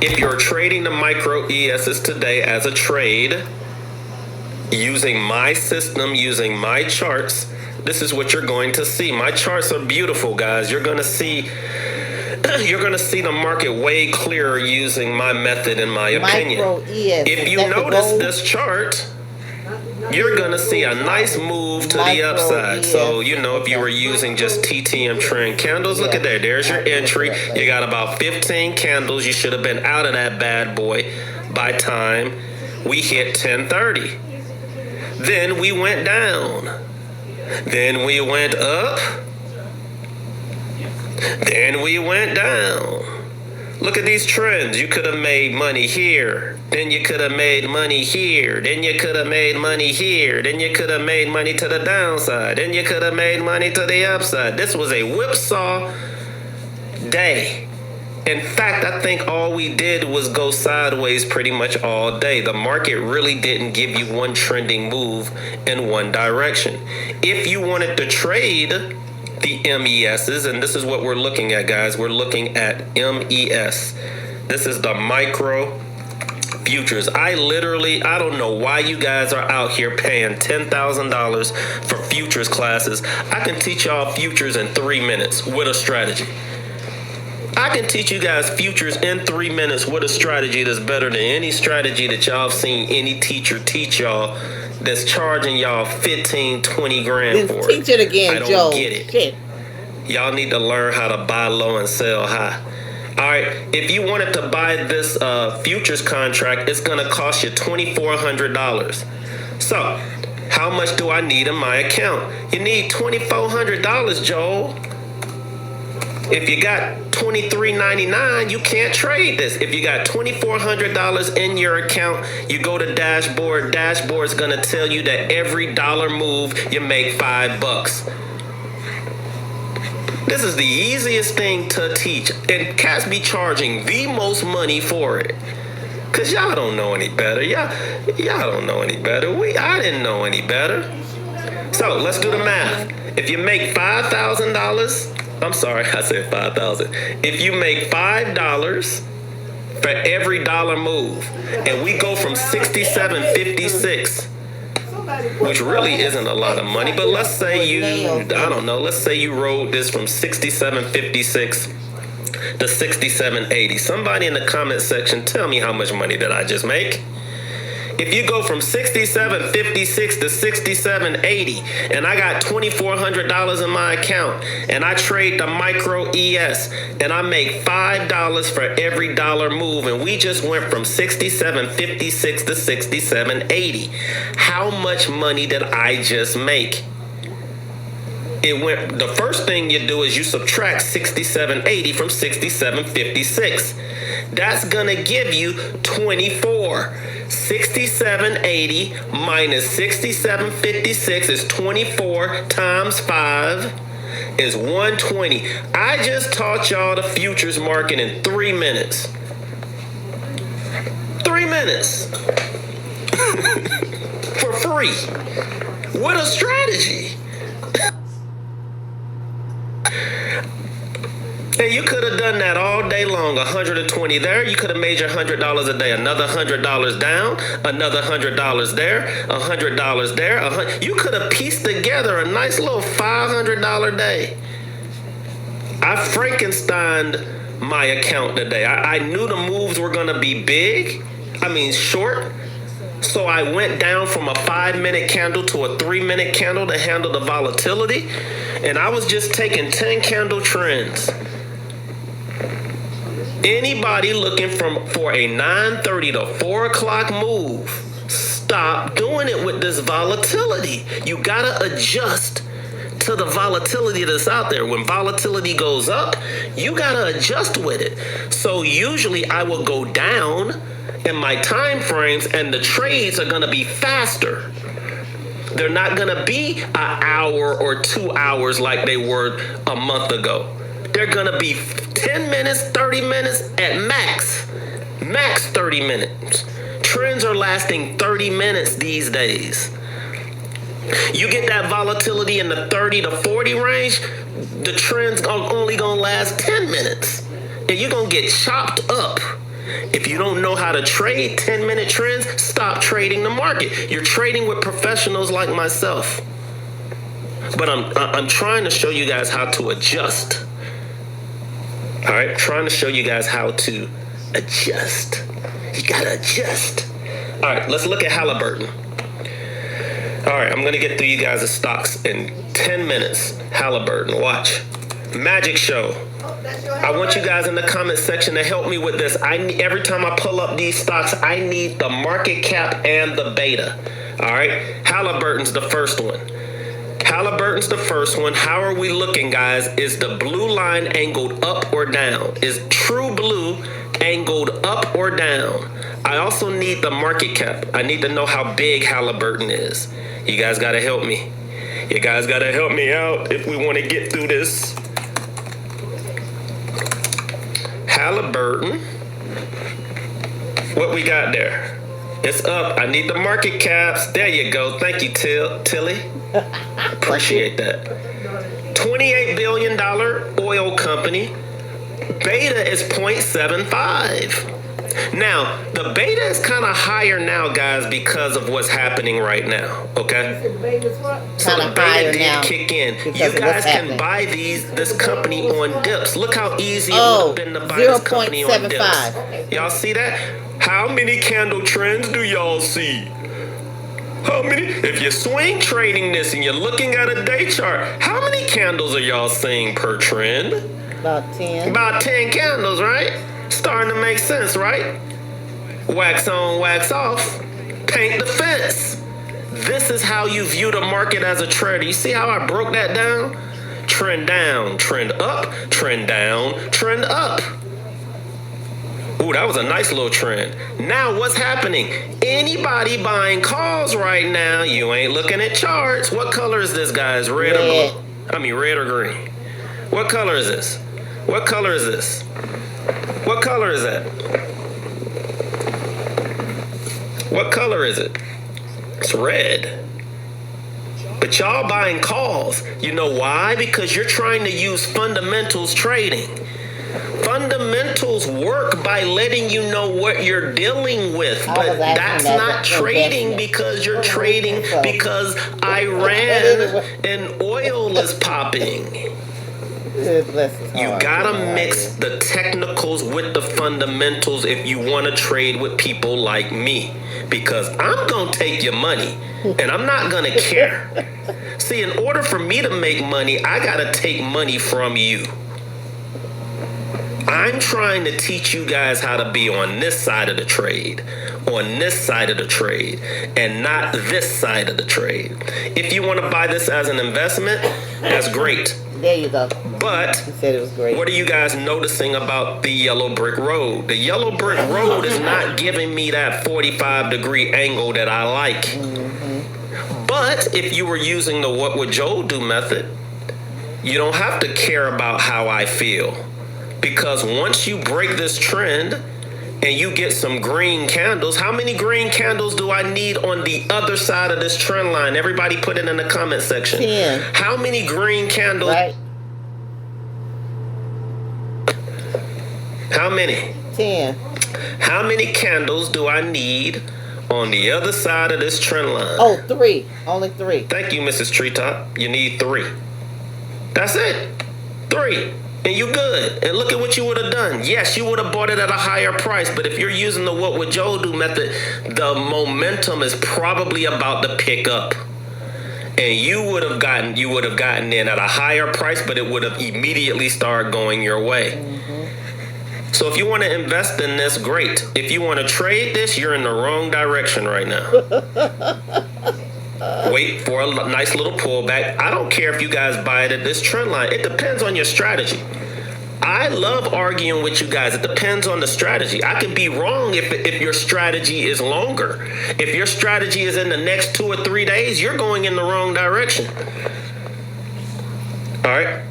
if you're trading the micro ESs today as a trade, using my system, using my charts, this is what you're going to see. My charts are beautiful, guys. You're going to see the market way clearer using my method, in my opinion. Micro ES. If you notice this chart, you're going to see a nice move to the upside. So, you know, if you were using just TTM trend candles, look at that. There's your entry. You got about 15 candles. You should have been out of that bad boy by time we hit 10:30. Then we went down. Then we went up. Then we went down. Look at these trends. You could have made money here. Then you could have made money here. Then you could have made money here. Then you could have made money to the downside. Then you could have made money to the upside. This was a whipsaw day. In fact, I think all we did was go sideways pretty much all day. The market really didn't give you one trending move in one direction. If you wanted to trade the MESs, and this is what we're looking at, guys. We're looking at MES. This is the micro futures. I don't know why you guys are out here paying $10,000 for futures classes. I can teach y'all futures in 3 minutes with a strategy. I can teach you guys futures in 3 minutes with a strategy that's better than any strategy that y'all have seen any teacher teach y'all that's charging y'all 15, 20 grand for it. Teach it again, I don't Joe. get it. Shit. Y'all need to learn how to buy low and sell high. All right, if you wanted to buy this futures contract, it's going to cost you $2,400. So how much do I need in my account? You need $2,400, Joel. If you got $23.99, you can't trade this. If you got $2,400 in your account, you go to dashboard. Dashboard's gonna tell you that every dollar move, you make $5. This is the easiest thing to teach, and cats be charging the most money for it. Cause y'all don't know any better. Y'all don't know any better. I didn't know any better. So let's do the math. If you make $5,000. I'm sorry, I said 5,000. If you make $5 for every dollar move, and we go from 67.56, which really isn't a lot of money, but let's say let's say you rode this from 67.56 to 67.80. Somebody in the comment section, tell me how much money did I just make? if you go from 67.56 to 67.80, and I got $2,400 in my account, and I trade the micro ES, and I make $5 for every dollar move, and we just went from 67.56 to 67.80. How much money did I just make? It went. The first thing you do is you subtract 67.80 from 67.56. That's gonna give you 24. 67.80 minus 67.56 is 24 times 5 is 120. I just taught y'all the futures market in 3 minutes. 3 minutes. For free. What a strategy. And you could have done that all day long. 120 there. You could have made your $100 a day. Another $100 down. Another $100 there. $100 there. You could have pieced together a nice little $500 day. I Frankensteined my account today. I knew the moves were going to be big. I mean short. So I went down from a 5-minute candle to a 3-minute candle to handle the volatility. And I was just taking 10 candle trends. Anybody looking for a 9:30 to 4 o'clock move, stop doing it with this volatility. You gotta adjust to the volatility that's out there. When volatility goes up, you gotta adjust with it. So usually I will go down in my time frames, and the trades are gonna be faster. They're not gonna be an hour or 2 hours like they were a month ago. They're gonna be 10 minutes, 30 minutes at max. Max 30 minutes. Trends are lasting 30 minutes these days. You get that volatility in the 30 to 40 range, the trend's only gonna last 10 minutes. And you're gonna get chopped up. If you don't know how to trade 10-minute trends, stop trading the market. You're trading with professionals like myself. But I'm trying to show you guys how to adjust. All right, trying to show you guys how to adjust. You gotta adjust. All right, let's look at Halliburton. All right, I'm gonna get through you guys' stocks in 10 minutes. Halliburton, watch. Magic show. I want you guys in the comment section to help me with this. Every time I pull up these stocks, I need the market cap and the beta. All right, Halliburton's the first one. Halliburton's the first one. How are we looking, guys? Is the blue line angled up or down? Is true blue angled up or down? I also need the market cap. I need to know how big Halliburton is. You guys got to help me. You guys got to help me out if we want to get through this. Halliburton. What we got there? It's up. I need the market caps. There you go. Thank you, Tilly. Appreciate that. $28 billion oil company. Beta is 0.75. Now, the beta is kind of higher now, guys, because of what's happening right now. Okay? So the beta did kick in. You guys can buy this company on dips. Look how easy it would have been to buy this company on dips. Y'all see that? How many candle trends do y'all see? How many? If you're swing trading this and you're looking at a day chart, how many candles are y'all seeing per trend? About 10. About 10 candles, right? Starting to make sense, right? Wax on, wax off. Paint the fence. This is how you view the market as a trader. You see how I broke that down? Trend down, trend up, trend down, trend up. Ooh, that was a nice little trend. Now what's happening? Anybody buying calls right now, you ain't looking at charts. What color is this, guys? Red or blue? I mean red or green. What color is this? What color is this? What color is that? What color is it? It's red. But y'all buying calls. You know why? Because you're trying to use fundamentals trading. Fundamentals work by letting you know what you're dealing with, but that's not trading because you're trading because Iran and oil is popping. Bless his You heart. gotta Yeah, mix the technicals with the fundamentals if you want to trade with people like me. Because I'm gonna take your money and I'm not gonna care. See, in order for me to make money, I gotta take money from you. I'm trying to teach you guys how to be on this side of the trade, on this side of the trade, and not this side of the trade. If you want to buy this as an investment, that's great. There you go. But He said it was great. what are you guys noticing about the yellow brick road? The yellow brick road is not giving me that 45-degree angle that I like. But if you were using the what would Joel do method, you don't have to care about how I feel. Because once you break this trend and you get some green candles, how many green candles do I need on the other side of this trend line? Everybody put it in the comment section. 10. How many green candles? Right? How many? 10. How many candles do I need on the other side of this trend line? Oh, 3. Only 3. Thank you, Mrs. Treetop. You need 3. That's it. 3. And you good. And look at what you would have done. Yes, you would have bought it at a higher price, but if you're using the what would Joe do method, the momentum is probably about to pick up. And you would have gotten in at a higher price, but it would have immediately started going your way. So if you want to invest in this, great. If you want to trade this, you're in the wrong direction right now. Wait for a nice little pullback. I don't care if you guys buy it at this trend line. It depends on your strategy. I love arguing with you guys. It depends on the strategy. I could be wrong if your strategy is longer. If your strategy is in the next 2 or 3 days, you're going in the wrong direction. All right.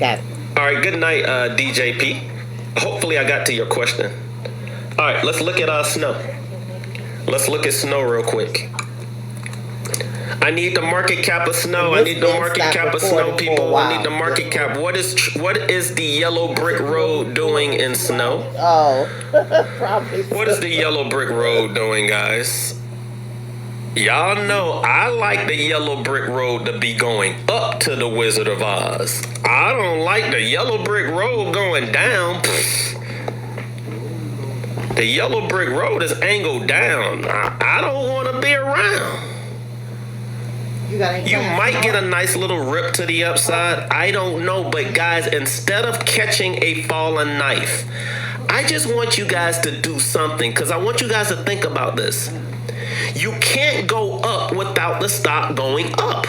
Got it. All right. Good night, DJP. Hopefully I got to your question. All right. Let's look at snow. Let's look at snow real quick. I need the market cap of snow. I need the market cap of snow, people. I need the market cap. What is the yellow brick road doing in snow? Oh, probably. What is the yellow brick road doing, guys? Y'all know I like the yellow brick road to be going up to the Wizard of Oz. I don't like the yellow brick road going down. The yellow brick road is angled down. I don't want to be around. You might get a nice little rip to the upside. I don't know. But guys, instead of catching a fallen knife, I just want you guys to do something because I want you guys to think about this. You can't go up without the stock going up.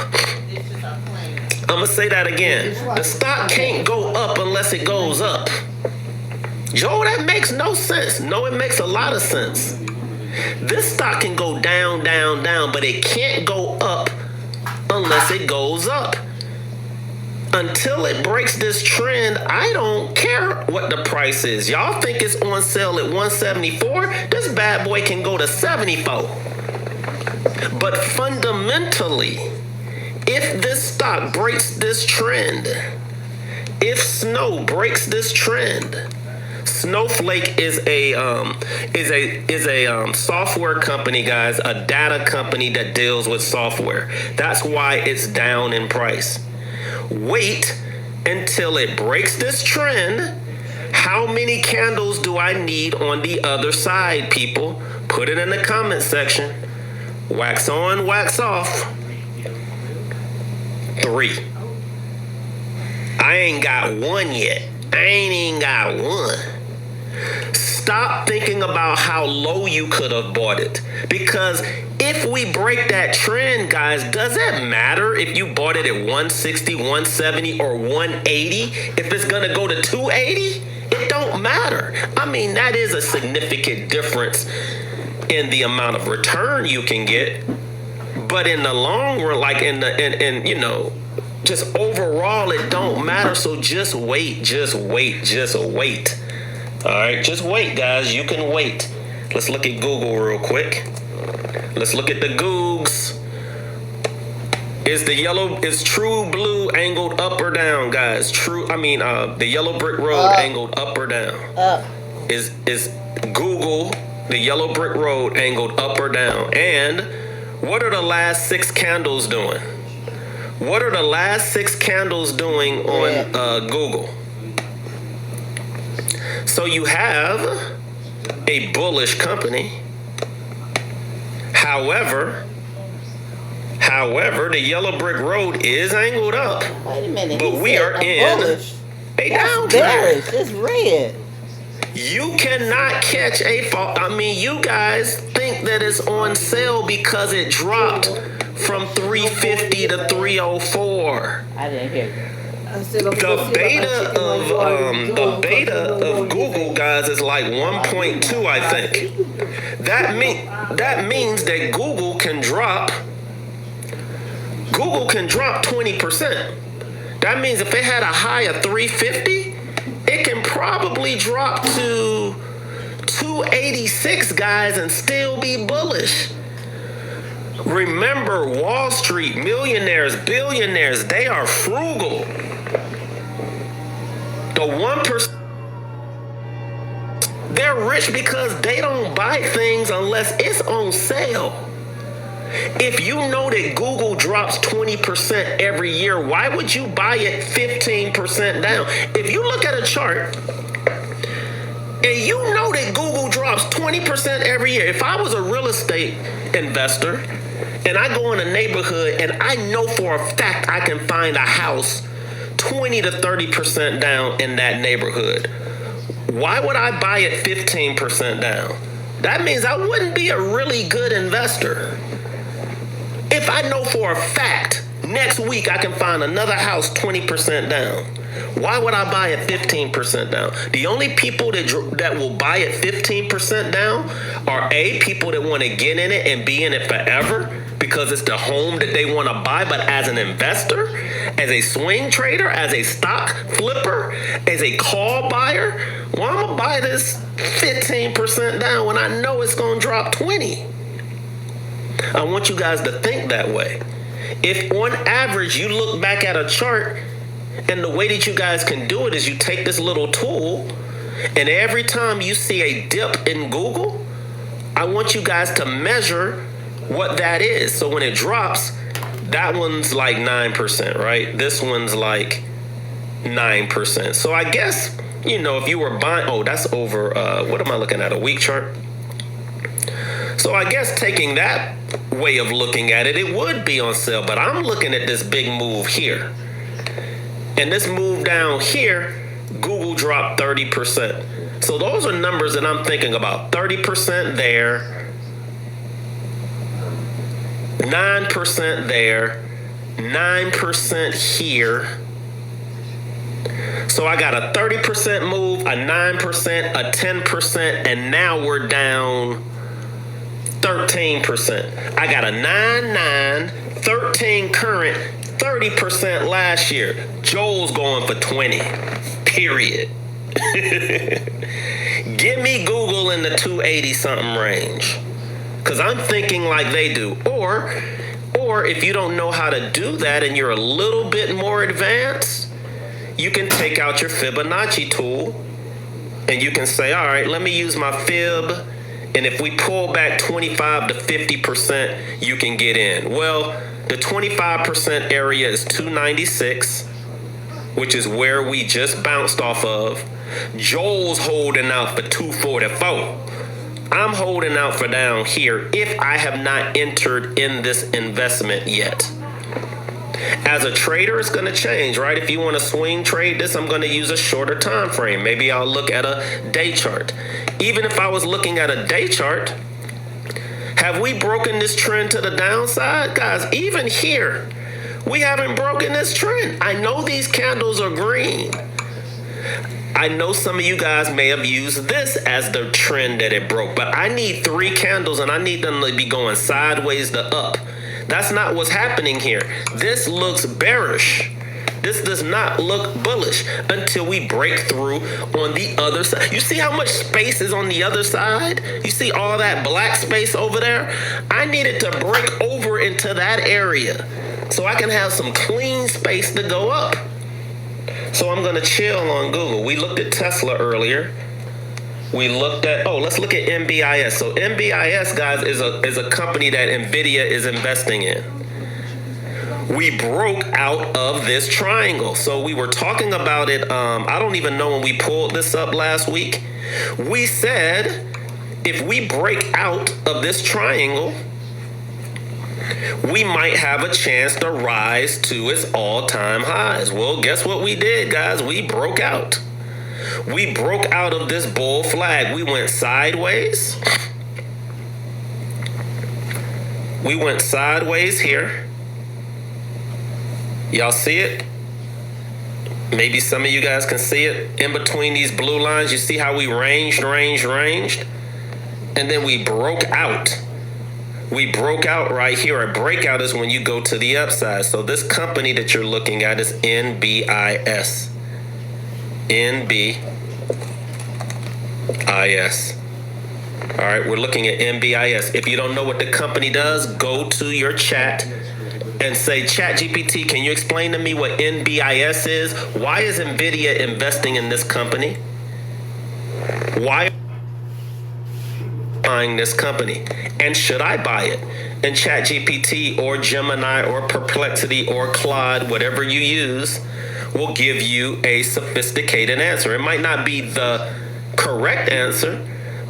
I'm going to say that again. The stock can't go up unless it goes up. Joe, that makes no sense. No, it makes a lot of sense. This stock can go down, down, down, but it can't go up unless it goes up. Until it breaks this trend, I don't care what the price is. Y'all think it's on sale at 174? This bad boy can go to 74. But fundamentally, if this stock breaks this trend, if Snow breaks this trend, Snowflake is a software company, guys, a data company that deals with software. That's why it's down in price. Wait until it breaks this trend. How many candles do I need on the other side, people? Put it in the comment section. Wax on, wax off. 3. I ain't got 1 yet. I ain't even got 1. Stop thinking about how low you could have bought it. Because if we break that trend, guys, does it matter if you bought it at 160, 170, or 180? If it's going to go to 280? It don't matter. I mean, that is a significant difference in the amount of return you can get. But in the long run, like just overall, it don't matter. So just wait, just wait, just wait. All right, just wait, guys. You can wait. Let's look at Google real quick. Let's look at the Googs. Is True Blue angled up or down, guys? The yellow brick road angled up or down? Up. Is Google the yellow brick road angled up or down? And what are the last 6 candles doing? What are the last 6 candles doing on Google? So you have a bullish company. However, the yellow brick road is angled up, Wait a minute. but he we said are in bullish. a That's downtrend. bearish. It's red. You cannot catch a fall. I mean, you guys think that it's on sale because it dropped from 350 to 304. I didn't hear you. I said, I'm The gonna see beta about chicken wings while of you're the doing beta something of on Google, your guys, is like 1.2, I think. That means that Google can drop 20%. That means if it had a high of 350, it can probably drop to 286, guys, and still be bullish. Remember, Wall Street, millionaires, billionaires, they are frugal. The 1%, they're rich because they don't buy things unless it's on sale. If you know that Google drops 20% every year, why would you buy it 15% down? If you look at a chart and you know that Google drops 20% every year, if I was a real estate investor and I go in a neighborhood and I know for a fact I can find a house 20 to 30% down in that neighborhood, why would I buy it 15% down? That means I wouldn't be a really good investor. If I know for a fact next week I can find another house 20% down, why would I buy it 15% down? The only people that will buy it 15% down are people that want to get in it and be in it forever because it's the home that they want to buy. But as an investor, as a swing trader, as a stock flipper, as a call buyer, well, I'm gonna buy this 15% down when I know it's gonna drop 20. I want you guys to think that way. If on average you look back at a chart, and the way that you guys can do it is you take this little tool, and every time you see a dip in Google, I want you guys to measure what that is. So when it drops, that one's like 9%, right? This one's like 9%. So I guess, if you were buying, that's over, what am I looking at, a week chart? So I guess taking that way of looking at it, it would be on sale, but I'm looking at this big move here. And this move down here, Google dropped 30%. So those are numbers that I'm thinking about. 30% there, 9% there, 9% here. So I got a 30% move, a 9%, a 10%, and now we're down 13%. I got a 9, 13 current, 30% last year. Joel's going for 20, period. Give me Google in the 280 something range, because I'm thinking like they do. Or if you don't know how to do that and you're a little bit more advanced, you can take out your Fibonacci tool and you can say, all right, let me use my fib, and if we pull back 25 to 50%, you can get in. Well, the 25% area is 296, which is where we just bounced off of. Joel's holding out for 244. I'm holding out for down here if I have not entered in this investment yet. As a trader, it's going to change, right? If you want to swing trade this, I'm going to use a shorter time frame. Maybe I'll look at a day chart. Even if I was looking at a day chart, have we broken this trend to the downside? Guys, even here, we haven't broken this trend. I know these candles are green. I know some of you guys may have used this as the trend that it broke, but I need 3 candles and I need them to be going sideways to up. That's not what's happening here. This looks bearish. This does not look bullish until we break through on the other side. You see how much space is on the other side? You see all that black space over there? I needed to break over into that area so I can have some clean space to go up. So I'm going to chill on Google. We looked at Tesla earlier. We looked at, let's look at MBIS. So MBIS, guys, is a company that NVIDIA is investing in. we broke out of this triangle. So we were talking about it. I don't even know when we pulled this up last week. We said if we break out of this triangle, we might have a chance to rise to its all-time highs. Well, guess what we did, guys? We broke out. We broke out of this bull flag. We went sideways. We went sideways here. Y'all see it? Maybe some of you guys can see it. In between these blue lines, you see how we ranged. And then we broke out. We broke out right here. A breakout is when you go to the upside. So this company that you're looking at is NBIS. NBIS. All right, we're looking at NBIS. If you don't know what the company does, go to your chat and say, ChatGPT, can you explain to me what NBIS is? Why is NVIDIA investing in this company? Why buying this company? And should I buy it? And ChatGPT or Gemini or Perplexity or Claude, whatever you use, will give you a sophisticated answer. It might not be the correct answer,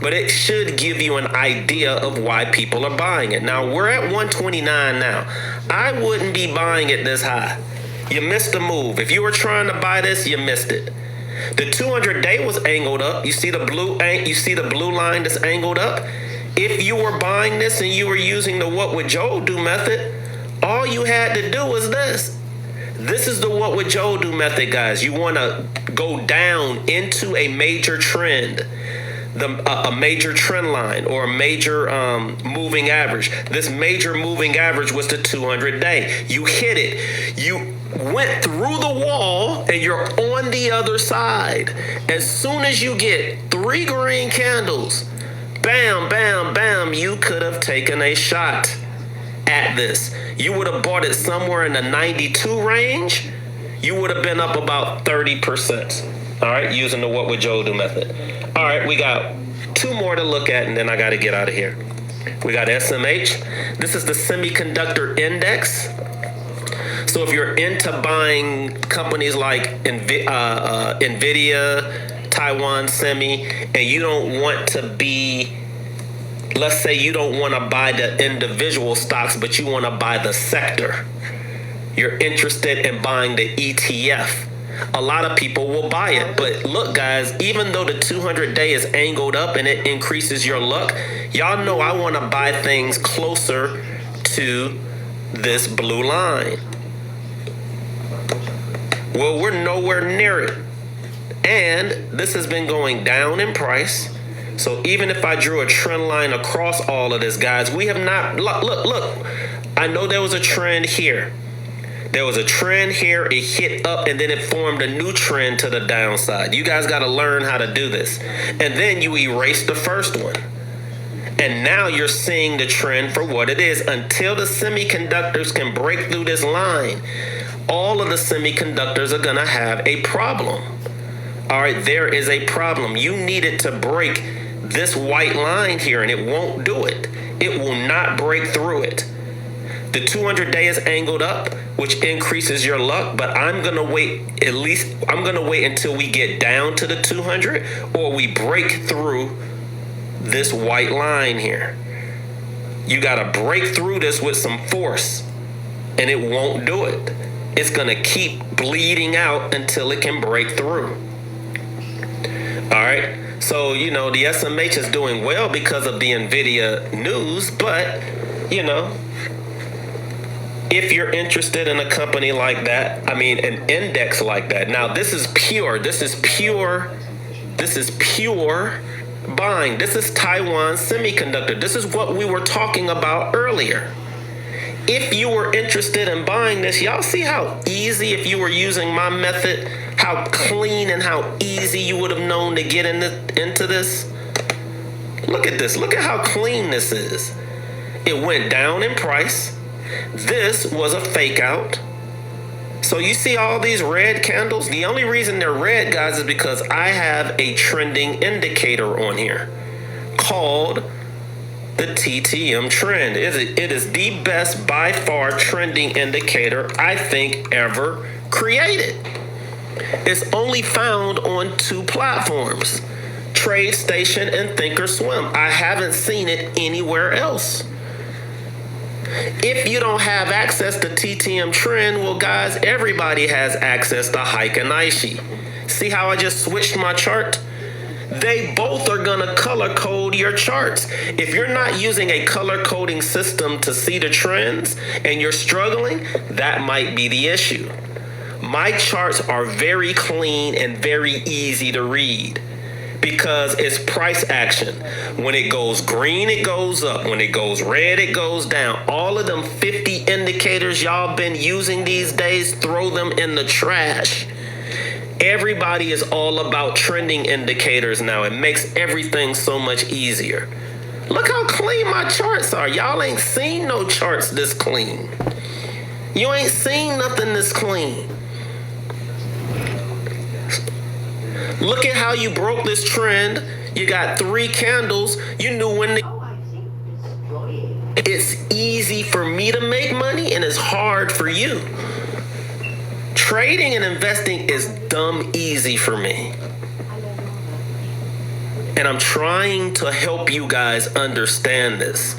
but it should give you an idea of why people are buying it. Now, we're at 129 now. I wouldn't be buying it this high. You missed the move. If you were trying to buy this, you missed it. The 200-day was angled up. You see the blue line that's angled up? If you were buying this and you were using the what would Joe do method, all you had to do was this. This is the what would Joe do method, guys. You want to go down into a major trend. A major trend line or a major moving average. This major moving average was the 200-day. You hit it. You went through the wall and you're on the other side. As soon as you get 3 green candles, bam, bam, bam, you could have taken a shot at this. You would have bought it somewhere in the 92 range. You would have been up about 30%. All right, using the what would Joe do method. All right, we got 2 more to look at, and then I got to get out of here. We got SMH. This is the semiconductor index. So if you're into buying companies like NVIDIA, Taiwan Semi, and you don't want to be, let's say you don't want to buy the individual stocks, but you want to buy the sector. You're interested in buying the ETF. A lot of people will buy it. But look, guys, even though the 200-day is angled up and it increases your luck, y'all know I want to buy things closer to this blue line. Well, we're nowhere near it. And this has been going down in price. So even if I drew a trend line across all of this, guys, we have not, look, I know there was a trend here. There was a trend here, it hit up, and then it formed a new trend to the downside. You guys got to learn how to do this. And then you erase the first one. And now you're seeing the trend for what it is. Until the semiconductors can break through this line, all of the semiconductors are going to have a problem. All right, there is a problem. You need it to break this white line here, and it won't do it. It will not break through it. The 200-day is angled up, which increases your luck, but I'm going to wait until we get down to the 200 or we break through this white line here. You got to break through this with some force, and it won't do it. It's going to keep bleeding out until it can break through. All right. So, the SMH is doing well because of the NVIDIA news, but, if you're interested in a company like that, an index like that. Now, this is pure buying. This is Taiwan Semiconductor. This is what we were talking about earlier. If you were interested in buying this, y'all see how easy, if you were using my method, how clean and how easy you would have known to get into this? Look at this. Look at how clean this is. It went down in price. This was a fake out. So you see all these red candles? The only reason they're red, guys, is because I have a trending indicator on here called the TTM trend. It is the best by far trending indicator I think ever created. It's only found on 2 platforms, TradeStation and Thinkorswim. I haven't seen it anywhere else. If you don't have access to TTM trend, well guys, everybody has access to Heiken Aishi. See how I just switched my chart? They both are gonna color code your charts. If you're not using a color coding system to see the trends and you're struggling, that might be the issue. My charts are very clean and very easy to read because it's price action. When it goes green, it goes up. When it goes red, it goes down. All of them 50 indicators y'all been using these days, throw them in the trash. Everybody is all about trending indicators now. It makes everything so much easier. Look how clean my charts are. Y'all ain't seen no charts this clean. You ain't seen nothing this clean. Look at how you broke this trend. You got 3 candles. You knew when it's easy for me to make money and it's hard for you. Trading and investing is dumb easy for me. And I'm trying to help you guys understand this.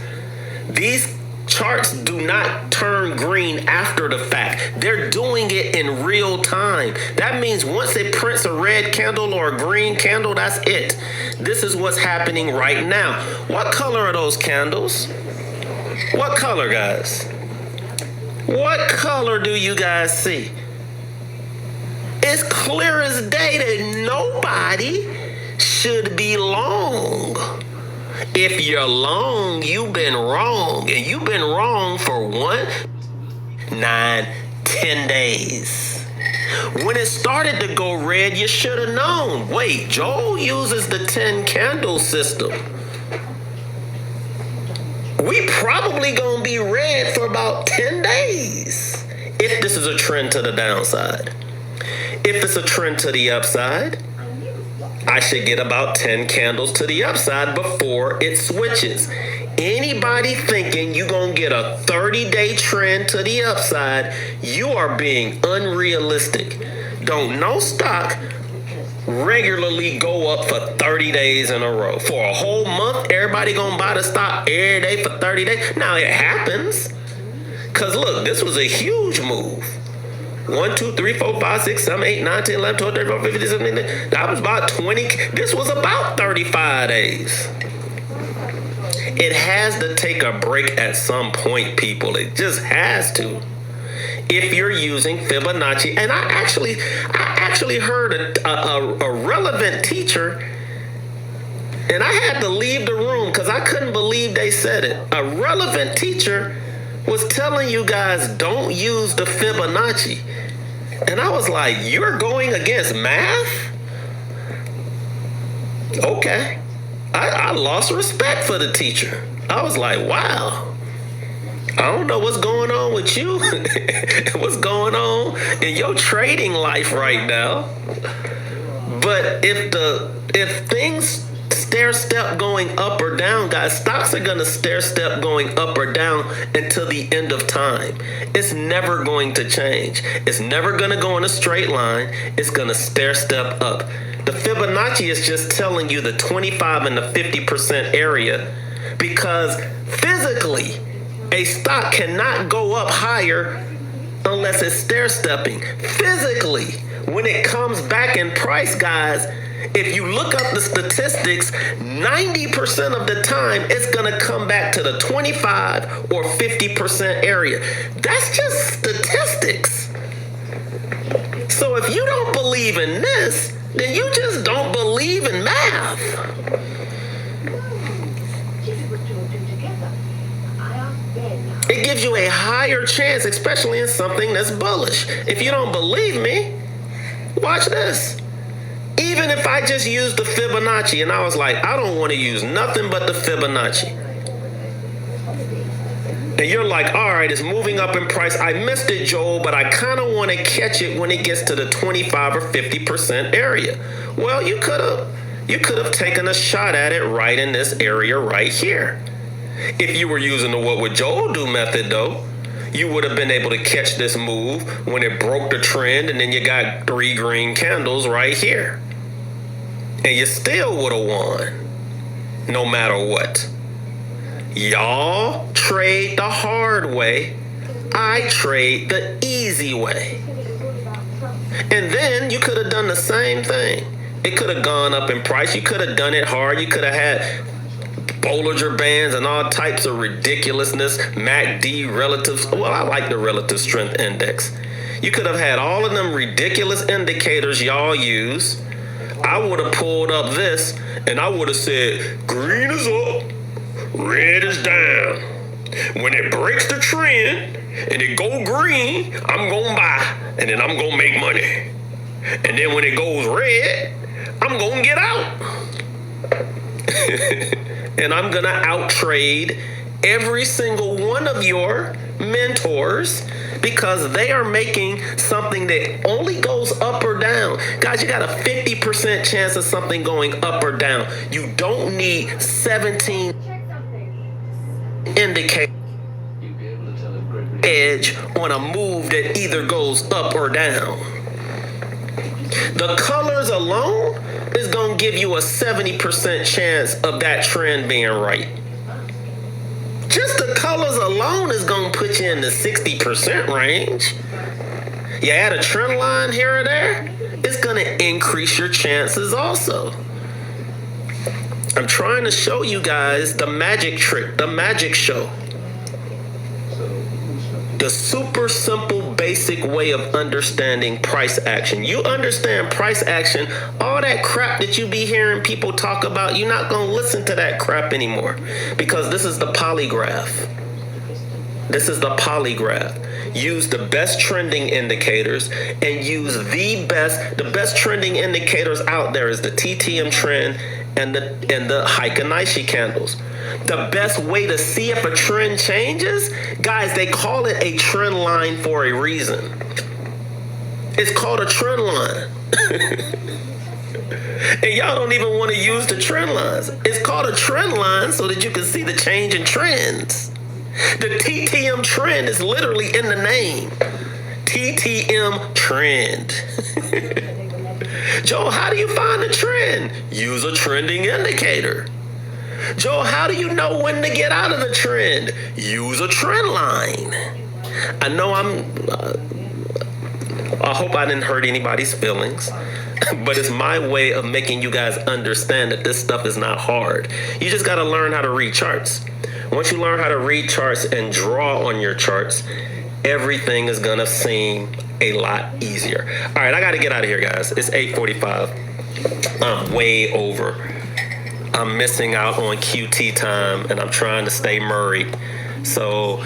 These charts do not turn green after the fact. They're doing it in real time. That means once it prints a red candle or a green candle, that's it. This is what's happening right now. What color are those candles? What color, guys? What color do you guys see? It's clear as day that nobody should be long. If you're long, you've been wrong. And you've been wrong for 1, 9, 10 days. When it started to go red, you should have known. Wait, Joel uses the 10 candle system. We probably gonna be red for about 10 days. If this is a trend to the downside. If it's a trend to the upside, I should get about 10 candles to the upside before it switches. Anybody thinking you're going to get a 30-day trend to the upside, you are being unrealistic. Don't no stock regularly go up for 30 days in a row. For a whole month, everybody going to buy the stock every day for 30 days. Now, it happens. Because, look, this was a huge move. 1, 2, 3, 4, 5, 6, 7, 8, 9, 10, 11, 12, 13, 14, 15, 16, 17. That was about 20. This was about 35 days. It has to take a break at some point, people. It just has to. If you're using Fibonacci. And I actually heard a relevant teacher, and I had to leave the room because I couldn't believe they said it. A relevant teacher was telling you guys don't use the Fibonacci. And I was like, you're going against math? Okay. I lost respect for the teacher. I was like, wow. I don't know what's going on with you. What's going on in your trading life right now. But if things stair step going up or down, guys, stocks are going to stair step going up or down until the end of time. It's never going to change. It's never going to go in a straight line. It's going to stair step up. The Fibonacci is just telling you the 25 and the 50% area because physically a stock cannot go up higher unless it's stair stepping. Physically, when it comes back in price, guys, if you look up the statistics, 90% of the time, it's going to come back to the 25 or 50% area. That's just statistics. So if you don't believe in this, then you just don't believe in math. It gives you a higher chance, especially in something that's bullish. If you don't believe me, watch this. Even if I just used the Fibonacci and I was like, I don't want to use nothing but the Fibonacci. And you're like, all right, it's moving up in price. I missed it, Joel, but I kind of want to catch it when it gets to the 25 or 50% area. Well, you could have taken a shot at it right in this area right here. If you were using the what would Joel do method though, you would have been able to catch this move when it broke the trend, and then you got 3 green candles right here. And you still would have won, no matter what. Y'all trade the hard way. I trade the easy way. And then you could have done the same thing. It could have gone up in price. You could have done it hard. You could have had Bollinger Bands and all types of ridiculousness, MACD, relatives. Well, I like the relative strength index. You could have had all of them ridiculous indicators y'all use. I would have pulled up this and I would have said, green is up, red is down. When it breaks the trend and it go green, I'm gonna buy and then I'm gonna make money. And then when it goes red, I'm gonna get out. And I'm gonna out trade every single one of your mentors because they are making something that only goes up or down. Guys, you got a 50% chance of something going up or down. You don't need 17 indicators edge on a move that either goes up or down. The colors alone is going to give you a 70% chance of that trend being right. Just the colors alone is going to put you in the 60% range. You add a trend line here or there, it's going to increase your chances also. I'm trying to show you guys the magic trick, the magic show. The super simple, basic way of understanding price action. You understand price action, all that crap that you be hearing people talk about, you're not going to listen to that crap anymore because this is the polygraph. This is the polygraph. Use the best trending indicators and use the best trending indicators out there is the TTM trend and the Heikin-Ashi candles. The best way to see if a trend changes, guys, they call it a trend line for a reason. It's called a trend line. And y'all don't even want to use the trend lines. It's called a trend line so that you can see the change in trends. The TTM trend is literally in the name. TTM trend. Joe, how do you find a trend? Use a trending indicator. Joe, how do you know when to get out of the trend? Use a trend line. I know I hope I didn't hurt anybody's feelings, but it's my way of making you guys understand that this stuff is not hard. You just got to learn how to read charts. Once you learn how to read charts and draw on your charts, everything is going to seem a lot easier. All right, I got to get out of here, guys. It's 8:45. I'm way over. I'm missing out on QT time, and I'm trying to stay Murray. So